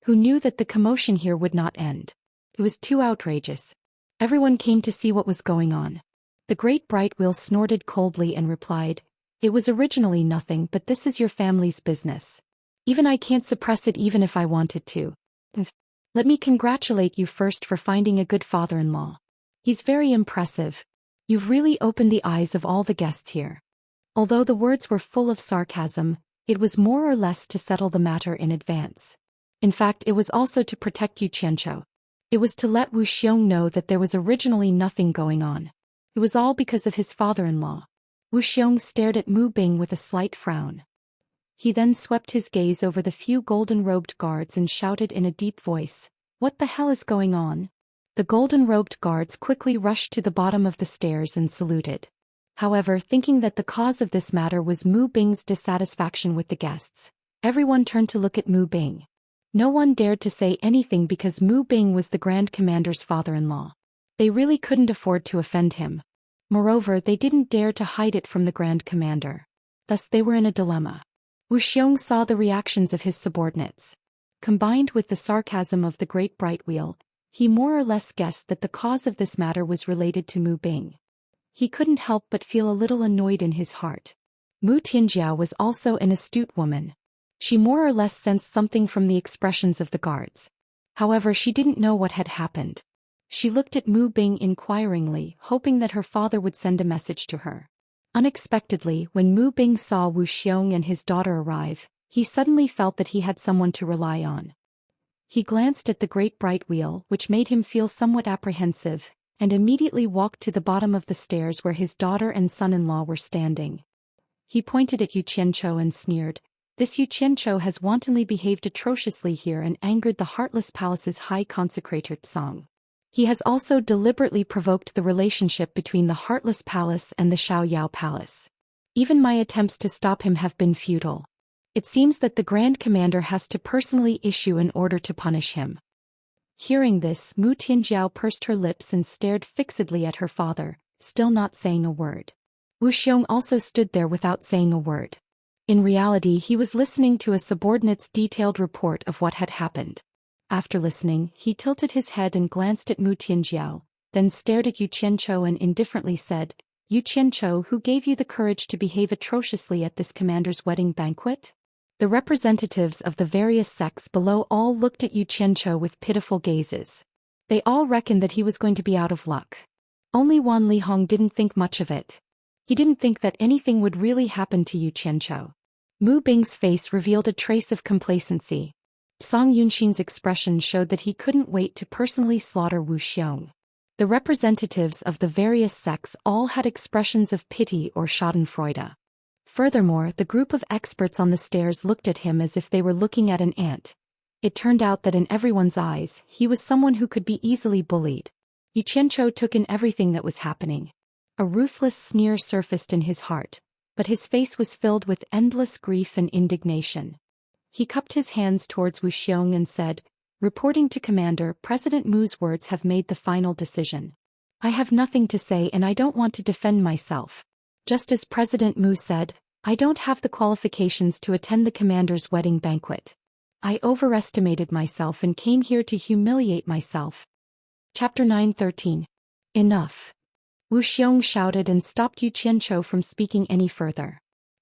Who knew that the commotion here would not end? It was too outrageous. Everyone came to see what was going on. The Great Bright Wheel snorted coldly and replied, "It was originally nothing, but this is your family's business. Even I can't suppress it even if I wanted to. Let me congratulate you first for finding a good father-in-law. He's very impressive. You've really opened the eyes of all the guests here." Although the words were full of sarcasm, it was more or less to settle the matter in advance. In fact, it was also to protect Yu Qianqiu. It was to let Wu Xiong know that there was originally nothing going on. It was all because of his father-in-law. Wu Xiong stared at Mu Bing with a slight frown. He then swept his gaze over the few golden-robed guards and shouted in a deep voice, "What the hell is going on?" The golden-robed guards quickly rushed to the bottom of the stairs and saluted. However, thinking that the cause of this matter was Mu Bing's dissatisfaction with the guests, everyone turned to look at Mu Bing. No one dared to say anything because Mu Bing was the Grand Commander's father-in-law. They really couldn't afford to offend him. Moreover, they didn't dare to hide it from the Grand Commander. Thus they were in a dilemma. Wu Xiong saw the reactions of his subordinates. Combined with the sarcasm of the Great Bright Wheel, he more or less guessed that the cause of this matter was related to Mu Bing. He couldn't help but feel a little annoyed in his heart. Mu Tianjiao was also an astute woman. She more or less sensed something from the expressions of the guards. However, she didn't know what had happened. She looked at Mu Bing inquiringly, hoping that her father would send a message to her. Unexpectedly, when Mu Bing saw Wu Xiong and his daughter arrive, he suddenly felt that he had someone to rely on. He glanced at the Great Bright Wheel, which made him feel somewhat apprehensive, and immediately walked to the bottom of the stairs where his daughter and son-in-law were standing. He pointed at Yu Qianqiu and sneered, "This Yu Qianqiu has wantonly behaved atrociously here and angered the Heartless Palace's high consecrator Tsang. He has also deliberately provoked the relationship between the Heartless Palace and the Xiaoyao Palace. Even my attempts to stop him have been futile. It seems that the Grand Commander has to personally issue an order to punish him." Hearing this, Mu Tianjiao pursed her lips and stared fixedly at her father, still not saying a word. Wu Xiong also stood there without saying a word. In reality, he was listening to a subordinate's detailed report of what had happened. After listening, he tilted his head and glanced at Mu Tianjiao, then stared at Yu Qianqiu and indifferently said, "Yu Qianqiu, who gave you the courage to behave atrociously at this commander's wedding banquet?" The representatives of the various sects below all looked at Yu Qianqiu with pitiful gazes. They all reckoned that he was going to be out of luck. Only Wan Lihong didn't think much of it. He didn't think that anything would really happen to Yu Qianqiu. Mu Bing's face revealed a trace of complacency. Song Yunxin's expression showed that he couldn't wait to personally slaughter Wu Xiong. The representatives of the various sects all had expressions of pity or schadenfreude. Furthermore, the group of experts on the stairs looked at him as if they were looking at an ant. It turned out that in everyone's eyes, he was someone who could be easily bullied. Yu Qianzhou took in everything that was happening. A ruthless sneer surfaced in his heart, but his face was filled with endless grief and indignation. He cupped his hands towards Wu Xiong and said, "Reporting to Commander, President Mu's words have made the final decision. I have nothing to say and I don't want to defend myself. Just as President Mu said, I don't have the qualifications to attend the commander's wedding banquet. I overestimated myself and came here to humiliate myself." Chapter 9:13. Enough. Wu Xiong shouted and stopped Yu Qianzhou from speaking any further.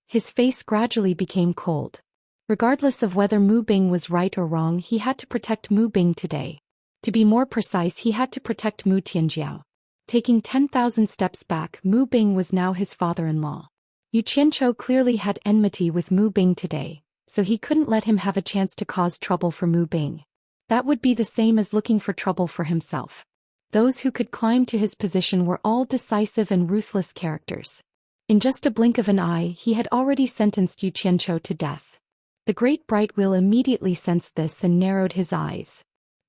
His face gradually became cold. Regardless of whether Mu Bing was right or wrong, he had to protect Mu Bing today. To be more precise, he had to protect Mu Tianjiao. Taking 10,000 steps back, Mu Bing was now his father-in-law. Yu Qianzhou clearly had enmity with Mu Bing today, so he couldn't let him have a chance to cause trouble for Mu Bing. That would be the same as looking for trouble for himself. Those who could climb to his position were all decisive and ruthless characters. In just a blink of an eye, he had already sentenced Yu Qianzhou to death. The Great Bright Wheel immediately sensed this and narrowed his eyes.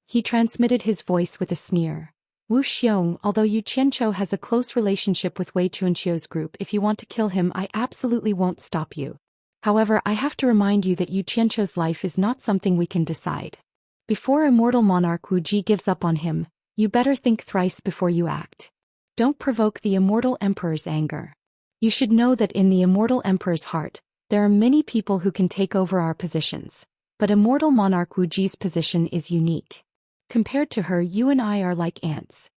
He transmitted his voice with a sneer. "Wu Xiong, although Yu Qianzhou has a close relationship with Wei Chuanqiu's group, if you want to kill him, I absolutely won't stop you. However, I have to remind you that Yu Qianzhou's life is not something we can decide. Before immortal monarch Wu Ji gives up on him, you better think thrice before you act. Don't provoke the immortal emperor's anger. You should know that in the immortal emperor's heart, there are many people who can take over our positions, but immortal monarch Wu Ji's position is unique. Compared to her, you and I are like ants."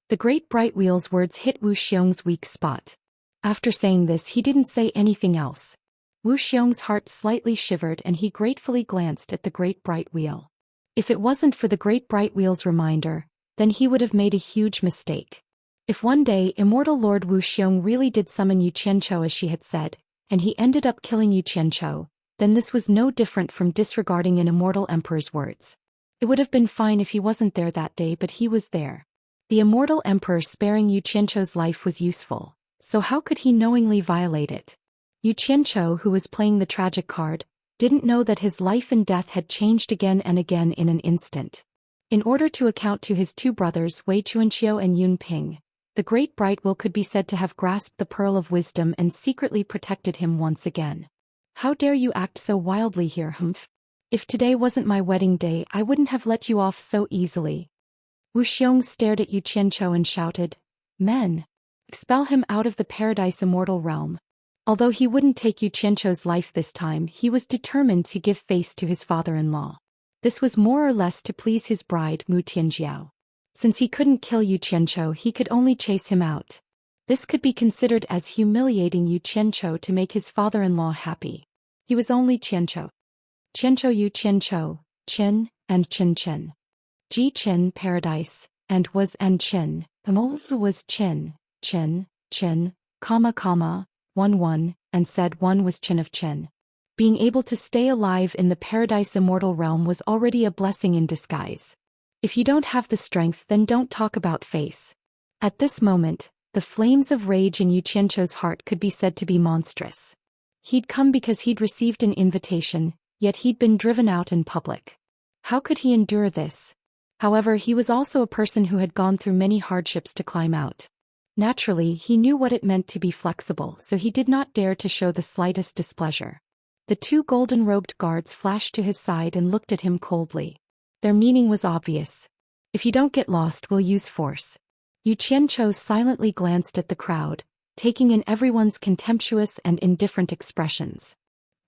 The Great Bright Wheel's words hit Wu Xiong's weak spot. After saying this, he didn't say anything else. Wu Xiong's heart slightly shivered and he gratefully glanced at the Great Bright Wheel. If it wasn't for the Great Bright Wheel's reminder, then he would have made a huge mistake. If one day Immortal Lord Wu Xiong really did summon Yu Qianzhou as she had said, and he ended up killing Yu Qianzhou, then this was no different from disregarding an immortal emperor's words. It would have been fine if he wasn't there that day, but he was there. The immortal emperor sparing Yu Qianzhou's life was useful, so how could he knowingly violate it? Yu Qianzhou, who was playing the tragic card, didn't know that his life and death had changed again and again in an instant. In order to account to his two brothers Wei Chuanqiu and Yun Ping, the Great Bright Will could be said to have grasped the pearl of wisdom and secretly protected him once again. "How dare you act so wildly here, humph? If today wasn't my wedding day, I wouldn't have let you off so easily." Wu Xiong stared at Yu Qianzhou and shouted, "Men! Expel him out of the Paradise Immortal realm." Although he wouldn't take Yu Qianzhou's life this time, he was determined to give face to his father-in-law. This was more or less to please his bride Mu Tianjiao. Since he couldn't kill Yu Qianzhou, he could only chase him out. This could be considered as humiliating Yu Qianzhou to make his father-in-law happy. He was only Qianzhou. Qianzhou Yu Qianzhou, Qin, and Qin Qin. Ji Qin Paradise, and was and Qin, Immortal was Qin, Qin, Qin, 1, and said 1 was Qin of Qin. Being able to stay alive in the Paradise Immortal realm was already a blessing in disguise. If you don't have the strength, then don't talk about face. At this moment, the flames of rage in Yu Qianzhou's heart could be said to be monstrous. He'd come because he'd received an invitation, yet he'd been driven out in public. How could he endure this? However, he was also a person who had gone through many hardships to climb out. Naturally, he knew what it meant to be flexible, so he did not dare to show the slightest displeasure. The two golden-robed guards flashed to his side and looked at him coldly. Their meaning was obvious. "If you don't get lost, we'll use force." Yu Qianzhou silently glanced at the crowd, taking in everyone's contemptuous and indifferent expressions.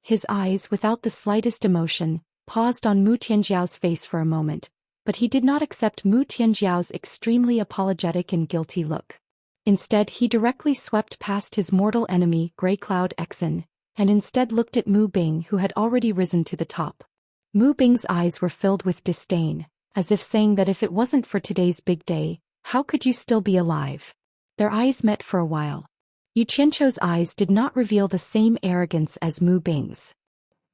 His eyes, without the slightest emotion, paused on Mu Tianjiao's face for a moment, but he did not accept Mu Tianjiao's extremely apologetic and guilty look. Instead, he directly swept past his mortal enemy, Grey Cloud Exon, and instead looked at Mu Bing, who had already risen to the top. Mu Bing's eyes were filled with disdain, as if saying that if it wasn't for today's big day, how could you still be alive? Their eyes met for a while. Yu Qianzhou's eyes did not reveal the same arrogance as Mu Bing's.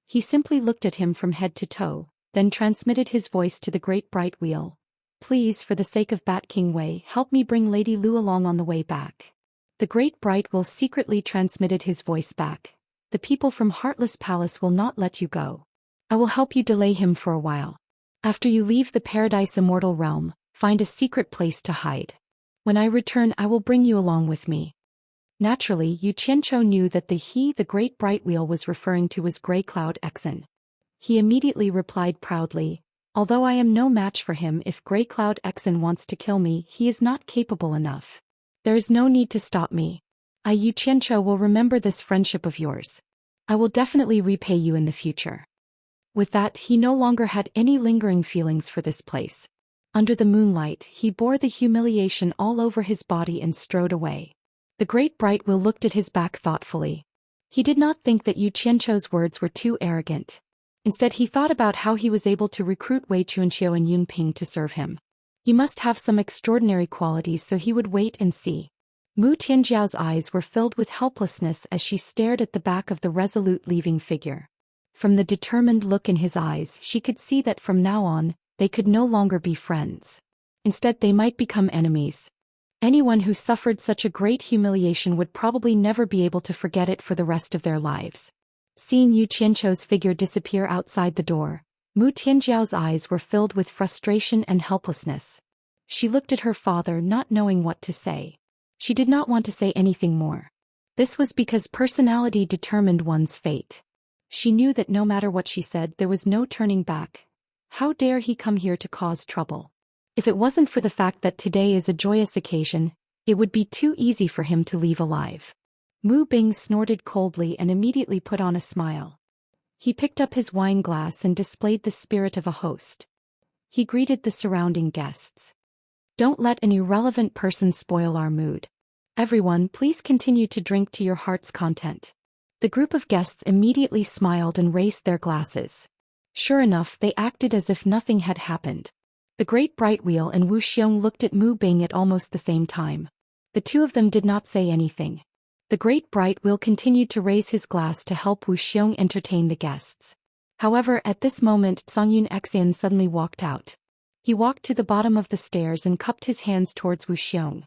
He simply looked at him from head to toe, then transmitted his voice to the Great Bright Wheel. "Please, for the sake of Bat King Wei, help me bring Lady Lu along on the way back." The Great Bright Wheel secretly transmitted his voice back. "The people from Heartless Palace will not let you go. I will help you delay him for a while. After you leave the Paradise Immortal realm, find a secret place to hide. When I return I will bring you along with me. Naturally, Yu Qianchou knew that the great bright wheel was referring to was Grey Cloud Exen. He immediately replied proudly, although I am no match for him, if Grey Cloud Exen wants to kill me, he is not capable enough. There is no need to stop me. I, Yu Qianchou, will remember this friendship of yours. I will definitely repay you in the future. With that, he no longer had any lingering feelings for this place. Under the moonlight, he bore the humiliation all over his body and strode away. The great bright wheel looked at his back thoughtfully. He did not think that Yu Qianchou's words were too arrogant. Instead, he thought about how he was able to recruit Wei Chunqiu and Yun Ping to serve him. He must have some extraordinary qualities, so he would wait and see. Mu Tianjiao's eyes were filled with helplessness as she stared at the back of the resolute leaving figure. From the determined look in his eyes, she could see that from now on, they could no longer be friends. Instead, they might become enemies. Anyone who suffered such a great humiliation would probably never be able to forget it for the rest of their lives. Seeing Yu Qianchou's figure disappear outside the door, Mu Tianjiao's eyes were filled with frustration and helplessness. She looked at her father, not knowing what to say. She did not want to say anything more. This was because personality determined one's fate. She knew that no matter what she said, there was no turning back. How dare he come here to cause trouble? If it wasn't for the fact that today is a joyous occasion, it would be too easy for him to leave alive. Mu Bing snorted coldly and immediately put on a smile. He picked up his wine glass and displayed the spirit of a host. He greeted the surrounding guests. Don't let an irrelevant person spoil our mood. Everyone, please continue to drink to your heart's content. The group of guests immediately smiled and raised their glasses. Sure enough, they acted as if nothing had happened. The Great Bright Wheel and Wu Xiong looked at Mu Bing at almost the same time. The two of them did not say anything. The Great Bright Wheel continued to raise his glass to help Wu Xiong entertain the guests. However, at this moment, Songyun Xian suddenly walked out. He walked to the bottom of the stairs and cupped his hands towards Wu Xiong.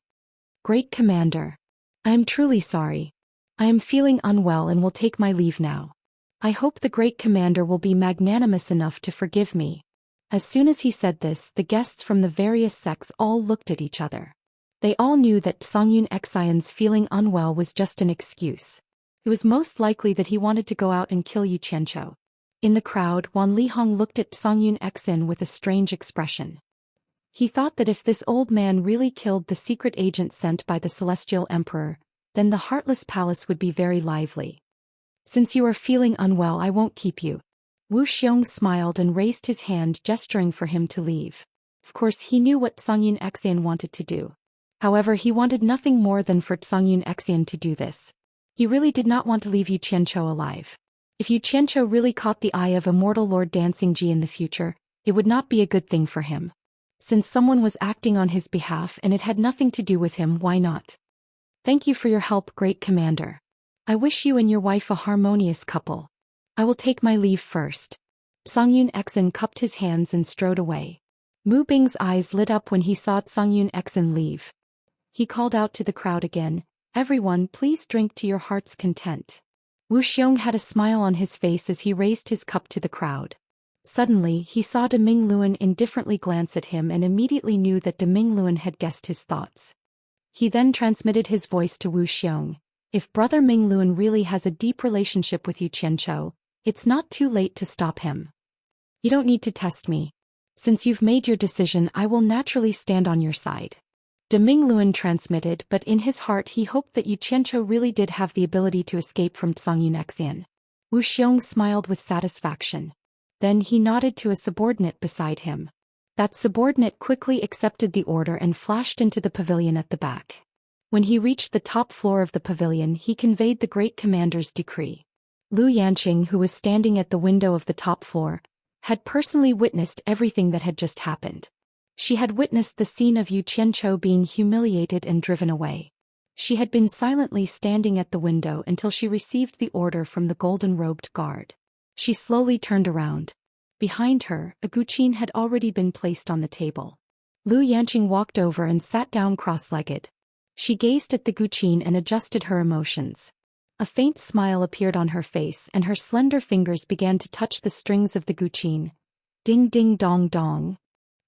Great Commander. I am truly sorry. I am feeling unwell and will take my leave now. I hope the Great Commander will be magnanimous enough to forgive me. As soon as he said this, the guests from the various sects all looked at each other. They all knew that Songyun Xian's feeling unwell was just an excuse. It was most likely that he wanted to go out and kill Yu Qianchou. In the crowd, Wan Lihong looked at Songyun Xian with a strange expression. He thought that if this old man really killed the secret agent sent by the Celestial Emperor, then the Heartless Palace would be very lively. Since you are feeling unwell, I won't keep you. Wu Xiong smiled and raised his hand, gesturing for him to leave. Of course, he knew what Songyun Xian wanted to do. However, he wanted nothing more than for Songyun Xian to do this. He really did not want to leave Yu Qianchou alive. If Yu Qianchou really caught the eye of Immortal Lord Dancing Ji in the future, it would not be a good thing for him. Since someone was acting on his behalf and it had nothing to do with him, why not? Thank you for your help, Great Commander. I wish you and your wife a harmonious couple. I will take my leave first. Songyun Xian cupped his hands and strode away. Mu Bing's eyes lit up when he saw Songyun Xian leave. He called out to the crowd again, everyone, please drink to your heart's content. Wu Xiong had a smile on his face as he raised his cup to the crowd. Suddenly, he saw De Mingluan indifferently glance at him and immediately knew that De Mingluan had guessed his thoughts. He then transmitted his voice to Wu Xiong. If Brother Mingluan really has a deep relationship with Yu Qianchou, it's not too late to stop him. You don't need to test me. Since you've made your decision, I will naturally stand on your side. De Mingluan transmitted, but in his heart he hoped that Yu Qianchou really did have the ability to escape from Songyun Xian. Wu Xiong smiled with satisfaction. Then he nodded to a subordinate beside him. That subordinate quickly accepted the order and flashed into the pavilion at the back. When he reached the top floor of the pavilion, he conveyed the great commander's decree. Lu Yanqing, who was standing at the window of the top floor, had personally witnessed everything that had just happened. She had witnessed the scene of Yu Qianchou being humiliated and driven away. She had been silently standing at the window until she received the order from the golden-robed guard. She slowly turned around. Behind her, a guqin had already been placed on the table. Lu Yanqing walked over and sat down cross-legged. She gazed at the guqin and adjusted her emotions. A faint smile appeared on her face and her slender fingers began to touch the strings of the guqin. Ding ding dong dong.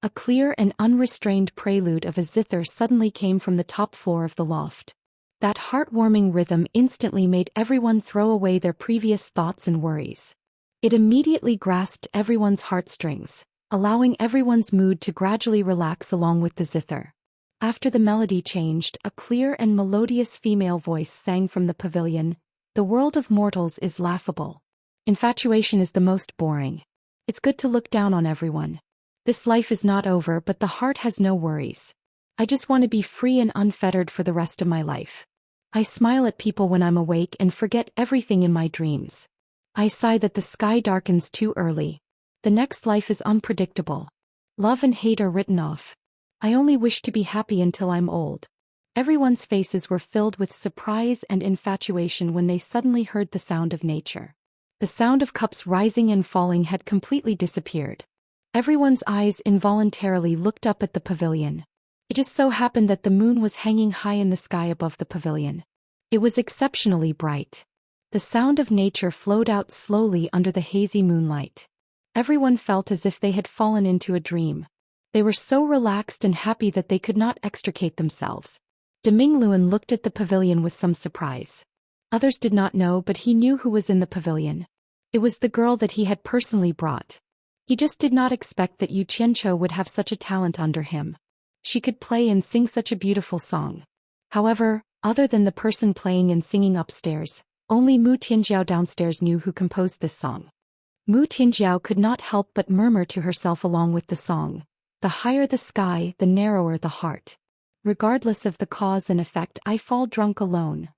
A clear and unrestrained prelude of a zither suddenly came from the top floor of the loft. That heartwarming rhythm instantly made everyone throw away their previous thoughts and worries. It immediately grasped everyone's heartstrings, allowing everyone's mood to gradually relax along with the zither. After the melody changed, a clear and melodious female voice sang from the pavilion, "The world of mortals is laughable. Infatuation is the most boring. It's good to look down on everyone. This life is not over, but the heart has no worries. I just want to be free and unfettered for the rest of my life. I smile at people when I'm awake and forget everything in my dreams. I sigh that the sky darkens too early. The next life is unpredictable. Love and hate are written off. I only wish to be happy until I'm old." Everyone's faces were filled with surprise and infatuation when they suddenly heard the sound of nature. The sound of cups rising and falling had completely disappeared. Everyone's eyes involuntarily looked up at the pavilion. It just so happened that the moon was hanging high in the sky above the pavilion. It was exceptionally bright. The sound of nature flowed out slowly under the hazy moonlight. Everyone felt as if they had fallen into a dream. They were so relaxed and happy that they could not extricate themselves. De Mingluan looked at the pavilion with some surprise. Others did not know, but he knew who was in the pavilion. It was the girl that he had personally brought. He just did not expect that Xianxia would have such a talent under him. She could play and sing such a beautiful song. However, other than the person playing and singing upstairs, only Mu Tianjiao downstairs knew who composed this song. Mu Tianjiao could not help but murmur to herself along with the song. "The higher the sky, the narrower the heart. Regardless of the cause and effect, I fall drunk alone."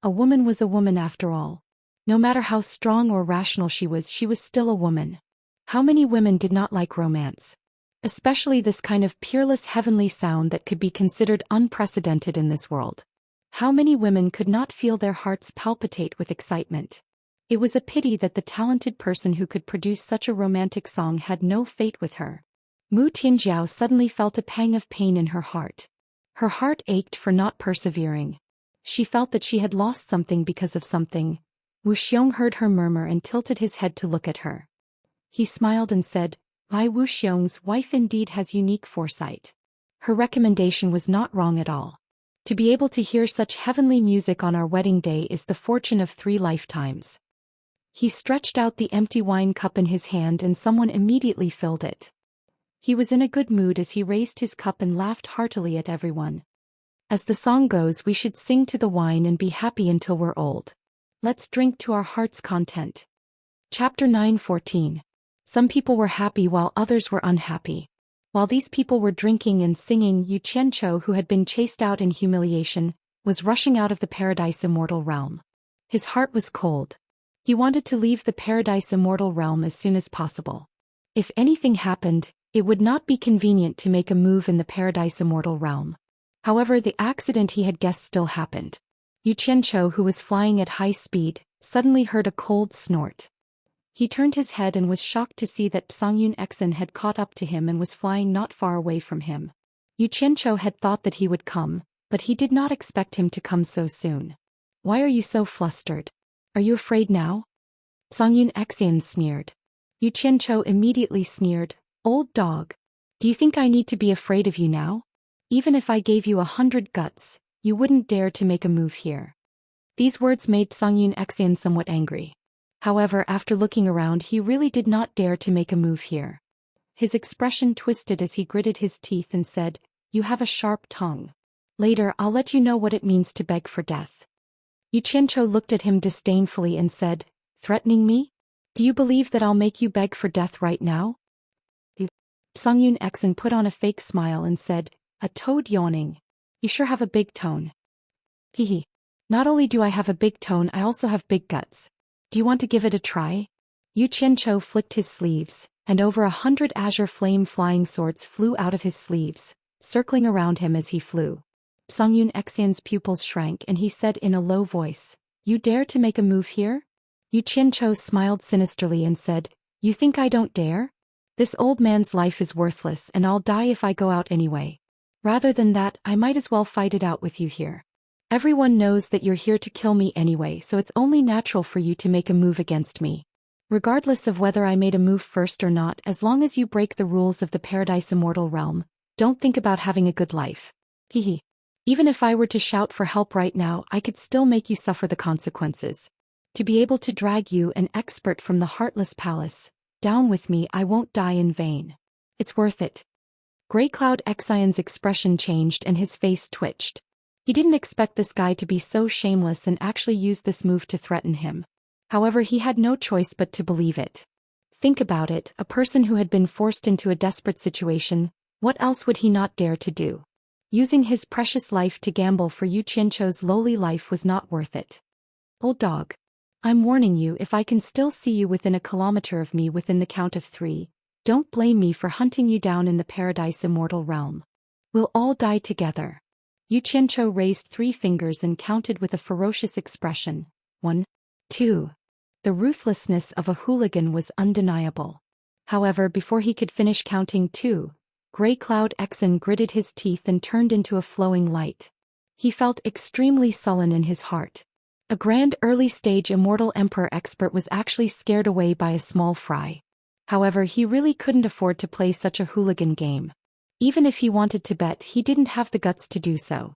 A woman was a woman after all. No matter how strong or rational she was still a woman. How many women did not like romance? Especially this kind of peerless heavenly sound that could be considered unprecedented in this world. How many women could not feel their hearts palpitate with excitement? It was a pity that the talented person who could produce such a romantic song had no fate with her. Mu Tianjiao suddenly felt a pang of pain in her heart. Her heart ached for not persevering. She felt that she had lost something because of something. Wu Xiong heard her murmur and tilted his head to look at her. He smiled and said, "My Wu Xiong's wife indeed has unique foresight. Her recommendation was not wrong at all. To be able to hear such heavenly music on our wedding day is the fortune of 3 lifetimes." He stretched out the empty wine cup in his hand and someone immediately filled it. He was in a good mood as he raised his cup and laughed heartily at everyone. As the song goes, we should sing to the wine and be happy until we're old. Let's drink to our heart's content. Chapter 9:14. Some people were happy while others were unhappy. While these people were drinking and singing, Yu Qianchou, who had been chased out in humiliation, was rushing out of the Paradise Immortal realm. His heart was cold. He wanted to leave the Paradise Immortal realm as soon as possible. If anything happened, it would not be convenient to make a move in the Paradise Immortal realm. However, the accident he had guessed still happened. Yu Qianchou, who was flying at high speed, suddenly heard a cold snort. He turned his head and was shocked to see that Xianxia had caught up to him and was flying not far away from him. Yu Qianchou had thought that he would come, but he did not expect him to come so soon. "Why are you so flustered? Are you afraid now?" Xianxia sneered. Yu Qianchou immediately sneered, "Old dog. Do you think I need to be afraid of you now? Even if I gave you 100 guts, you wouldn't dare to make a move here." These words made Xianxia somewhat angry. However, after looking around, he really did not dare to make a move here. His expression twisted as he gritted his teeth and said, "You have a sharp tongue. Later I'll let you know what it means to beg for death." Yu Qianchou looked at him disdainfully and said, "Threatening me? Do you believe that I'll make you beg for death right now?" Xianxia put on a fake smile and said, "A toad yawning. You sure have a big tone." "Hehe. Not only do I have a big tone, I also have big guts. Do you want to give it a try?" Yu Qianchou flicked his sleeves, and over 100 azure flame flying swords flew out of his sleeves, circling around him as he flew. Xianxia's pupils shrank and he said in a low voice, "You dare to make a move here?" Yu Qianchou smiled sinisterly and said, "You think I don't dare? This old man's life is worthless and I'll die if I go out anyway. Rather than that, I might as well fight it out with you here. Everyone knows that you're here to kill me anyway, so it's only natural for you to make a move against me. Regardless of whether I made a move first or not, as long as you break the rules of the Paradise Immortal realm, don't think about having a good life. Hehe. Even if I were to shout for help right now, I could still make you suffer the consequences. To be able to drag you, an expert from the Heartless Palace, down with me, I won't die in vain. It's worth it. Grey Cloud Xian's expression changed and his face twitched. He didn't expect this guy to be so shameless and actually use this move to threaten him. However, he had no choice but to believe it. Think about it, a person who had been forced into a desperate situation, what else would he not dare to do? Using his precious life to gamble for Yu Qianzhou's lowly life was not worth it. Old dog. I'm warning you, if I can still see you within a kilometer of me within the count of 3, don't blame me for hunting you down in the Paradise Immortal realm. We'll all die together. Yu Qianzhou raised 3 fingers and counted with a ferocious expression. 1, 2. The ruthlessness of a hooligan was undeniable. However, before he could finish counting 2, Grey Cloud Xian gritted his teeth and turned into a flowing light. He felt extremely sullen in his heart. A grand early-stage Immortal Emperor expert was actually scared away by a small fry. However, he really couldn't afford to play such a hooligan game. Even if he wanted to bet, he didn't have the guts to do so.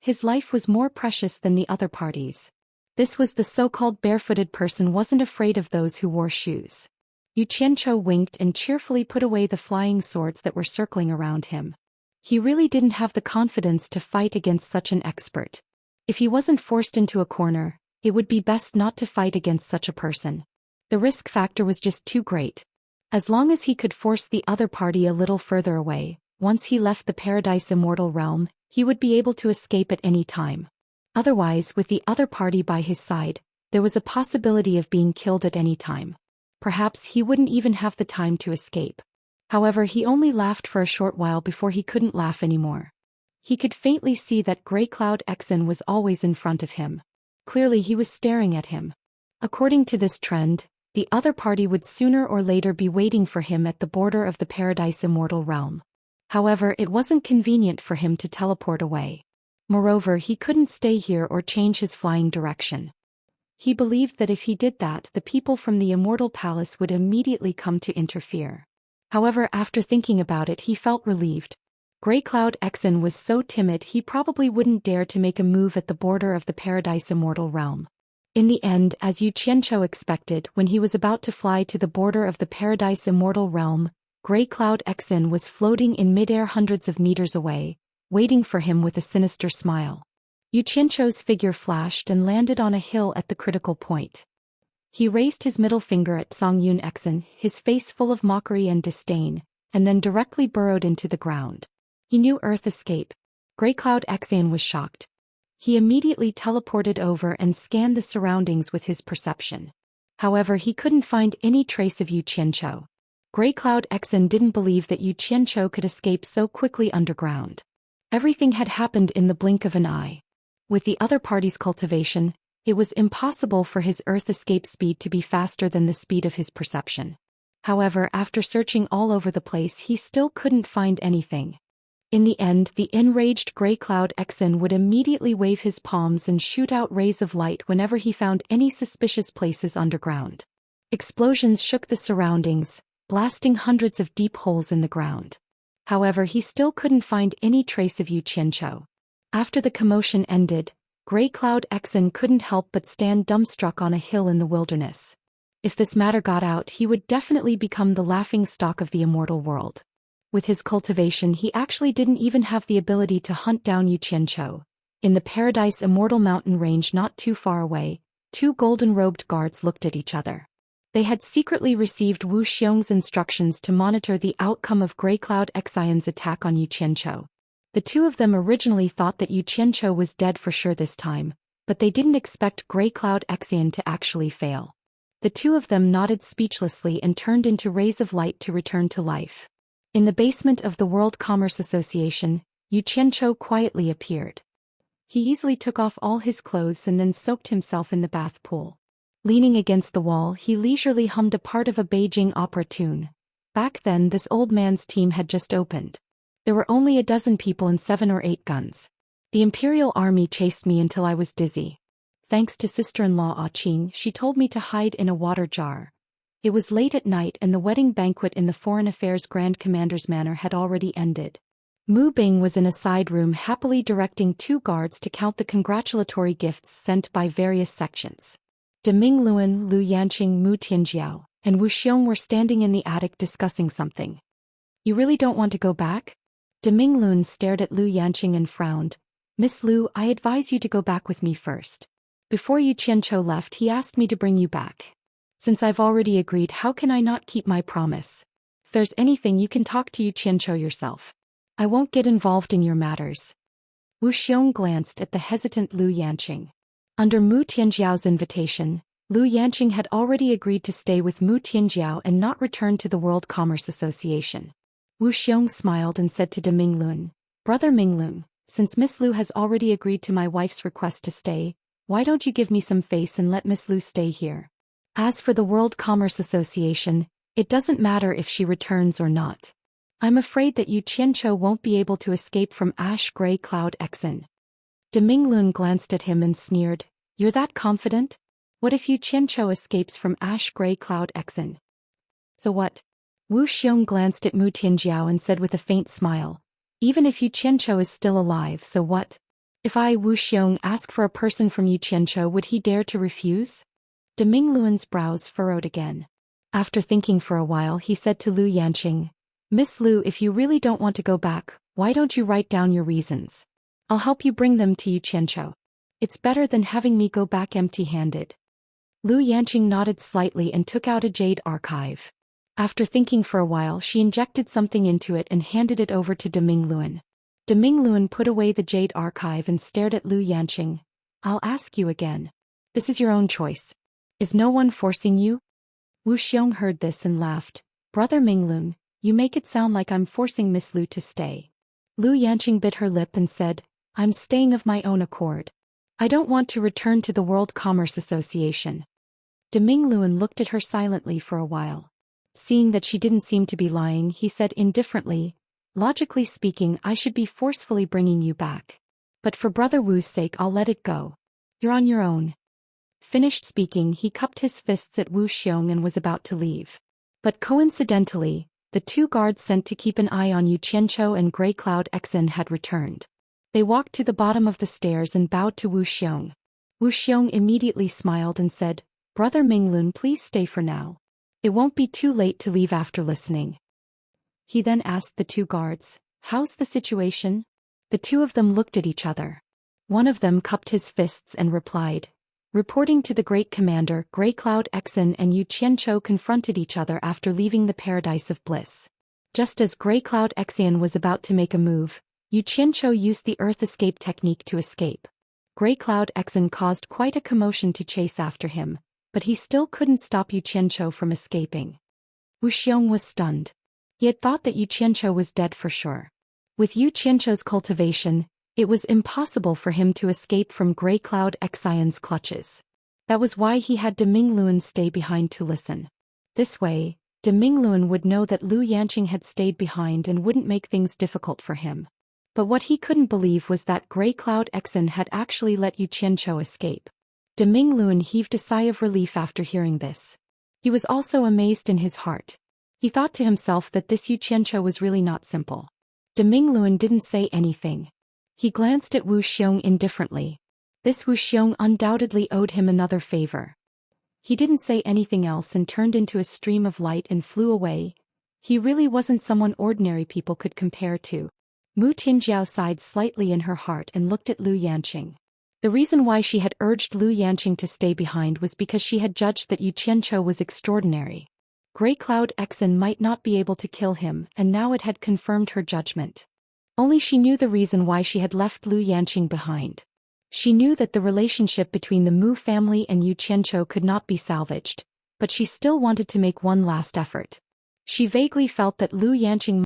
His life was more precious than the other parties. This was the so-called barefooted person wasn't afraid of those who wore shoes. Yu Qianzhou winked and cheerfully put away the flying swords that were circling around him. He really didn't have the confidence to fight against such an expert. If he wasn't forced into a corner, it would be best not to fight against such a person. The risk factor was just too great. As long as he could force the other party a little further away, once he left the Paradise Immortal realm, he would be able to escape at any time. Otherwise, with the other party by his side, there was a possibility of being killed at any time. Perhaps he wouldn't even have the time to escape. However, he only laughed for a short while before he couldn't laugh anymore. He could faintly see that Grey Cloud Xian was always in front of him. Clearly he was staring at him. According to this trend, the other party would sooner or later be waiting for him at the border of the Paradise Immortal realm. However, it wasn't convenient for him to teleport away. Moreover, he couldn't stay here or change his flying direction. He believed that if he did that, the people from the Immortal Palace would immediately come to interfere. However, after thinking about it, he felt relieved. Grey Cloud Xian was so timid he probably wouldn't dare to make a move at the border of the Paradise Immortal realm. In the end, as Yu Qianzhou expected, when he was about to fly to the border of the Paradise Immortal realm, Grey Cloud Xian was floating in midair hundreds of meters away, waiting for him with a sinister smile. Yu Qianzhou's figure flashed and landed on a hill at the critical point. He raised his middle finger at Songyun Xian, his face full of mockery and disdain, and then directly burrowed into the ground. He knew Earth escape. Grey Cloud Xian was shocked. He immediately teleported over and scanned the surroundings with his perception. However, he couldn't find any trace of Yu Qianzhou. Grey Cloud Xian didn't believe that Yu Qianzhou could escape so quickly underground. Everything had happened in the blink of an eye. With the other party's cultivation, it was impossible for his Earth escape speed to be faster than the speed of his perception. However, after searching all over the place, he still couldn't find anything. In the end, the enraged Grey Cloud Xian would immediately wave his palms and shoot out rays of light whenever he found any suspicious places underground. Explosions shook the surroundings, blasting hundreds of deep holes in the ground. However, he still couldn't find any trace of Yu Qianzhou. After the commotion ended, Grey Cloud Xian couldn't help but stand dumbstruck on a hill in the wilderness. If this matter got out, he would definitely become the laughingstock of the immortal world. With his cultivation, he actually didn't even have the ability to hunt down Yu Qianzhou. In the Paradise Immortal mountain range not too far away, 2 golden-robed guards looked at each other. They had secretly received Wu Xiong's instructions to monitor the outcome of Grey Cloud Xian's attack on Yu Qianzhou. The 2 of them originally thought that Yu Qianzhou was dead for sure this time, but they didn't expect Grey Cloud Xian to actually fail. The 2 of them nodded speechlessly and turned into rays of light to return to life. In the basement of the World Commerce Association, Yu Qianzhou quietly appeared. He easily took off all his clothes and then soaked himself in the bath pool. Leaning against the wall, he leisurely hummed a part of a Beijing opera tune. Back then, this old man's team had just opened. There were only a dozen people and 7 or 8 guns. The Imperial Army chased me until I was dizzy. Thanks to sister-in-law Ah Qing, she told me to hide in a water jar. It was late at night and the wedding banquet in the Foreign Affairs Grand Commander's manor had already ended. Mu Bing was in a side room happily directing 2 guards to count the congratulatory gifts sent by various sections. De Mingluan, Lu Yanqing, Mu Tianjiao, and Wu Xiong were standing in the attic discussing something. You really don't want to go back? De Mingluan stared at Lu Yanqing and frowned. Miss Lu, I advise you to go back with me first. Before Yu Qianqiu left, he asked me to bring you back. Since I've already agreed, how can I not keep my promise? If there's anything, you can talk to Yu Qianqiu yourself. I won't get involved in your matters. Wu Xiong glanced at the hesitant Lu Yanqing. Under Mu Tianjiao's invitation, Lu Yanqing had already agreed to stay with Mu Tianjiao and not return to the World Commerce Association. Wu Xiong smiled and said to De Minglun, Brother Minglun, since Miss Lu has already agreed to my wife's request to stay, why don't you give me some face and let Miss Lu stay here? As for the World Commerce Association, it doesn't matter if she returns or not. I'm afraid that Yu Qianqiu won't be able to escape from Ash Gray Cloud Exin. De Minglun glanced at him and sneered, You're that confident? What if Yu Qianqiu escapes from Ash Gray Cloud Exin? So what? Wu Xiong glanced at Mu Tianjiao and said with a faint smile, Even if Yu Qianqiu is still alive, so what? If I, Wu Xiong, ask for a person from Yu Qianqiu, would he dare to refuse? De Mingluan's brows furrowed again. After thinking for a while, he said to Lu Yanqing, Miss Lu, if you really don't want to go back, why don't you write down your reasons? I'll help you bring them to Yu Qianqiu. It's better than having me go back empty-handed. Lu Yanqing nodded slightly and took out a jade archive. After thinking for a while, she injected something into it and handed it over to De Mingluan. De Mingluan put away the jade archive and stared at Lu Yanqing. I'll ask you again. This is your own choice. Is no one forcing you? Wu Xiong heard this and laughed. Brother Minglun, you make it sound like I'm forcing Miss Lu to stay. Lu Yanqing bit her lip and said, I'm staying of my own accord. I don't want to return to the World Commerce Association. De Mingluan looked at her silently for a while. Seeing that she didn't seem to be lying, he said indifferently, Logically speaking, I should be forcefully bringing you back. But for Brother Wu's sake, I'll let it go. You're on your own. Finished speaking, he cupped his fists at Wu Xiong and was about to leave. But coincidentally, the 2 guards sent to keep an eye on Yu Qianqiu and Grey Cloud Exin had returned. They walked to the bottom of the stairs and bowed to Wu Xiong. Wu Xiong immediately smiled and said, Brother Minglun, please stay for now. It won't be too late to leave after listening. He then asked the 2 guards, How's the situation? The 2 of them looked at each other. One of them cupped his fists and replied, Reporting to the Great Commander, Grey Cloud Exin and Yu Qianqiu confronted each other after leaving the Paradise of Bliss. Just as Grey Cloud Exin was about to make a move, Yu Qianqiu used the Earth Escape technique to escape. Grey Cloud Exin caused quite a commotion to chase after him, but he still couldn't stop Yu Qianqiu from escaping. Wu Xiong was stunned. He had thought that Yu Qianqiu was dead for sure. With Yu Qianqiu's cultivation, it was impossible for him to escape from Grey Cloud Exion's clutches. That was why he had De Mingluan stay behind to listen. This way, De Mingluan would know that Lu Yanqing had stayed behind and wouldn't make things difficult for him. But what he couldn't believe was that Grey Cloud Exin had actually let Yu Qianqiu escape. De Mingluan heaved a sigh of relief after hearing this. He was also amazed in his heart. He thought to himself that this Yu Qianqiu was really not simple. De Mingluan didn't say anything. He glanced at Wu Xiong indifferently. This Wu Xiong undoubtedly owed him another favor. He didn't say anything else and turned into a stream of light and flew away. He really wasn't someone ordinary people could compare to. Mu Tianjiao sighed slightly in her heart and looked at Lu Yanqing. The reason why she had urged Lu Yanqing to stay behind was because she had judged that Yu Qianqiu was extraordinary. Grey Cloud Exin might not be able to kill him, and now it had confirmed her judgment. Only she knew the reason why she had left Lu Yanqing behind. She knew that the relationship between the Mu family and Yu Qianqiu could not be salvaged, but she still wanted to make one last effort. She vaguely felt that Lu Yanqing